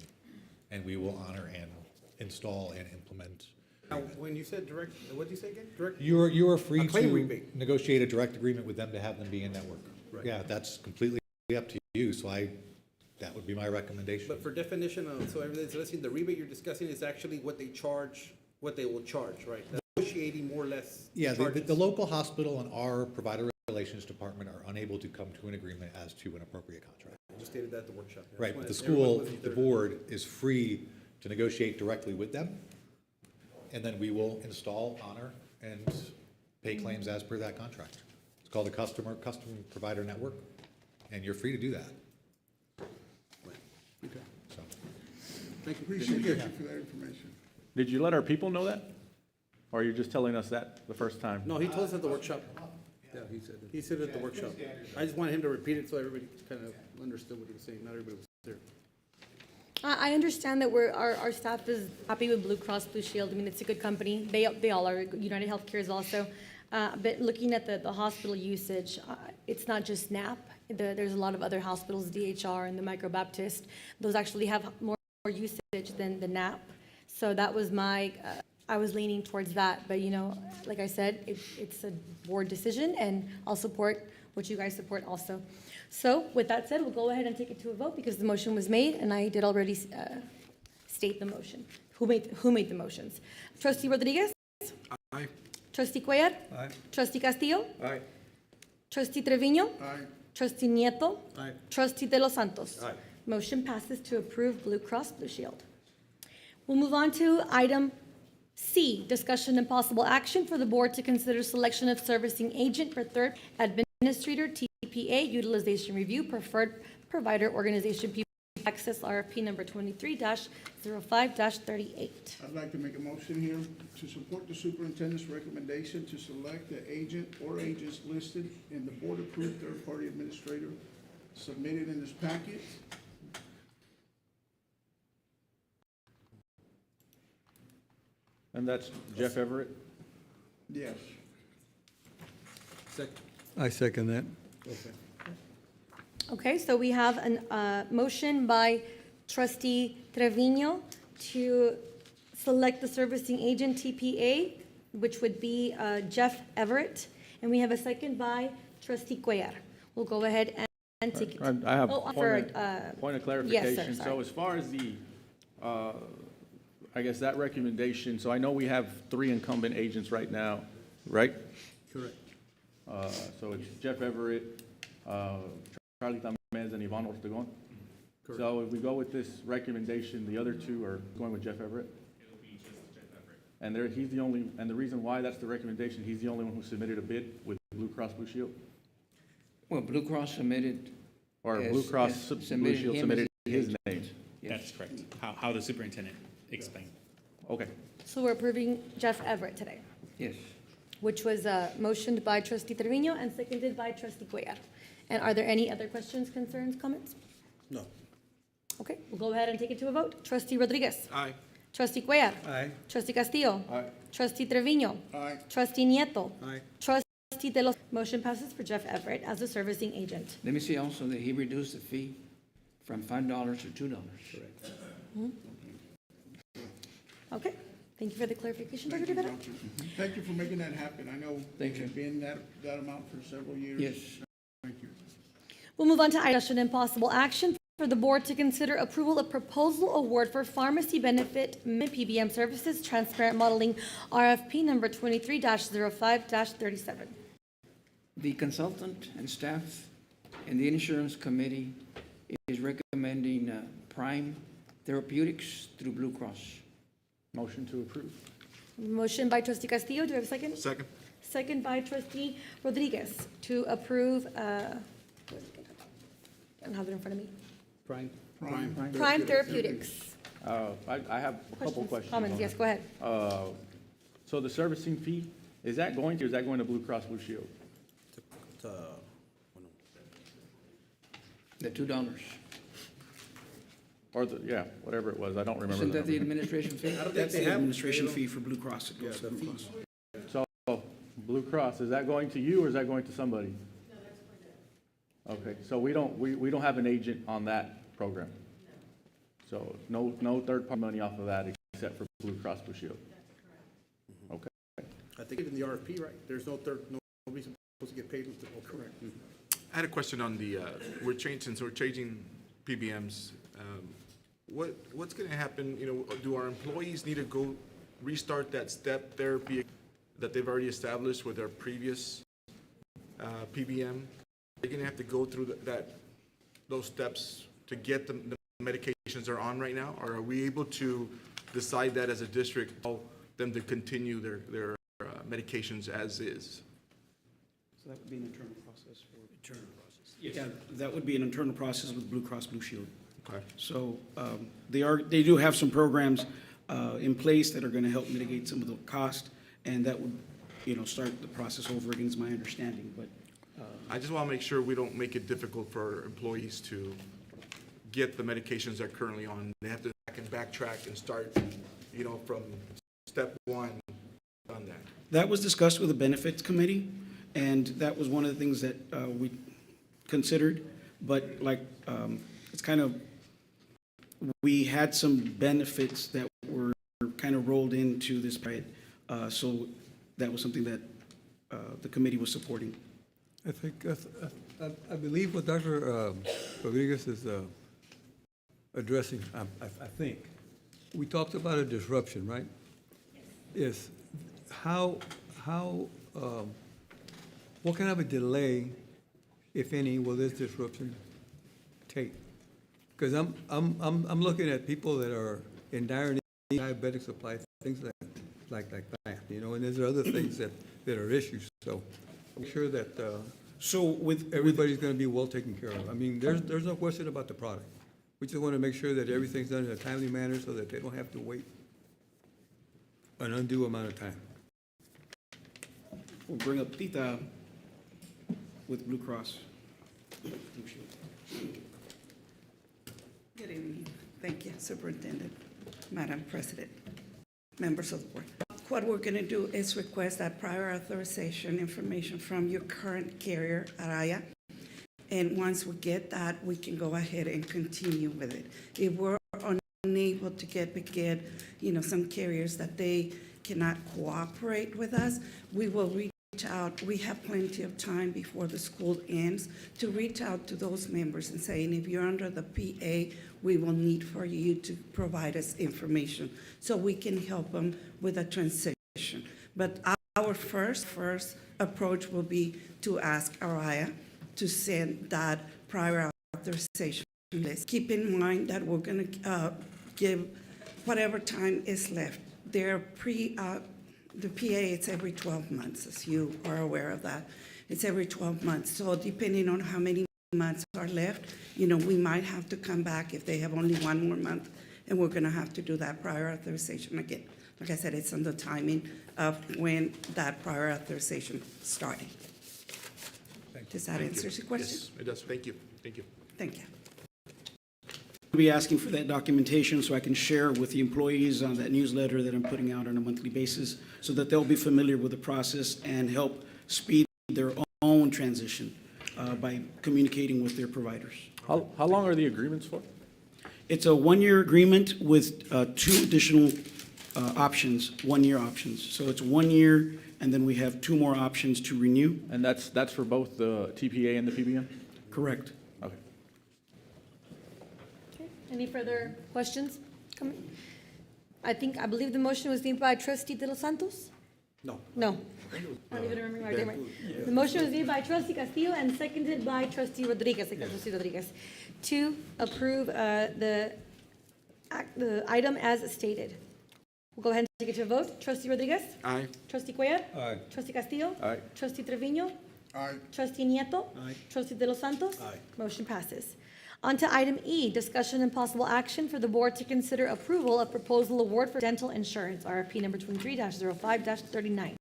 And we will honor and install and implement. Now, when you said direct, what did you say again? Direct? You are free A claim to rebate. negotiate a direct agreement with them to have them be in network. Right. Yeah, that's completely up to you, so that would be my recommendation. But for definition of, so everything's listening, the rebate you're discussing is actually what they charge, what they will charge, right? Negotiating more or less. Yeah, charges. the local hospital and our provider relations department are unable to come to an agreement as to an appropriate contract. I just stated that at the workshop. I just Right, but wanted the everyone school, listening the to- board is free to negotiate directly with them, and then we will install, honor, and pay claims as per that contract. It's called a custom provider network, and you're free to do that. Okay. So, Appreciate you for that information. Did you let our people know that? Or are you just telling us that the first time? No, he told us at the workshop. Yeah, he said that. He said it at the workshop. I just wanted him to repeat it so everybody kind of understood what he was saying. Not everybody was there. I understand that our staff is happy with Blue Cross Blue Shield. I mean, it's a good company. They all are. United Healthcare is also. But looking at the hospital usage, it's not just SNAP. There's a lot of other hospitals, DHR and the Micro Baptist. Those actually have more usage than the NAP. So that was I was leaning towards that. But, you know, like I said, it's a board decision, and I'll support what you guys support also. So with that said, we'll go ahead and take it to a vote because the motion was made, and I did already state the motion. Who made the motions? Trustee Rodriguez? Aye. Trustee Cuellar? Aye. Trustee Castillo? Aye. Trustee Trevino? Aye. Trustee Nieto. Aye. Trustee De Los Santos. Aye. Motion passes to approve Blue Cross Blue Shield. We'll move on to item C, discussion and possible action for the board to consider selection of servicing agent for third administrator TPA utilization review preferred provider organization people access RFP number 23-05-38. I'd like to make a motion here to support the superintendent's recommendation to select the agent or agents listed in the board-approved third-party administrator submitted in this packet. And that's Jeff Everett? Yes. I second that. Okay, so we have a motion by trustee Trevino to select the servicing agent TPA, which would be Jeff Everett, and we have a second by trustee Cuellar. We'll go ahead and take it. I have Oh, point for, of clarification. yes, sir, sorry. So as far as the, I guess that recommendation, so I know we have 3 incumbent agents right now, right? Correct. So it's Jeff Everett, Charlie Tamez, and Ivan Ortegon. So if we go with this recommendation, the other 2 are going with Jeff Everett? It'll be just Jeff Everett. And he's the only, and the reason why that's the recommendation, he's the only one who submitted a bid with Blue Cross Blue Shield? Well, Blue Cross submitted. Or as- Blue Cross as Blue submitted Shield him submitted as his agent. name? Yes. That's correct. How the superintendent explained. Okay. So we're approving Jeff Everett today, Yes. which was motioned by trustee Trevino and seconded by trustee Cuellar. And are there any other questions, concerns, comments? No. Okay, we'll go ahead and take it to a vote. Trustee Rodriguez? Aye. Trustee Cuellar? Aye. Trustee Castillo? Aye. Trustee Trevino? Aye. Trustee Nieto. Aye. Trustee De Los. Motion passes for Jeff Everett as a servicing agent. Let me see also that he reduced the fee from $5 to $2. Correct. Okay, thank you for the clarification, Dr. Thank you, Rivera. Doctor. Thank you for making that happen. I know Thank you. it's been that amount for several years. Yes. Thank you. We'll move on to discussion and possible action for the board to consider approval of proposal award for pharmacy benefit PBM services transparent modeling RFP number 23-05-37. The consultant and staff and the insurance committee is recommending Prime Therapeutics through Blue Cross. Motion to approve. Motion by trustee Castillo, do we have a second? Second. Second by trustee Rodriguez to approve, I don't have it in front of me. Prime. Prime Therapeutics. I have a couple questions. Comments, on yes, that. go ahead. So the servicing fee, is that going to Blue Cross Blue Shield? The $2. Or yeah, whatever it was, I don't remember. Isn't that the number. administration fee? I don't think That's they the have. administration they don't- fee for Blue Cross. It Yeah, goes to the Blue fees. Cross. So Blue Cross, is that going to you or is that going to somebody? No, that's for them. Okay, so we don't have an agent on that program? So no third-party money off of that except for Blue Cross Blue Shield? Okay. I think in the RFP, right? There's nobody's supposed to get paid with the, oh, correct. I had a question on the, since we're changing PBMs, what's gonna happen, do our employees need to go restart that step therapy that they've already established with their previous, PBM? They're gonna have to go through those steps to get the medications they're on right now? Or are we able to decide that as a district, allow them to continue their medications as is? So that would be an internal process for. Internal process. Yeah, that would be an internal process with Blue Cross Blue Shield. Okay. So they do have some programs in place that are going to help mitigate some of the cost, and that would, start the process over again, is my understanding, but. I just want to make sure we don't make it difficult for our employees to get the medications they're currently on. They have to backtrack and start, from step one on that. That was discussed with the benefits committee, and that was one of the things that we considered, but it's kind of, we had some benefits that were kind of rolled into this budget, so that was something that the committee was supporting. I think, I believe what Dr. Rodriguez is addressing, I think, we talked about a disruption, right? Yes. How, what kind of a delay, if any, will this disruption take? Because I'm looking at people that are in dire need, diabetic supply, things like that, you know, and there's other things that are issues, so I'm sure that, So with everybody's gonna be well taken care of. I mean, there's no question about the product. We just wanna make sure that everything's done in a timely manner so that they don't have to wait an undue amount of time. we'll bring up Tita with Blue Cross. Good evening. Thank you, Superintendent, Madam President, members of the board. What we're going to do is request that prior authorization information from your current carrier, Araya. And once we get that, we can go ahead and continue with it. If we're unable to get some carriers that they cannot cooperate with us, we will reach out. We have plenty of time before the school ends to reach out to those members and saying, if you're under the PA, we will need for you to provide us information so we can help them with a transition. But our first approach will be to ask Araya to send that prior authorization list. Keep in mind that we're going to give whatever time is left. The PA, it's every 12 months, as you are aware of that. It's every 12 months. So depending on how many months are left, we might have to come back if they have only one more month, and we're going to have to do that prior authorization again. Like I said, it's on the timing of when that prior authorization started. Does that answer your question? Yes, it does. Thank you. Thank you. Thank you. I'll be asking for that documentation so I can share with the employees on that newsletter that I'm putting out on a monthly basis so that they'll be familiar with the process and help speed their own transition by communicating with their providers. How long are the agreements for? It's a one-year agreement with 2 additional options, one-year options. So it's 1 year, and then we have 2 more options to renew. And that's for both the TPA and the PBM? Correct. Okay. Okay, any further questions? I believe the motion was made by trustee De Los Santos? No. No. I don't even remember my name right. The motion was made by trustee Castillo and seconded by trustee Rodriguez, trustee Rodriguez, to approve the item as stated. We'll go ahead and take it to a vote. Trustee Rodriguez? Aye. Trustee Cuellar? Aye. Trustee Castillo? Aye. Trustee Trevino? Aye. Trustee Nieto. Aye. Trustee De Los Santos. Aye. Motion passes. On to item E, discussion and possible action for the board to consider approval of proposal award for dental insurance, RFP number 23-05-39.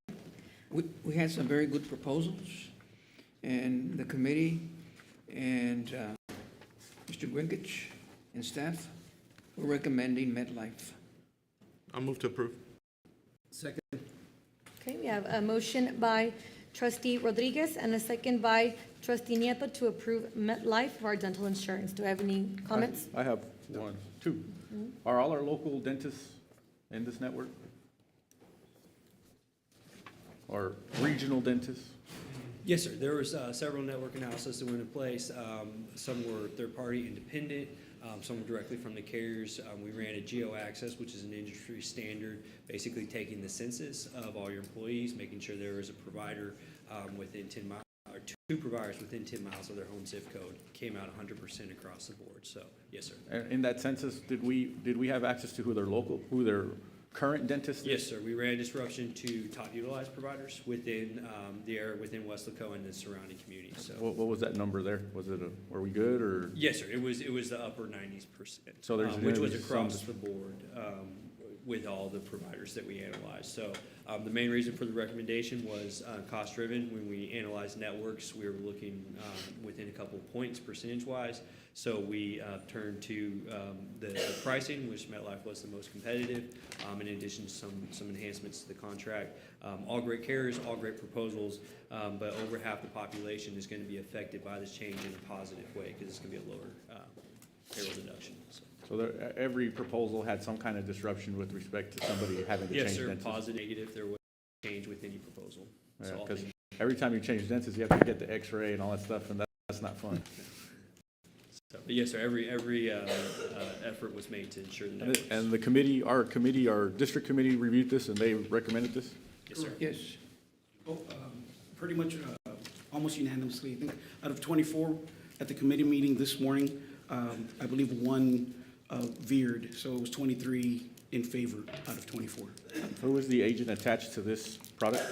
We had some very good proposals, and the committee and Mr. Gwinkich and staff were recommending MetLife. I'll move to approve. Second. Okay, we have a motion by trustee Rodriguez and a second by trustee Nieto to approve MetLife for our dental insurance. Do I have any comments? I have 1, 2. Are all our local dentists in this network? Or regional dentists? Yes, sir. There was several network analysis that went into place. Some were third-party independent, some were directly from the carriers. We ran a geo-access, which is an industry standard, basically taking the census of all your employees, making sure there was a provider within 10 miles, or 2 providers within 10 miles of their home zip code. Came out 100% across the board. So, yes, sir. And in that census, did we have access to who their current dentists? Yes, sir. We ran disruption to top utilized providers within the area within Weslaco and the surrounding community. So, What was that number there? Were we good or? yes, sir. It was the upper 90s%. So there's which gonna was be across some- the board with all the providers that we analyzed. So the main reason for the recommendation was cost driven. When we analyzed networks, we were looking within a couple of points percentage-wise. So we turned to the pricing, which MetLife was the most competitive, in addition to some enhancements to the contract. All great carriers, all great proposals, but over half the population is going to be affected by this change in a positive way because it's going to be a lower payroll deduction. So every proposal had some kind of disruption with respect to somebody having to change Yes, sir. dentists? Positive, negative, there was change with any proposal. So all Because things- every time you change dentists, you have to get the x-ray and all that stuff, and that's not fun. So Yes, sir, every effort was made to ensure the And networks. and the committee, our district committee reviewed this and they recommended this? Yes, sir. Yes. Pretty much almost unanimously. I think out of 24 at the committee meeting this morning, I believe one veered, so it was 23 in favor out of 24. Who is the agent attached to this product?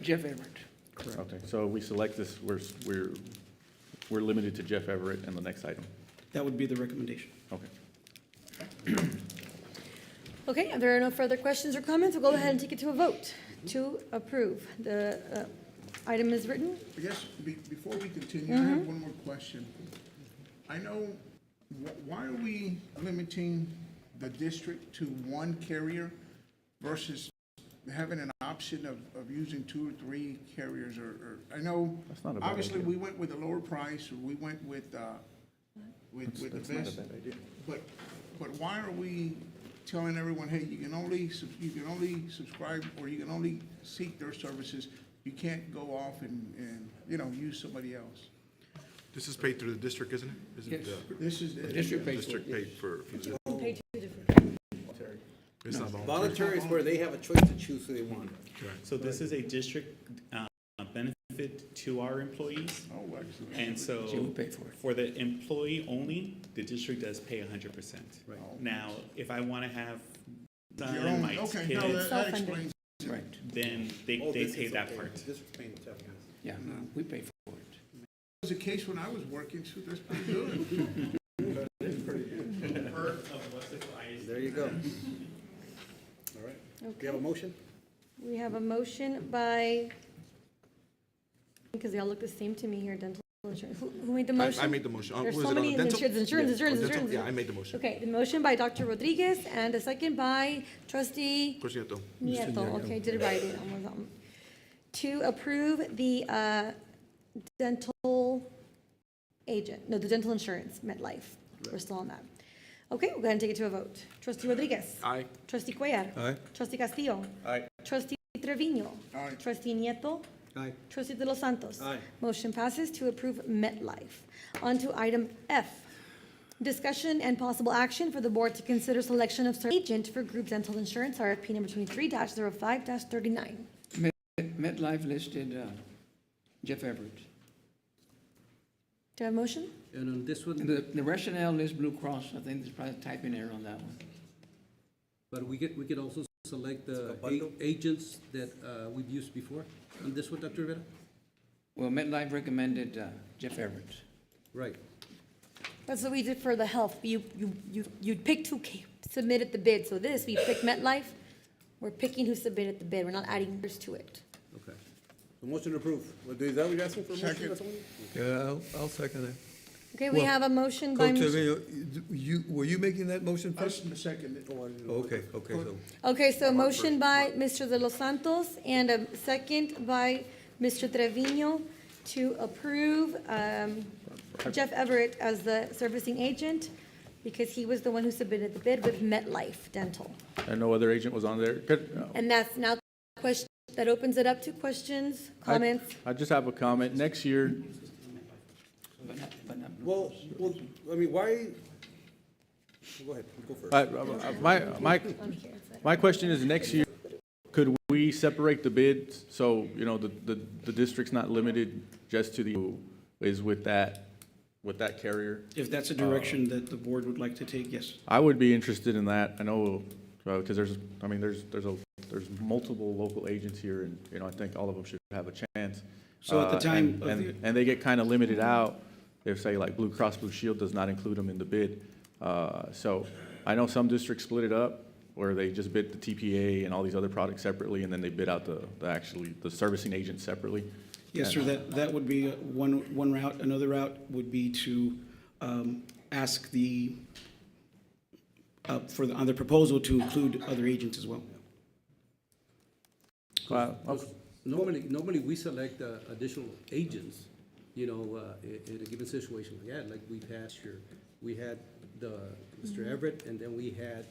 Jeff Everett. Okay, so we select this, we're limited to Jeff Everett in the next item. That would be the recommendation. Okay. Okay, if there are no further questions or comments, we'll go ahead and take it to a vote to approve. The item is written. I guess before we continue, I have one more question. I know, why are we limiting the district to one carrier versus having an option of using 2 or 3 carriers? Or I know, That's not a bad obviously, idea. we went with a lower price, or we went with the That's not a best. bad idea. But why are we telling everyone, hey, you can only subscribe, or you can only seek their services? You can't go off and use somebody else. This is paid through the district, isn't it? Isn't Yes. This is. District paid for District it. paid for Pay two different. it's not voluntary. Voluntary is where they have a choice to choose who they want. So this is a district benefit to our employees. Oh, excellent. And so So we pay for it. for the employee only, the district does pay 100%. Right. Now, if I want to have Your son, own- my okay, kids, no, that Self-funded. explains. Right. then they This pay is that okay. part. District's paying the tough guys. Yeah, we pay for it. Was the case when I was working, so that's pretty good. There you go. All right. Do you have a motion? We have a motion by, because they all look the same to me here, dental insurance. Who made the motion? I made the motion. There's Was so it on many dental? insurance. Dental? Yeah, I made the motion. Okay, the motion by Dr. Rodriguez and a second by trustee Cosieto. Nieto. Okay, did it right. To approve the dental agent, no, the dental insurance, MetLife. We're still on that. Okay, we'll go ahead and take it to a vote. Trustee Rodriguez. Aye. Trustee Cuellar. Aye. Trustee Castillo. Aye. Trustee Trevino. Aye. Trustee Nieto. Aye. Trustee De Los Santos. Aye. Motion passes to approve MetLife. On to item F. Discussion and possible action for the board to consider selection of agent for group dental insurance, RFP number 23-05-39. MetLife listed Jeff Everett. Do I have a motion? And on this one, The rationale is Blue Cross. I think there's probably a typing error on that one. but we could also select the It's a bundle. agents that we've used before. On this one, Dr. Rivera? Well, MetLife recommended Jeff Everett. Right. That's what we did for the health. You picked who submitted the bid. So this, we picked MetLife. We're picking who submitted the bid. We're not adding numbers to it. Okay. The motion to approve. Is that what you're asking for? a motion Second. or something? Yeah, I'll second that. Okay, we Well, have a motion by, Were you making that motion That's first? the second. Okay, so. okay, so a motion by Mr. De Los Santos and a second by Mr. Trevino to approve Jeff Everett as the servicing agent because he was the one who submitted the bid with MetLife Dental. And no other agent was on there? And that's now question, that opens it up to questions, comments. I just have a comment. Next year, Well, I mean, why? Go ahead, go first. my question is, next year, could we separate the bids? So, the district's not limited just to who is with that carrier? If that's a direction that the board would like to take, yes. I would be interested in that. I know, because there's multiple local agents here, and, I think all of them should have a chance. So at the time And they get kind of limited out if, say, like Blue Cross Blue Shield does not include them in the bid. So I know some districts split it up, where they just bid the TPA and all these other products separately, and then they bid out the servicing agent separately. Yes, sir, that would be one route. Another route would be to ask on the proposal to include other agents as well. Normally we select additional agents, in a given situation like that, like we've had here. We had Mr. Everett, and then we had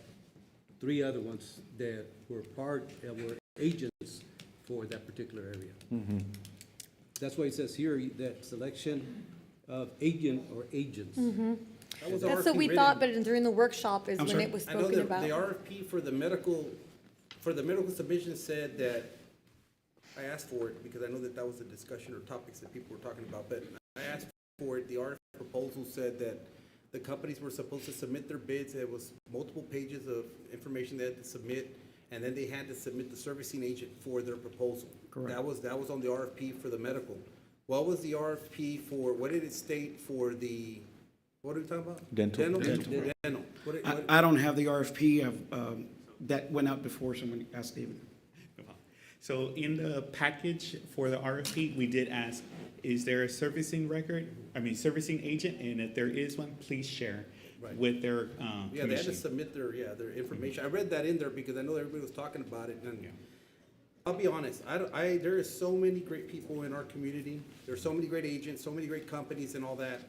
3 other ones that were were agents for that particular area. Mm-hmm. That's why it says here that selection of agent or agents. That was That's what RFP we written. thought, but during the workshop is I'm when sorry? it was I know spoken that about. the RFP for the medical submission said that, I asked for it because I know that that was a discussion or topics that people were talking about, but I asked for it. The RFP proposal said that the companies were supposed to submit their bids. There was multiple pages of information they had to submit, and then they had to submit the servicing agent for their proposal. Correct. That was on the RFP for the medical. What was the RFP for, what did it state for the, what are we talking about? Dental. Dental. What did- what- I don't have the RFP of, that went out before, someone asked David. So in the package for the RFP, we did ask, is there a servicing agent? And if there is one, please share Right. with their Yeah, they had to commission. submit their information. I read that in there because I know everybody was talking about it, and I'll be honest, there is so many great people in our community. There's so many great agents, so many great companies and all that.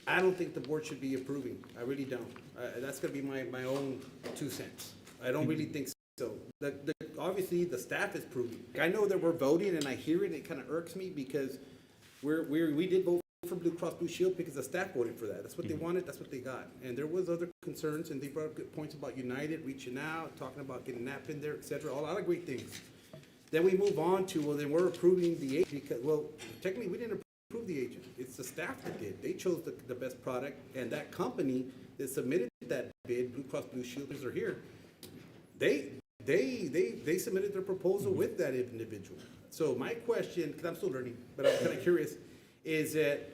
I don't think the board should be approving. I really don't. That's gonna be my own 2 cents. I don't really think so. Obviously, the staff is proving. I know that we're voting and I hear it, it kind of irks me because we did vote for Blue Cross Blue Shield because the staff voted for that. That's what they wanted, that's what they got. And there was other concerns, and they brought up good points about United, reaching out, talking about getting NAP in there, et cetera, a lot of great things. Then we move on to, well, then we're approving the agent because, well, technically, we didn't approve the agent. It's the staff that did. They chose the best product, and that company that submitted that bid, Blue Cross Blue Shield, are here. They submitted their proposal with that individual. So my question, because I'm still learning, but I'm kind of curious, is that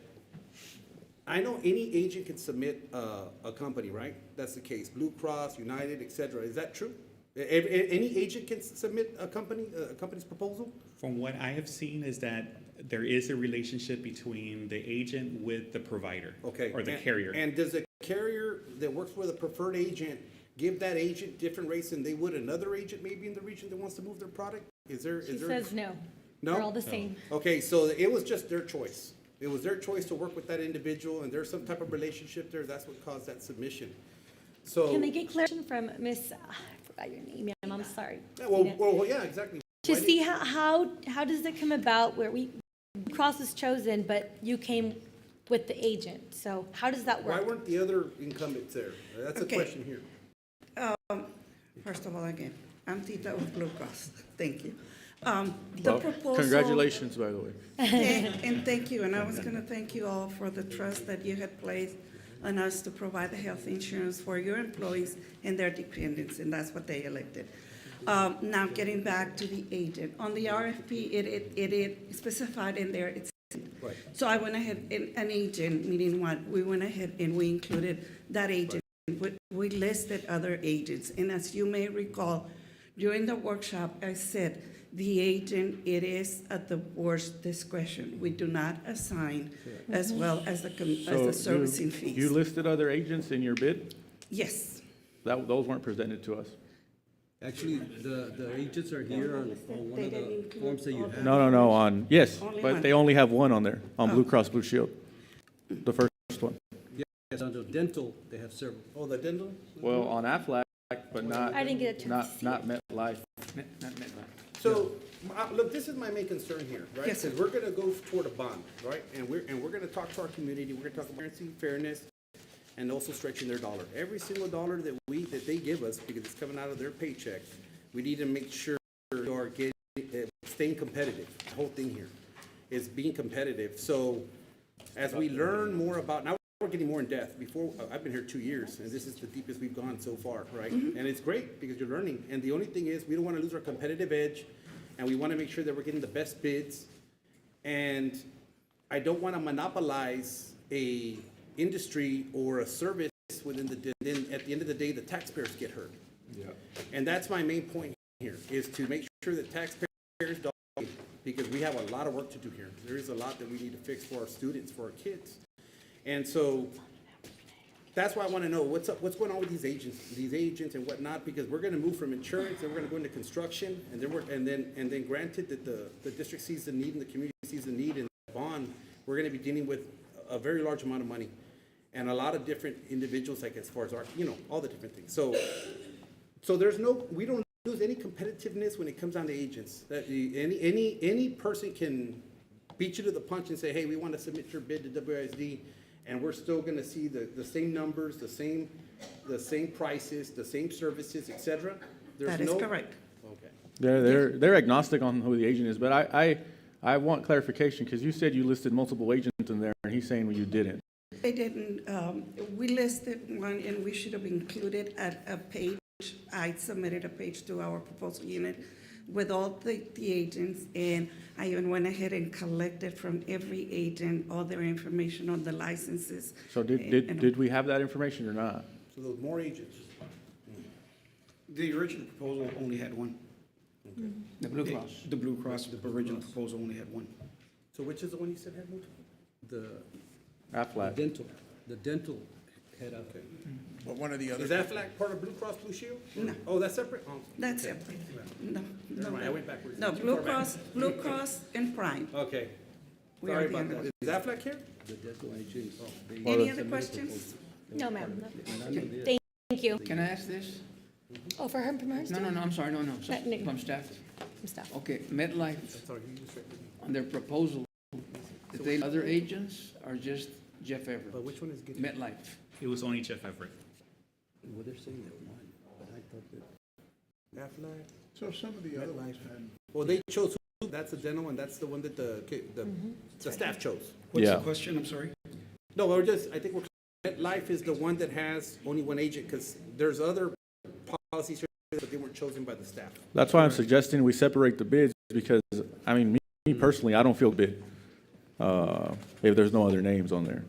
I know any agent can submit a company, right? That's the case. Blue Cross, United, et cetera. Is that true? Any agent can submit a company's proposal? From what I have seen is that there is a relationship between the agent with the provider. Okay. Or the carrier. And does the carrier that works with a preferred agent give that agent different rates than they would another agent maybe in the region that wants to move their product? She says no. No? They're all the same. Okay, so it was just their choice. It was their choice to work with that individual, and there's some type of relationship there. That's what caused that submission. So. Can they get clarification from Miss, I forgot your name, ma'am, I'm sorry. Yeah, well, yeah, exactly. To Why see how does it come about where Cross was chosen, but you came with the agent? So how does that Why work? weren't the other incumbents there? That's a Okay. question here. First of all, again, I'm Tita with Blue Cross. Thank you. The Well, proposal. congratulations, by the way. And thank you, and I was gonna thank you all for the trust that you had placed on us to provide the health insurance for your employees and their dependents, and that's what they elected. Now, getting back to the agent, on the RFP, it specified in there, it's. Right. So I went ahead, an agent, meaning what, we went ahead and we included that agent. We listed other agents, and as you may recall, during the workshop, I said, the agent, it is at the board's discretion. We do not assign, as well as the servicing fees. You listed other agents in your bid? Yes. Those weren't presented to us. Actually, the agents are here on one of the forms that you have. No, yes, Only but one. they only have one on there, on Oh. Blue Cross Blue Shield. The first one. Yes, on the dental, they have several. Oh, the dental? Well, on Aflac, but not, I didn't get a chance to see not MetLife. So, look, this is my main concern here, right? Yes, sir. Because we're gonna go toward a bond, right? And we're gonna talk to our community, we're gonna talk about transparency, fairness, and also stretching their dollar. Every single dollar that they give us, because it's coming out of their paycheck, we need to make sure we are staying competitive. The whole thing here is being competitive. So, as we learn more about, now we're getting more in depth. Before, I've been here 2 years, and this is the deepest we've gone so far, right? And it's great, because you're learning. And the only thing is, we don't wanna lose our competitive edge, and we wanna make sure that we're getting the best bids. And I don't wanna monopolize a industry or a service within then at the end of the day, the taxpayers get hurt. Yeah. And that's my main point here, is to make sure that taxpayers don't, because we have a lot of work to do here. There is a lot that we need to fix for our students, for our kids. And so, that's why I wanna know, what's going on with these agents and whatnot, because we're gonna move from insurance, and we're gonna go into construction, and then granted that the district sees the need and the community sees the need in the bond, we're gonna be dealing with a very large amount of money, and a lot of different individuals, like as far as our, all the different things. So we don't lose any competitiveness when it comes down to agents. That any person can beat you to the punch and say, hey, we want to submit your bid to WISD, and we're still gonna see the same numbers, the same prices, the same services, et cetera? That is correct. Okay. They're agnostic on who the agent is, but I want clarification, because you said you listed multiple agents in there, and he's saying you didn't. They didn't, we listed one and we should have included a page. I submitted a page to our proposal unit with all the agents, and I even went ahead and collected from every agent all their information on the licenses. So did we have that information or not? So there's more agents. The original proposal only had one. The Blue Cross. The Blue Cross original proposal only had one. So which is the one you said had multiple? The Aflac. the dental head up. But one of the Is other, Aflac part of Blue Cross Blue Shield? No. Oh, that's separate? Oh, That's okay. it. No, Never mind, I went backwards. No, Too far Blue Cross and Prime. Okay. We Sorry are the about only that. ones. Is Aflac here? The dental agents. Any other questions? No, ma'am. None of this. Thank you. Can I ask this? Oh, for her, from her? No, I'm sorry, no, That nigga. from staff. From staff. Okay, MetLife, Sorry, you just read it. on their proposal, did they other agents or just Jeff Everett? But which one is good? MetLife. It was only Jeff Everett. Well, they're saying that one, but I thought that. Aflac? so some of the other ones had. Well, they chose, that's the dental one, that's the one that the staff chose. What's the Yeah. question? I'm sorry. No, I think MetLife is the one that has only one agent, because there's other policies, but they weren't chosen by the staff. That's why I'm suggesting we separate the bids, because, I mean, me personally, I don't feel bid, if there's no other names on there.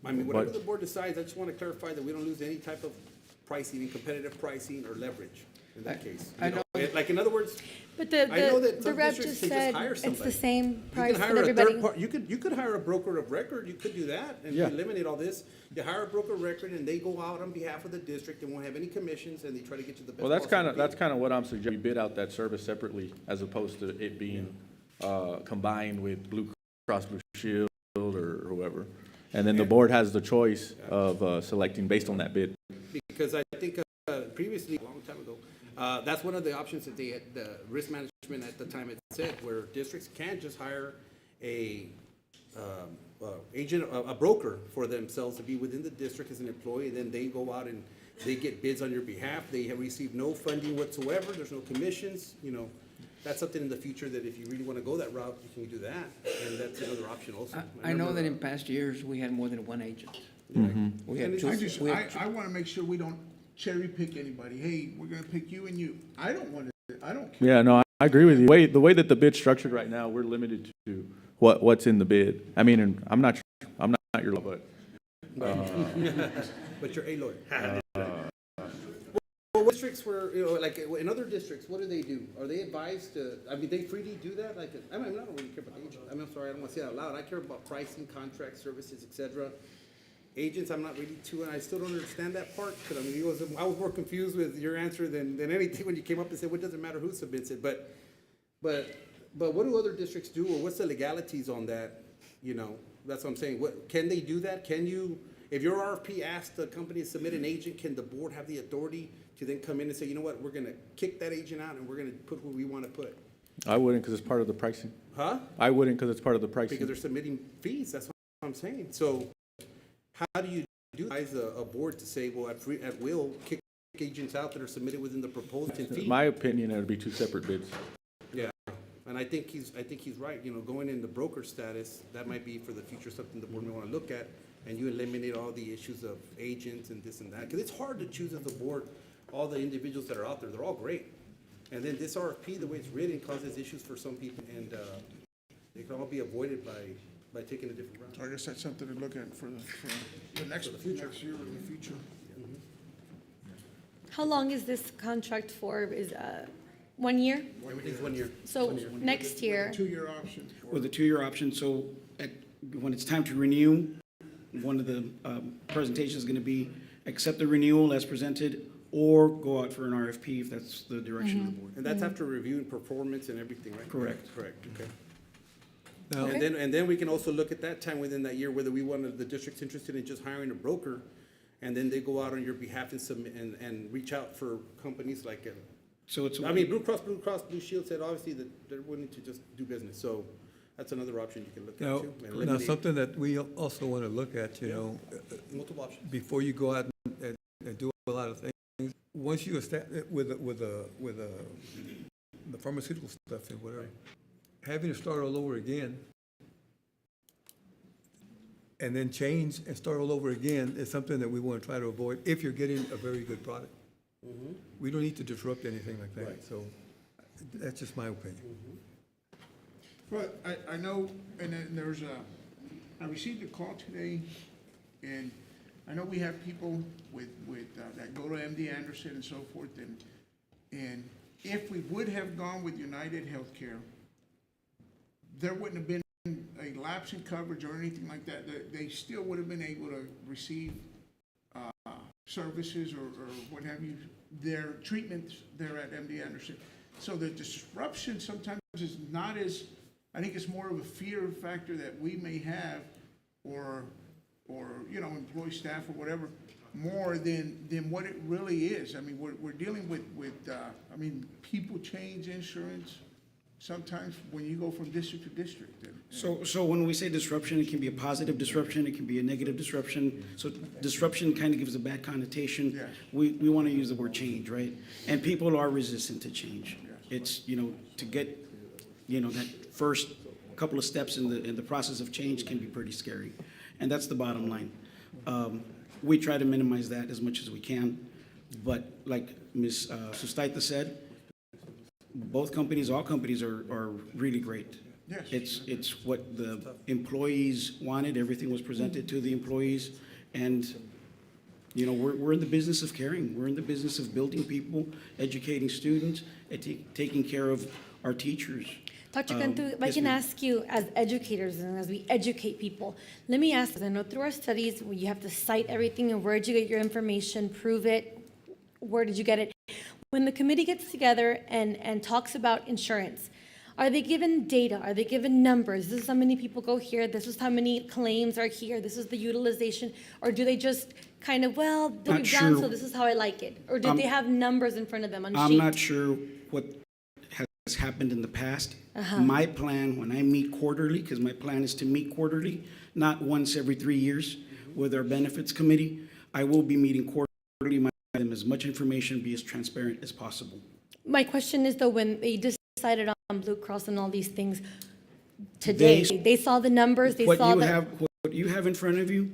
I mean, whatever the board decides, I just want to clarify that we don't lose any type of pricing, any competitive pricing or leverage in that case. I You know, like, in other words, But I know that the some rep districts just can just said hire it's the somebody. same you price can with hire a everybody. third part, you could hire a broker of record, you could do that, and Yeah. eliminate all this. You hire a broker of record, and they go out on behalf of the district and won't have any commissions, and they try to get you the best. Well, that's possible kind deal. of what I'm suggesting. We bid out that service separately, as opposed to it being combined with Blue Cross Blue Shield or whoever. And then the board has the choice of selecting based on that bid. Because I think previously, a long time ago, that's one of the options that they had, the risk management at the time had said, where districts can't just hire a agent, a broker for themselves to be within the district as an employee, and then they go out and they get bids on your behalf. They have received no funding whatsoever. There's no commissions, you know. That's something in the future that if you really want to go that route, you can do that, and that's another option also. I know that in past years, we had more than one agent. We had And two. I just, we had two- I want to make sure we don't cherry pick anybody. Hey, we're going to pick you and you. I don't want to, I don't care. Yeah, no, I agree with you. The way that the bid's structured right now, we're limited to what's in the bid. I mean, and I'm not your lawyer, but But you're a lawyer. Well, what districts were, you know, like, in other districts, what do they do? Are they advised to, I mean, they freely do that? Like, I mean, I don't really care about agents. I mean, I'm sorry, I don't want to say it out loud. I care about pricing, contract, services, et cetera. Agents, I'm not really too, and I still don't understand that part, because, I mean, I was more confused with your answer than anything when you came up and said, well, it doesn't matter who submits it, but what do other districts do, or what's the legalities on that, you know? That's what I'm saying. What, can they do that? Can you, if your RFP asks the company to submit an agent, can the board have the authority to then come in and say, you know what, we're gonna kick that agent out and we're gonna put who we wanna put? I wouldn't, because it's part of the pricing. Huh? I wouldn't, because it's part of the pricing. Because they're submitting fees, that's what I'm saying. So how do you do as a board to say, well, at will, kick agents out that are submitted within the proposed fee? In my opinion, it would be two separate bids. Yeah, and I think he's right, you know, going in the broker status, that might be for the future something the board may wanna look at, and you eliminate all the issues of agents and this and that, because it's hard to choose as a board all the individuals that are out there, they're all great. And then this RFP, the way it's written, causes issues for some people, and they can all be avoided by taking a different route. So I guess that's something to look at for the next year or the future. How long is this contract for? Is 1 year? Everything's 1 year. So next year, Two-year option. With the two-year option, so when it's time to renew, one of the presentations is going to be accept the renewal as presented or go out for an RFP if that's the direction of the board. And that's after reviewing performance and everything, right? Correct. Correct, okay. Okay. And then we can also look at that time within that year, whether we want, the district's interested in just hiring a broker, and then they go out on your behalf and submit, and reach out for companies like, So it's, I mean, Blue Cross Blue Shield said obviously that they're willing to just do business, so That's another option you can look Now, at too. and now eliminate something that we also want to look at, you know, Multiple options. before you go out and do a lot of things, once you establish with the pharmaceutical stuff and whatever, having to start all over again and then change and start all over again is something that we want to try to avoid if you're getting a very good product. We don't need to disrupt anything like that, Right. so that's just my opinion. But I know, and then there's I received a call today, and I know we have people with that go to MD Anderson and so forth, and if we would have gone with United Healthcare, there wouldn't have been a lapse in coverage or anything like that. They still would have been able to receive services or what have you, their treatments there at MD Anderson. So the disruption sometimes is not as, I think it's more of a fear factor that we may have, or you know, employee, staff, or whatever, more than what it really is. I mean, we're dealing with I mean, people change insurance sometimes when you go from district to district. So when we say disruption, it can be a positive disruption, it can be a negative disruption. So disruption kind of gives a bad connotation. Yes. We want to use the word change, right? And people are resistant to change. It's, you know, to get, you know, that first couple of steps in the process of change can be pretty scary. And that's the bottom line. We try to minimize that as much as we can. But like Ms. Sustaita said, both companies, all companies are really great. Yes. It's what the employees wanted. Everything was presented to the employees. And, you know, we're in the business of caring. We're in the business of building people, educating students, and taking care of our teachers. Dr. Cantu, if I yes, can ma'am. ask you, as educators and as we educate people, let me ask, I know through our studies, you have to cite everything and where did you get your information, prove it, where did you get it? When the committee gets together and talks about insurance, are they given data? Are they given numbers? This is how many people go here, this is how many claims are here, this is the utilization, or do they just kind of, well, Not we've done, so sure. this is how I like it? Or did they have numbers in front of them on I'm sheet? not sure what has happened in the past. Uh-huh. My plan, when I meet quarterly, because my plan is to meet quarterly, not once every 3 years with our benefits committee, I will be meeting quarterly. My item, as much information, be as transparent as possible. My question is though, when they decided on Blue Cross and all these things today, they saw the numbers, they saw What you have in front of you,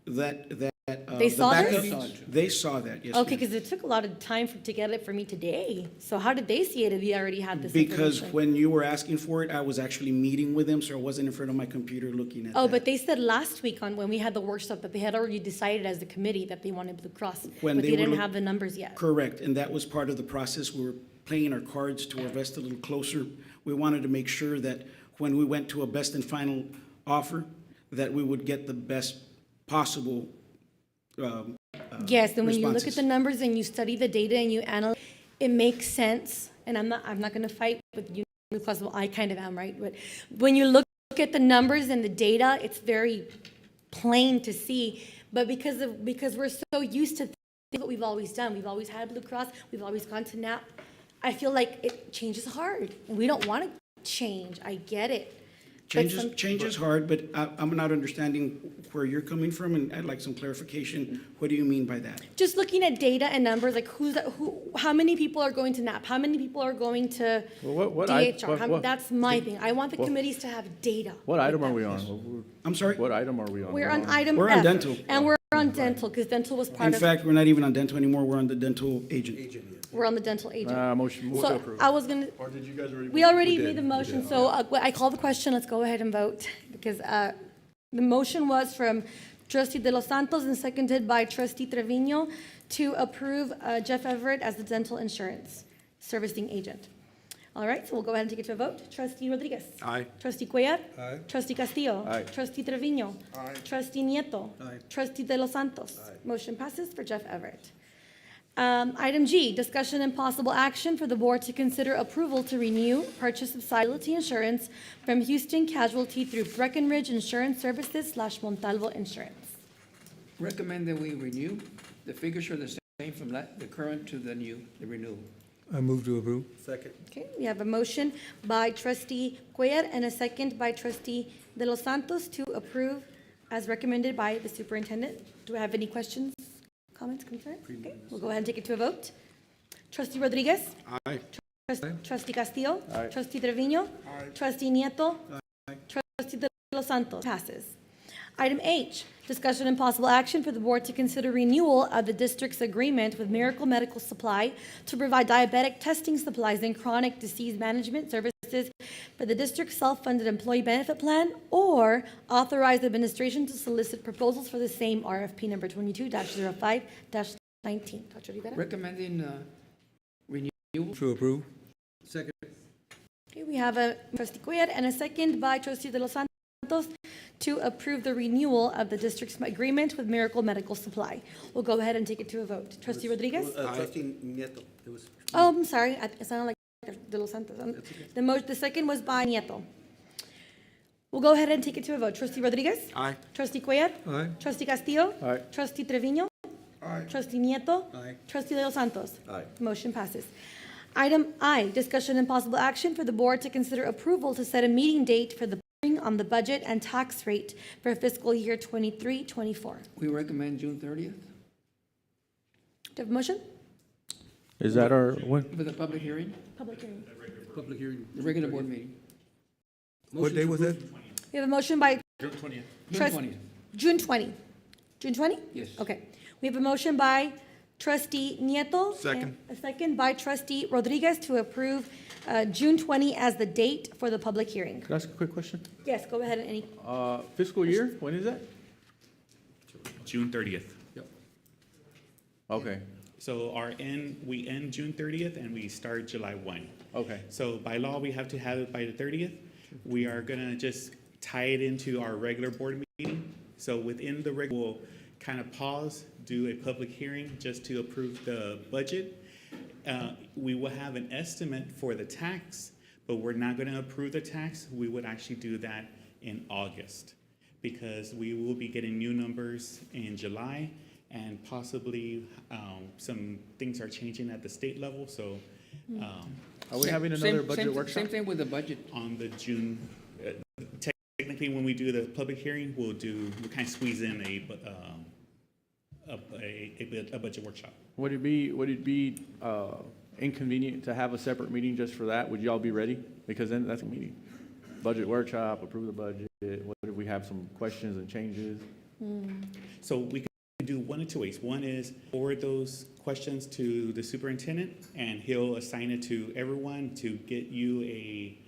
They the saw backup, this? they saw that, yes. Okay, ma'am. because it took a lot of time to get it for me today. So how did they see it if we already had this Because information? when you were asking for it, I was actually meeting with them, so I wasn't in front of my computer looking at Oh, that. but they said last week when we had the workshop that they had already decided as a committee that they wanted Blue Cross, When but they they were didn't look- have the numbers yet. Correct, and that was part of the process. We were playing our cards to our vest a little closer. We wanted to make sure that when we went to a best and final offer, that we would get the best possible Yes, and when you look at responses. the numbers and you study the data and you analyze, it makes sense. And I'm not going to fight with you, Blue Cross. Well, I kind of am, right? But when you look at the numbers and the data, it's very plain to see. But because we're so used to what we've always done, we've always had Blue Cross, we've always gone to NAP. I feel like change is hard, and we don't want to change. I get it. But Change is hard, but I'm not understanding where you're coming from, and I'd like some clarification. What do you mean by that? Just looking at data and numbers, like how many people are going to NAP? How many people are going to DHR? That's my thing. I want the committees to have data. What item are we on? I'm sorry? What item are we on? We're on item F. We're on dental. And we're on dental, because dental was part In of, fact, we're not even on dental anymore. We're on the dental agent. we're on the dental agent. Motion to So approve. I was gonna, Or did you guys already? we already made the motion, so I call the question, let's go ahead and vote. Because the motion was from trustee De Los Santos and seconded by trustee Trevino to approve Jeff Everett as the dental insurance servicing agent. All right, so we'll go ahead and take it to a vote. Trustee Rodriguez. Aye. Trustee Cuellar. Aye. Trustee Castillo. Aye. Trustee Trevino. Aye. Trustee Nieto. Aye. Trustee De Los Santos. Motion passes for Jeff Everett. Item G, discussion and possible action for the board to consider approval to renew purchase of liability insurance from Houston Casualty through Breckenridge Insurance Services / Montalvo Insurance. Recommend that we renew. The figures are the same from the current to the renewal. I move to approve. Second. Okay, we have a motion by trustee Cuellar and a second by trustee De Los Santos to approve as recommended by the superintendent. Do I have any questions, comments, concerns? Okay, we'll go ahead and take it to a vote. Trustee Rodriguez? Aye. Trustee Castillo? Aye. Trustee Trevino? Trustee Nieto? Trustee De Los Santos? Passes. Item H, discussion and possible action for the board to consider renewal of the district's agreement with Miracle Medical Supply to provide diabetic testing supplies and chronic disease management services for the district's self-funded employee benefit plan, or authorize the administration to solicit proposals for the same RFP number 22-05-19. Dr. Rivera? Recommending renewal. To approve. Second. Okay, we have a trustee Cuellar and a second by trustee De Los Santos to approve the renewal of the district's agreement with Miracle Medical Supply. We'll go ahead and take it to a vote. Trustee Rodriguez? Trustee Nieto. Oh, I'm sorry, it sounded like De Los Santos. The second was by Nieto. We'll go ahead and take it to a vote. Trustee Rodriguez? Aye. Trustee Cuellar? Aye. Trustee Castillo? Aye. Trustee Trevino? Aye. Trustee Nieto? Aye. Trustee De Los Santos? Aye. Motion passes. Item I, discussion and possible action for the board to consider approval to set a meeting date for the hearing on the budget and tax rate for fiscal year 23-24. We recommend June 30th Do you have a motion? Is that our, when? for the public hearing, Public hearing. Public hearing. the regular board meeting. What day was that? We have a motion by June 20th. June Trust- 20th. June 20. June 20? Yes. Okay. We have a motion by trustee Nieto. Second. And a second by trustee Rodriguez to approve June 20 as the date for the public hearing. Can I ask a quick question? Yes, go ahead. Any? Fiscal year, when is that? June 30th. Okay, So we end June 30th and we start July 1. okay. So by law, we have to have it by the 30th. We are gonna just tie it into our regular board meeting. So within the we'll kind of pause, do a public hearing just to approve the budget. We will have an estimate for the tax, but we're not gonna approve the tax. We would actually do that in August, because we will be getting new numbers in July, and possibly some things are changing at the state level, so Are we having another Same- budget same- workshop? Same thing with the budget. on the June, technically, when we do the public hearing, we'll kind of squeeze in a budget workshop. Would it be inconvenient to have a separate meeting just for that? Would y'all be ready? Because then that's a meeting. Budget workshop, approve the budget. What if we have some questions and changes? So we can do one of two ways. One is forward those questions to the superintendent, and he'll assign it to everyone to get you a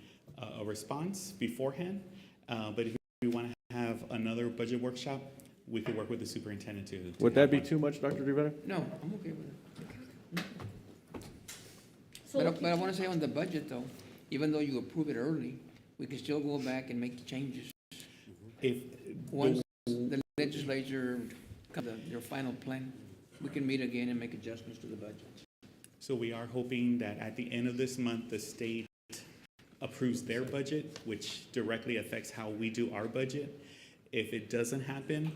response beforehand. But if you want to have another budget workshop, we could work with the superintendent to. Would that be too much, Dr. Rivera? No, I'm okay with it. But I want to say on the budget, though, even though you approve it early, we can still go back and make the changes. If Once the legislature comes to their final plan, we can meet again and make adjustments to the budget. So we are hoping that at the end of this month, the state approves their budget, which directly affects how we do our budget. If it doesn't happen,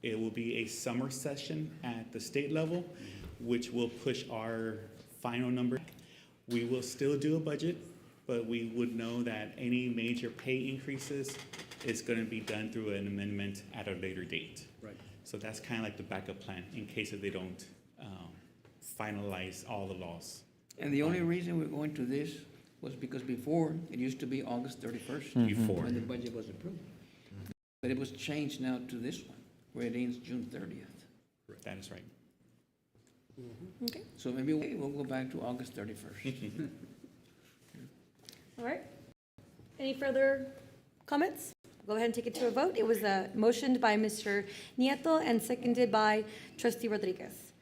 it will be a summer session at the state level, which will push our final number. We will still do a budget, but we would know that any major pay increases is going to be done through an amendment at a later date. Right. So that's kind of like the backup plan in case if they don't finalize all the laws. And the only reason we're going to this was because before, it used to be August 31st. Before. When the budget was approved. But it was changed now to this one, where it ends June 30th. That is right. Okay, So maybe we'll go back to August 31st. all right. Any further comments? Go ahead and take it to a vote. It was motioned by Mr. Nieto and seconded by trustee Rodriguez.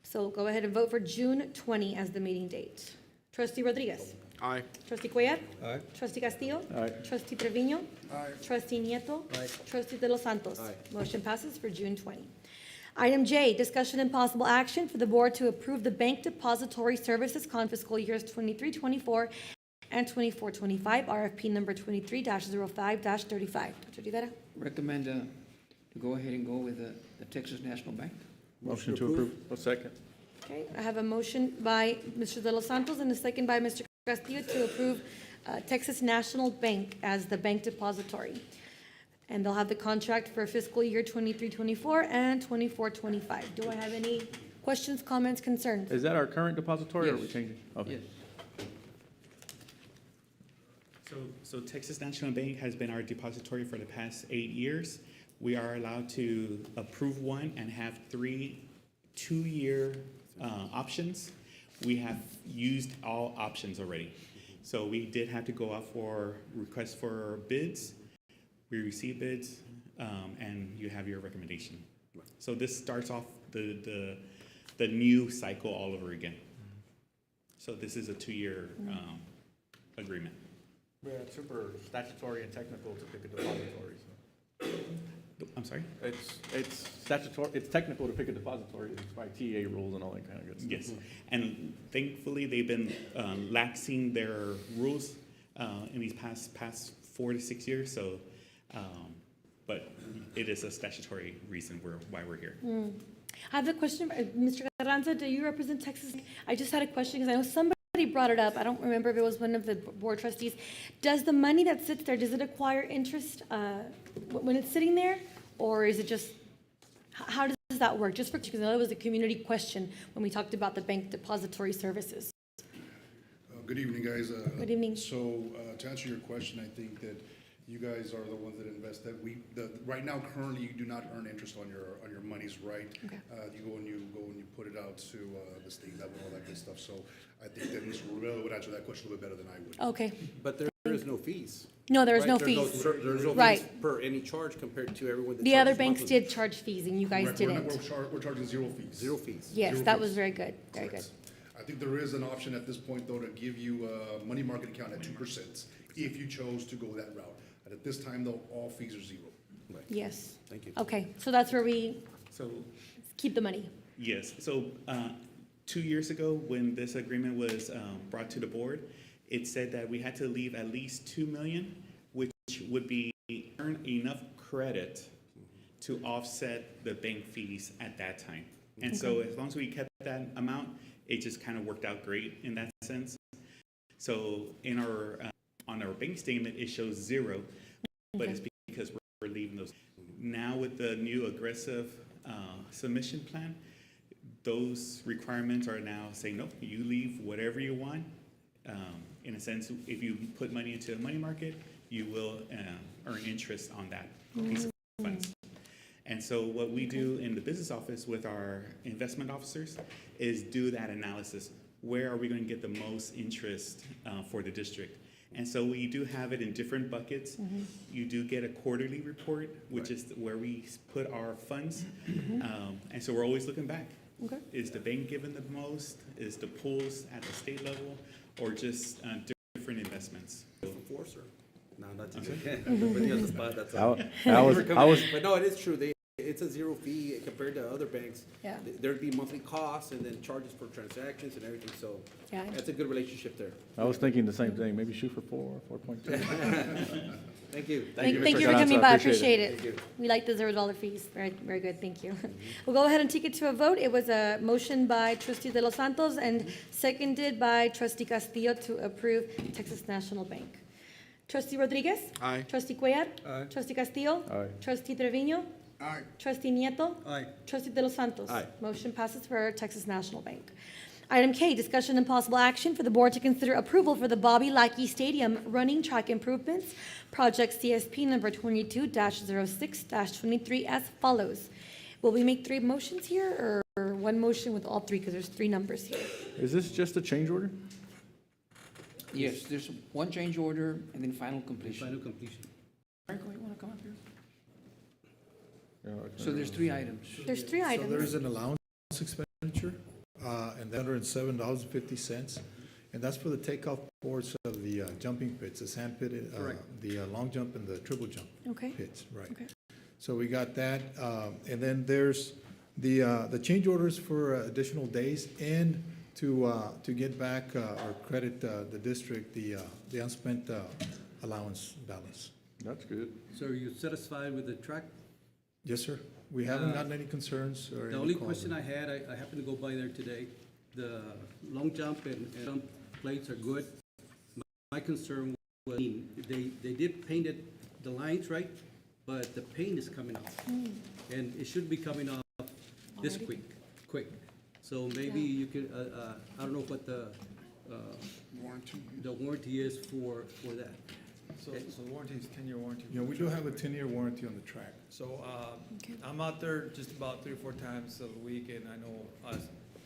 So go ahead and vote for June 20 as the meeting date. Trustee Rodriguez? Aye. Trustee Cuellar? Aye. Trustee Castillo? Aye. Trustee Trevino? Aye. Trustee Nieto? Aye. Trustee De Los Santos? Aye. Motion passes for June 20. Item J, discussion and possible action for the board to approve the bank depository services fiscal years 23-24 and 24-25, RFP number 23-05-35. Dr. Rivera? Recommend to go ahead and go with the Texas National Bank. Motion to approve. A second. Okay, I have a motion by Mr. De Los Santos and a second by Mr. Castillo to approve Texas National Bank as the bank depository. And they'll have the contract for fiscal year 23-24 and 24-25. Do I have any questions, comments, concerns? Is that our current depository or are we Yes. changing? Okay. Yes. So Texas National Bank has been our depository for the past 8 years. We are allowed to approve one and have 3 2-year options. We have used all options already. So we did have to go out for requests for bids. We received bids, and you have your recommendation. So this starts off the new cycle all over again. So this is a 2-year agreement. Yeah, it's super statutory and technical to pick a depository, so. I'm sorry? It's statutory, it's technical to pick a depository, it's by TA rules and all that kind of good stuff. Yes, and thankfully, they've been laxing their rules in these past 4 to 6 years, so, but it is a statutory reason why we're here. I have a question, Mr. Carranza, do you represent Texas? I just had a question because I know somebody brought it up. I don't remember if it was one of the board trustees. Does the money that sits there, does it acquire interest when it's sitting there? Or is it just, how does that work? Just for, because I know it was a community question when we talked about the bank depository services. Good evening, guys. Good evening. So to answer your question, I think that you guys are the ones that invest that right now, currently, you do not earn interest on your monies, right? Okay. You go and you put it out to the state level, all that good stuff. So I think that Mr. Rubello would answer that question a little bit better than I would. Okay. But there is no fees. No, there is right? no There's fees. There's no fees Right. per any charge compared to everyone that The other charges banks monthly. did charge fees and you guys Right, didn't. We're charging zero fees. Zero fees. Yes, Zero that fees. was very good, very good. Correct. I think there is an option at this point, though, to give you a money market account at 2% if you chose to go that route. And at this time, though, all fees are zero. Right. Yes. Thank you. Okay, so that's where we So, keep the money. yes, so 2 years ago, when this agreement was brought to the board, it said that we had to leave at least 2 million, which would be earn enough credit to offset the bank fees at that time. And so as long as we kept that amount, it just kind of worked out great in that sense. So in our on our bank statement, it shows 0, but it's because we're leaving those. Now with the new aggressive submission plan, those requirements are now saying, nope, you leave whatever you want. In a sense, if you put money into a money market, you will earn interest on that piece of funds. And so what we do in the business office with our investment officers is do that analysis. Where are we going to get the most interest for the district? And so we do have it in different buckets. You do get a quarterly report, which is where we put our funds. And so we're always looking back. Okay. Is the bank giving the most? Is the pools at the state level? Or just different investments? Enforcer. No, not to put you on the spot, that's all. But no, it is true. It's a zero fee compared to other banks. Yeah. There'd be monthly costs and then charges for transactions and everything, so Yeah. that's a good relationship there. I was thinking the same thing, maybe shoot for 4, 4.2. Thank you. Thank you Mr. for Carranza. coming by, Appreciate appreciate Thank it. you. We like the $0 fees, very, very good, thank you. We'll go ahead and take it to a vote. It was a motion by trustee De Los Santos and seconded by trustee Castillo to approve Texas National Bank. Trustee Rodriguez? Aye. Trustee Cuellar? Aye. Trustee Castillo? Aye. Trustee Trevino? Aye. Trustee Nieto. Aye. Trustee De Los Santos. Aye. Motion passes for Texas National Bank. Item K, discussion and possible action for the board to consider approval for the Bobby Lackey Stadium running track improvements, project CSP number 22-06-23 as follows. Will we make 3 motions here or 1 motion with all 3, because there's 3 numbers here? Is this just a change order? Yes, there's one change order and then final completion. Final completion. Franco, you want to come up here? Yeah, So there's 3 items. There's 3 So items. there is an allowance expenditure, and that's $107.50, and that's for the takeoff boards of the jumping pits, the sand pit, the long jump and the triple jump Okay. pits, right? Okay. So we got that, and then there's the change orders for additional days and to get back or credit the district the unspent allowance balance. That's good. So are you satisfied with the track? Yes, sir. We haven't gotten any concerns or any The only calls. question I had, I happened to go by there today, the long jump and jump plates are good. My concern was, they did paint it, the lines, right? But the paint is coming off. And it should be coming off this quick. So maybe you could, I don't know what the warranty is for that. So the warranty is 10-year warranty. Yeah, we do have a 10-year warranty on the track. So, I'm out there just about 3 or 4 times a week, and I know,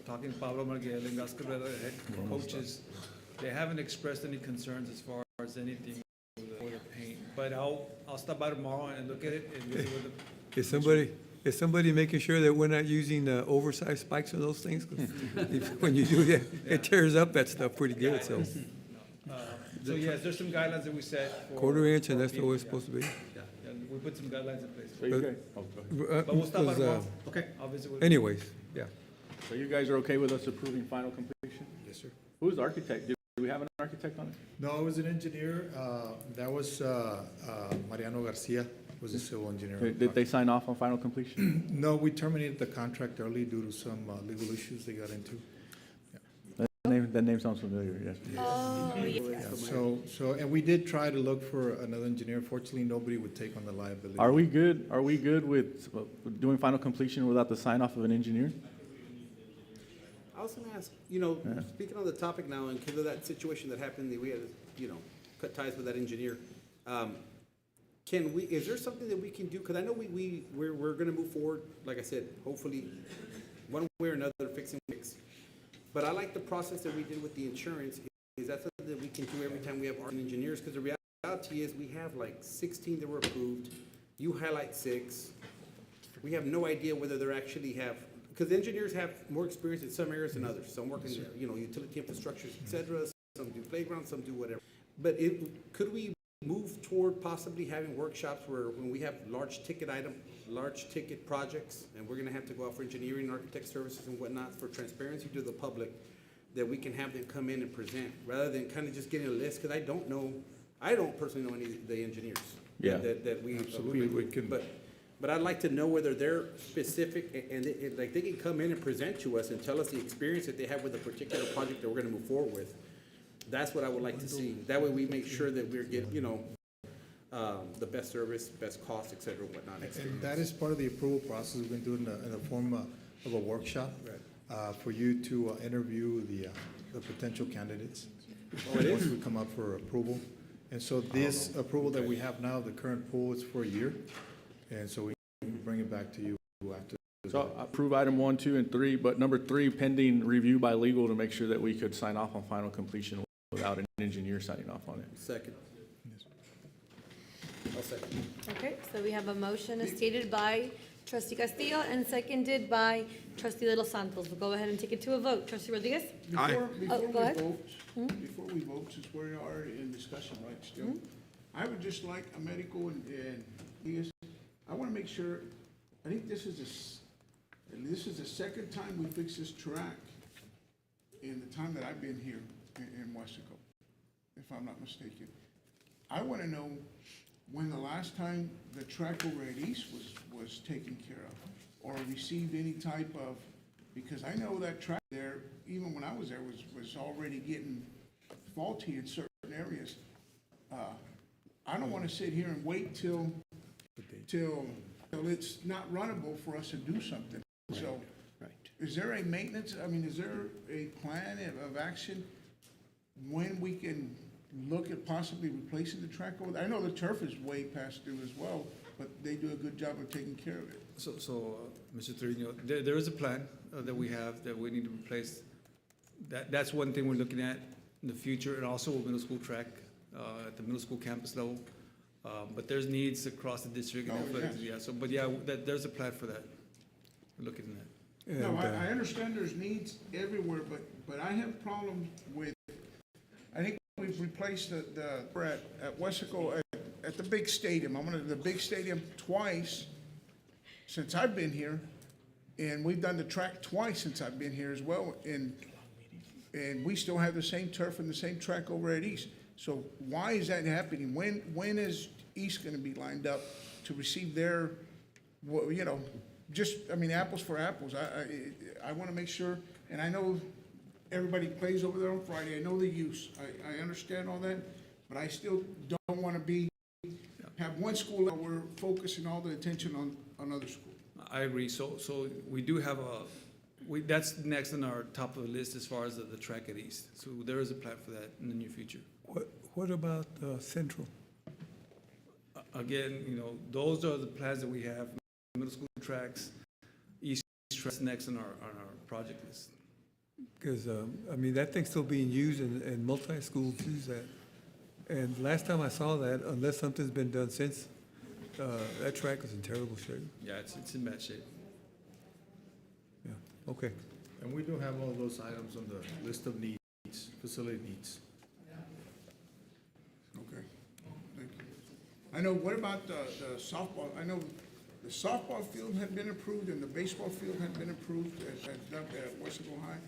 talking to Pablo Marguerite and Gus Cabrera, the head coaches, they haven't expressed any concerns as far as anything with the paint. But I'll stop by tomorrow and look at it and visit with the. Is somebody making sure that we're not using oversized spikes on those things? 'Cause when you do that, it tears up that stuff pretty good, so. So yes, there's some guidelines that we set for. 1/4 inch, and that's the way it's yeah. supposed to be. Yeah, and we put some guidelines in place. So you guys, oh, go ahead. But we'll stop by tomorrow. Okay. I'll visit with. Anyways, yeah. So you guys are okay with us approving final completion? Yes, sir. Who's the architect? Do we have an architect on it? No, it was an engineer, that was Mariano Garcia, was a civil engineer. Did they sign off on final completion? No, we terminated the contract early due to some legal issues they got into. That name sounds familiar, yes. Yeah, so, and we did try to look for another engineer. Fortunately, nobody would take on the liability. Are we good with doing final completion without the sign off of an engineer? I was gonna ask, speaking on the topic now, and because of that situation that happened, we had, cut ties with that engineer. Is there something that we can do? Because I know we're gonna move forward, like I said, hopefully, one way or another, fixing things. But I like the process that we did with the insurance. Is that something that we can do every time we have our engineers? Because the reality is, we have like 16 that were approved. You highlight 6. We have no idea whether they're actually have, because engineers have more experience in some areas than others. Some work in, utility infrastructures, et cetera. Some do playgrounds, some do whatever. But could we move toward possibly having workshops where when we have large ticket projects, and we're gonna have to go out for engineering and architect services and whatnot for transparency to the public, that we can have them come in and present, rather than kind of just getting a list, because I don't personally know any of the engineers. Yeah. That we. Absolutely, we can. But I'd like to know whether they're specific, and like they can come in and present to us and tell us the experience that they have with a particular project that we're gonna move forward with. That's what I would like to see. That way we make sure that we're getting, the best service, best cost, et cetera, whatnot. And that is part of the approval process. We've been doing in the form of a workshop for you to interview the potential candidates. Once we come up for approval. And so this approval that we have now, the current pool, is for a year. And so we can bring it back to you after. So approve item 1, 2, and 3, but number 3, pending review by legal to make sure that we could sign off on final completion without an engineer signing off on it. Second. I'll second. Okay, so we have a motion stated by Trustee Castillo and seconded by Trustee Little Santos. We'll go ahead and take it to a vote. Trustee Rodriguez? Aye. Go ahead. Before we vote, since we are in discussion, right, still, I would just like Americo and I want to make sure, I think this is the second time we fix this track in the time that I've been here in Weslaco, if I'm not mistaken. I want to know when the last time the track over at East was taken care of, or received any type of, because I know that track there, even when I was there, was already getting faulty in certain areas. I don't want to sit here and wait till it's not runnable for us to do something. So, is there a maintenance, is there a plan of action when we can look at possibly replacing the track over there? I know the turf is way past due as well, but they do a good job of taking care of it. So, Mr. Trevino, there is a plan that we have that we need to replace. That's one thing we're looking at in the future, and also with middle school track at the middle school campus level. But there's needs across the district. There's a plan for that. We're looking at that. No, I understand there's needs everywhere, but I have problems with, I think we've replaced at Weslaco, at the big stadium. I'm the big stadium twice since I've been here, and we've done the track twice since I've been here as well, and we still have the same turf and the same track over at East. So why is that happening? When is East gonna be lined up to receive their, just, I mean, apples for apples. I want to make sure, and I know everybody plays over there on Friday. I know the use. I understand all that, but I still don't want to have one school that we're focusing all the attention on other schools. I agree. So we do have that's next on our top of the list as far as the track at East. So there is a plan for that in the near future. What about Central? Again, those are the plans that we have. Middle school tracks, East tracks next on our project list. Because, I mean, that thing's still being used and multi-schools use that. And last time I saw that, unless something's been done since, that track is in terrible shape. Yeah, it's in bad shape. Yeah, okay. And we do have all those items on the list of needs, facility needs. Okay, thank you. I know, what about the softball? I know the softball field had been approved and the baseball field had been approved at Weslaco High,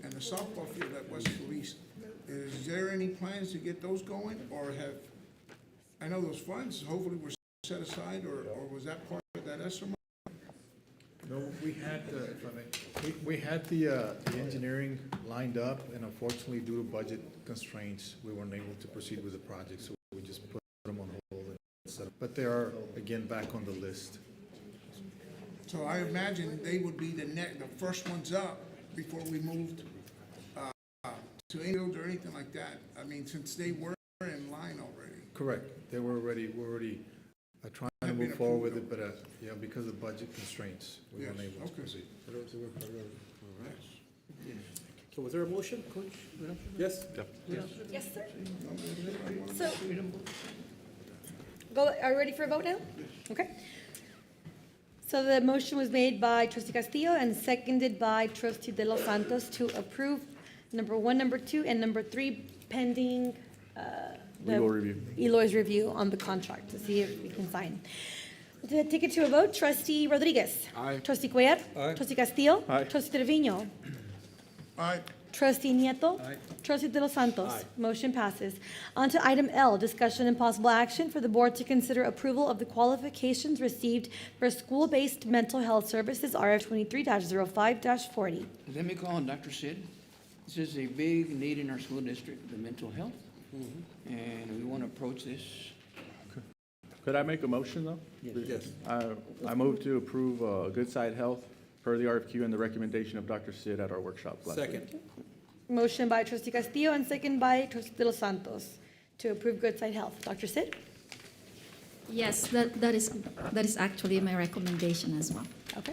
and the softball field at Weslaco East. Is there any plans to get those going, or I know those funds hopefully were set aside, or was that part of that estimate? No, we had, if I may, we had the engineering lined up, and unfortunately, due to budget constraints, we weren't able to proceed with the project, so we just put them on hold. But they are, again, back on the list. So I imagine they would be the first ones up before we moved to Infield or anything like that. I mean, since they were in line already. Correct. They were already, trying to move forward with it, but, yeah, because of budget constraints, we weren't able to proceed. All right. So was there a motion, Coach? Yes? Yes, sir. So, are you ready for a vote now? Okay. So the motion was made by Trustee Castillo and seconded by Trustee De Los Santos to approve number 1, number 2, and number 3 pending Legal review. Eloy's review on the contract to see if we can sign. To take it to a vote, Trustee Rodriguez. Aye. Trustee Cuellar. Aye. Trustee Castillo. Aye. Trustee Trevino. Aye. Trustee Nieto. Aye. Trustee De Los Santos. Aye. Motion passes. On to item L, discussion and possible action for the board to consider approval of the qualifications received for school-based mental health services, RF 23-05-40. Let me call on Dr. Sid. This is a big need in our school district, the mental health, and we want to approach this. Could I make a motion, though? Yes. I move to approve Good Side Health per the RFQ and the recommendation of Dr. Sid at our workshop last week. Second. Motion by Trustee Castillo and second by Trustee De Los Santos to approve Good Side Health. Dr. Sid? Yes, that is actually my recommendation as well. Okay.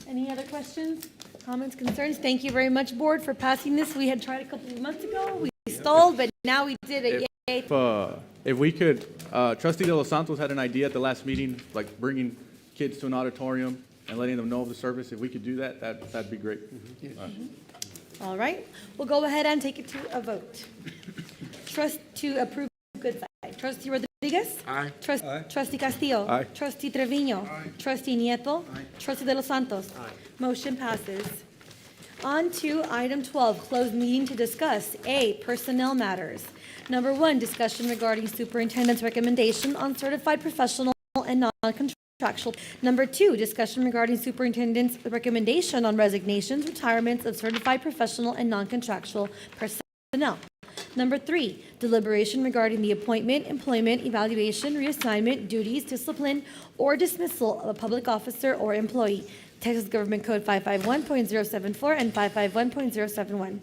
Any other questions, comments, concerns? Thank you very much, board, for passing this. We had tried a couple of months ago. We stalled, but now we did it. Yay. If we could, Trustee De Los Santos had an idea at the last meeting, like bringing kids to an auditorium and letting them know of the service. If we could do that, that'd be great. All right, we'll go ahead and take it to a vote. Trust to approve Good Side. Trustee Rodriguez? Aye. Trustee Castillo? Aye. Trustee Trevino? Trustee Nieto? Aye. Trustee De Los Santos? Aye. Motion passes. On to item 12, closed meeting to discuss A, personnel matters. Number 1, discussion regarding superintendent's recommendation on certified professional and non-contractual. Number 2, discussion regarding superintendent's recommendation on resignations, retirements of certified professional and non-contractual personnel. Number 3, deliberation regarding the appointment, employment, evaluation, reassignment, duties, discipline, or dismissal of a public officer or employee. Texas Government Code 551.074 and 551.071.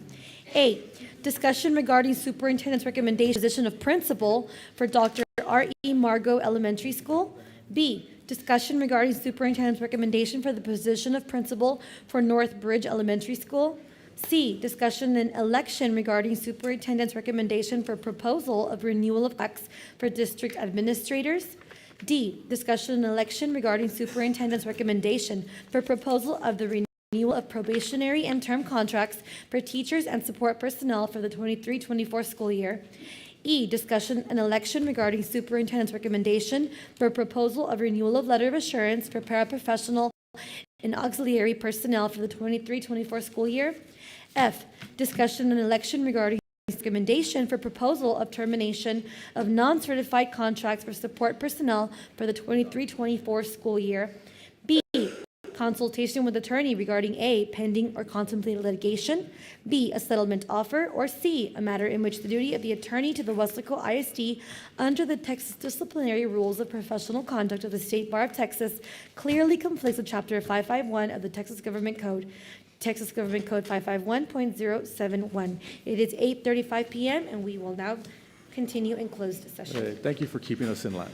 A, discussion regarding superintendent's recommendation position of principal for Dr. R.E. Margot Elementary School. B, discussion regarding superintendent's recommendation for the position of principal for North Bridge Elementary School. C, discussion and election regarding superintendent's recommendation for proposal of renewal of acts for district administrators. D, discussion and election regarding superintendent's recommendation for proposal of the renewal of probationary and term contracts for teachers and support personnel for the 23-24 school year. E, discussion and election regarding superintendent's recommendation for proposal of renewal of letter of assurance for paraprofessional and auxiliary personnel for the 23-24 school year. F, discussion and election regarding recommendation for proposal of termination of non-certified contracts for support personnel for the 23-24 school year. consultation with attorney regarding A, pending or contemplated litigation, B, a settlement offer, or C, a matter in which the duty of the attorney to the Weslaco ISD under the Texas Disciplinary Rules of Professional Conduct of the State Bar of Texas clearly conflicts with Chapter 551 of the Texas Government Code, Texas Government Code 551.071. It is 8:35 p.m., and we will now continue in closed session. Thank you for keeping us in line.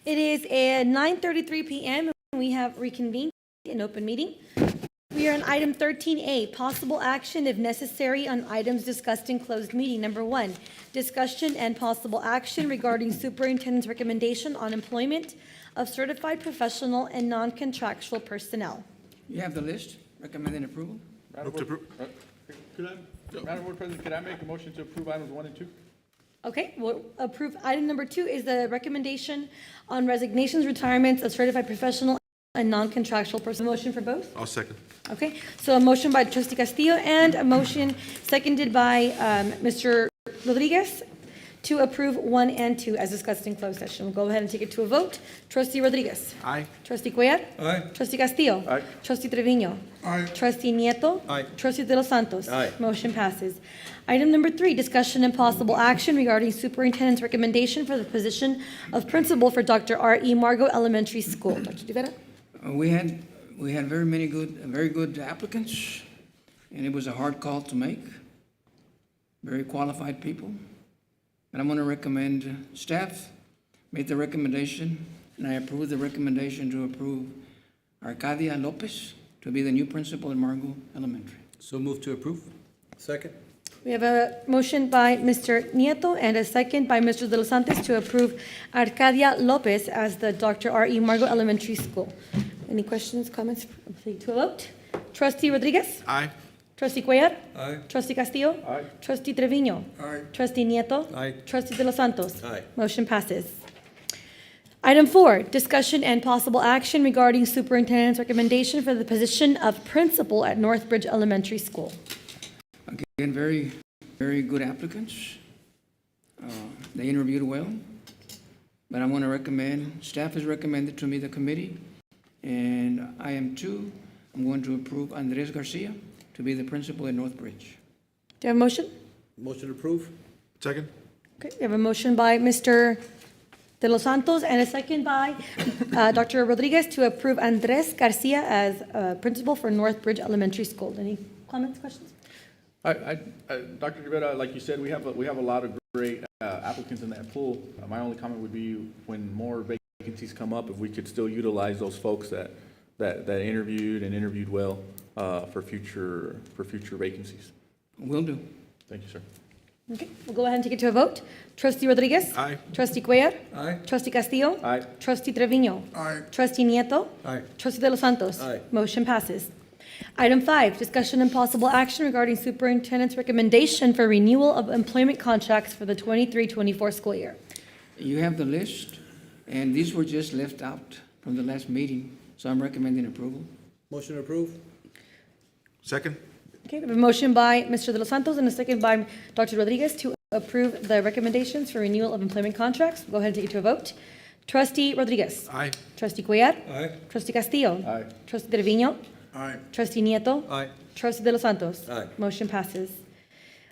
It is at 9:33 PM, and we have reconvened in open meeting. We are on item 13A, possible action if necessary on items discussed in closed meeting. Number 1, discussion and possible action regarding superintendent's recommendation on employment of certified professional and non-contractual personnel. You have the list, recommending approval? Move to approve. Madam Board President, could I make a motion to approve items 1 and 2? Okay, we'll approve. Item number 2 is the recommendation on resignations, retirements of certified professional and non-contractual person. Motion for both? I'll second. Okay, so a motion by Trustee Castillo and a motion seconded by Mr. Rodriguez to approve 1 and 2 as discussed in closed session. We'll go ahead and take it to a vote. Trustee Rodriguez? Aye. Trustee Cuellar? Aye. Trustee Castillo? Aye. Trustee Trevino? Aye. Trustee Nieto. Aye. Trustee De Los Santos. Aye. Motion passes. Item number 3, discussion and possible action regarding superintendent's recommendation for the position of principal for Dr. R.E. Margo Elementary School. Dr. Rivera? We had very good applicants, and it was a hard call to make. Very qualified people. And I'm going to recommend, staff made the recommendation, and I approve the recommendation to approve Arcadia Lopez to be the new principal at Margo Elementary. So move to approve? Second? We have a motion by Mr. Nieto and a second by Mr. De Los Santos to approve Arcadia Lopez as the Dr. R.E. Margo Elementary School. Any questions, comments? Proceed to a vote. Trustee Rodriguez? Aye. Trustee Cuellar? Aye. Trustee Castillo? Aye. Trustee Trevino? Aye. Trustee Nieto. Aye. Trustee De Los Santos. Aye. Motion passes. Item 4, discussion and possible action regarding superintendent's recommendation for the position of principal at Northbridge Elementary School. Again, very good applicants. They interviewed well, but I'm going to recommend, staff has recommended to me the committee, and I am too. I'm going to approve Andres Garcia to be the principal at Northbridge. Do you have a motion? Motion to approve? Second. Okay, we have a motion by Mr. De Los Santos and a second by Dr. Rodriguez to approve Andres Garcia as principal for Northbridge Elementary School. Any comments, questions? Dr. Rivera, like you said, we have a lot of great applicants in that pool. My only comment would be when more vacancies come up, if we could still utilize those folks that interviewed well for future vacancies. Will do. Thank you, sir. Okay, we'll go ahead and take it to a vote. Trustee Rodriguez? Aye. Trustee Cuellar? Aye. Trustee Castillo? Aye. Trustee Trevino? Aye. Trustee Nieto. Aye. Trustee De Los Santos. Aye. Motion passes. Item 5, discussion and possible action regarding superintendent's recommendation for renewal of employment contracts for the 23-24 school year. You have the list, and these were just left out from the last meeting, so I'm recommending approval. Motion to approve? Second. Okay, we have a motion by Mr. De Los Santos and a second by Dr. Rodriguez to approve the recommendations for renewal of employment contracts. We'll go ahead and take it to a vote. Trustee Rodriguez? Aye. Trustee Cuellar? Aye. Trustee Castillo? Aye. Trustee Trevino? Aye. Trustee Nieto. Aye. Trustee De Los Santos. Aye. Motion passes.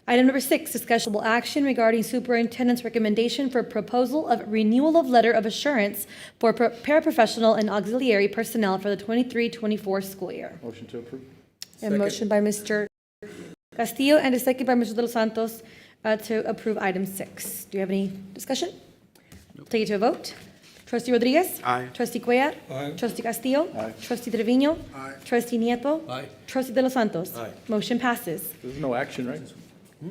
Item number 6, discussionable action regarding superintendent's recommendation for proposal of renewal of letter of assurance for paraprofessional and auxiliary personnel for the 23-24 school year. Motion to approve. A motion by Mr. Castillo and a second by Mr. De Los Santos to approve item 6. Do you have any discussion? Take it to a vote. Trustee Rodriguez? Aye. Trustee Cuellar? Aye. Trustee Castillo? Aye. Trustee Trevino? Aye. Trustee Nieto. Aye. Trustee De Los Santos. Aye. Motion passes. There's no action, right?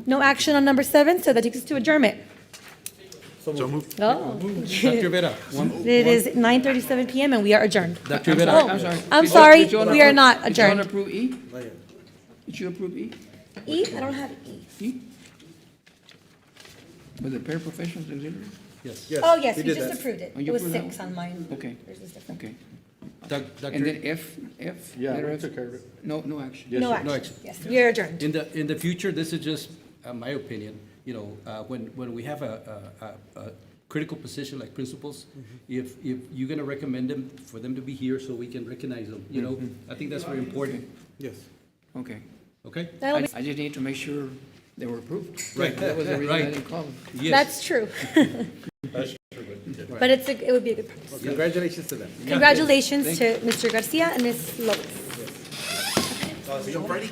No action on number 7, so that takes us to adjournment. So moved. Oh. Dr. Rivera, It is 9:37 PM and we are adjourned. Dr. I'm Rivera. sorry, I'm sorry. I'm Did you- sorry, did you wanna we are approve- not Did you adjourned. want to approve E? Did you approve E? E? I don't have E. E? With the paraprofessionals auxiliary? Yes. Yes. Oh, yes, we we did just that. approved it. Oh, It you was approved that 6 on mine. Okay, Yours is different. okay. Dr. And then F? Yeah, letter we F? took care of it. No action. Yes, No sir. action. action. Yes, we are adjourned. In the future, this is just my opinion, when we have a critical position like principals, if you're gonna recommend them, for them to be here so we can recognize them, I think that's very important, Yes. Okay. okay? That'll be- I just need to make sure they were approved. Right. That was the reason I Right. didn't call them. Yes. That's true. But it would be a good practice. Congratulations to them. Congratulations to Mr. Garcia and Ms. Lopez. See you on Friday?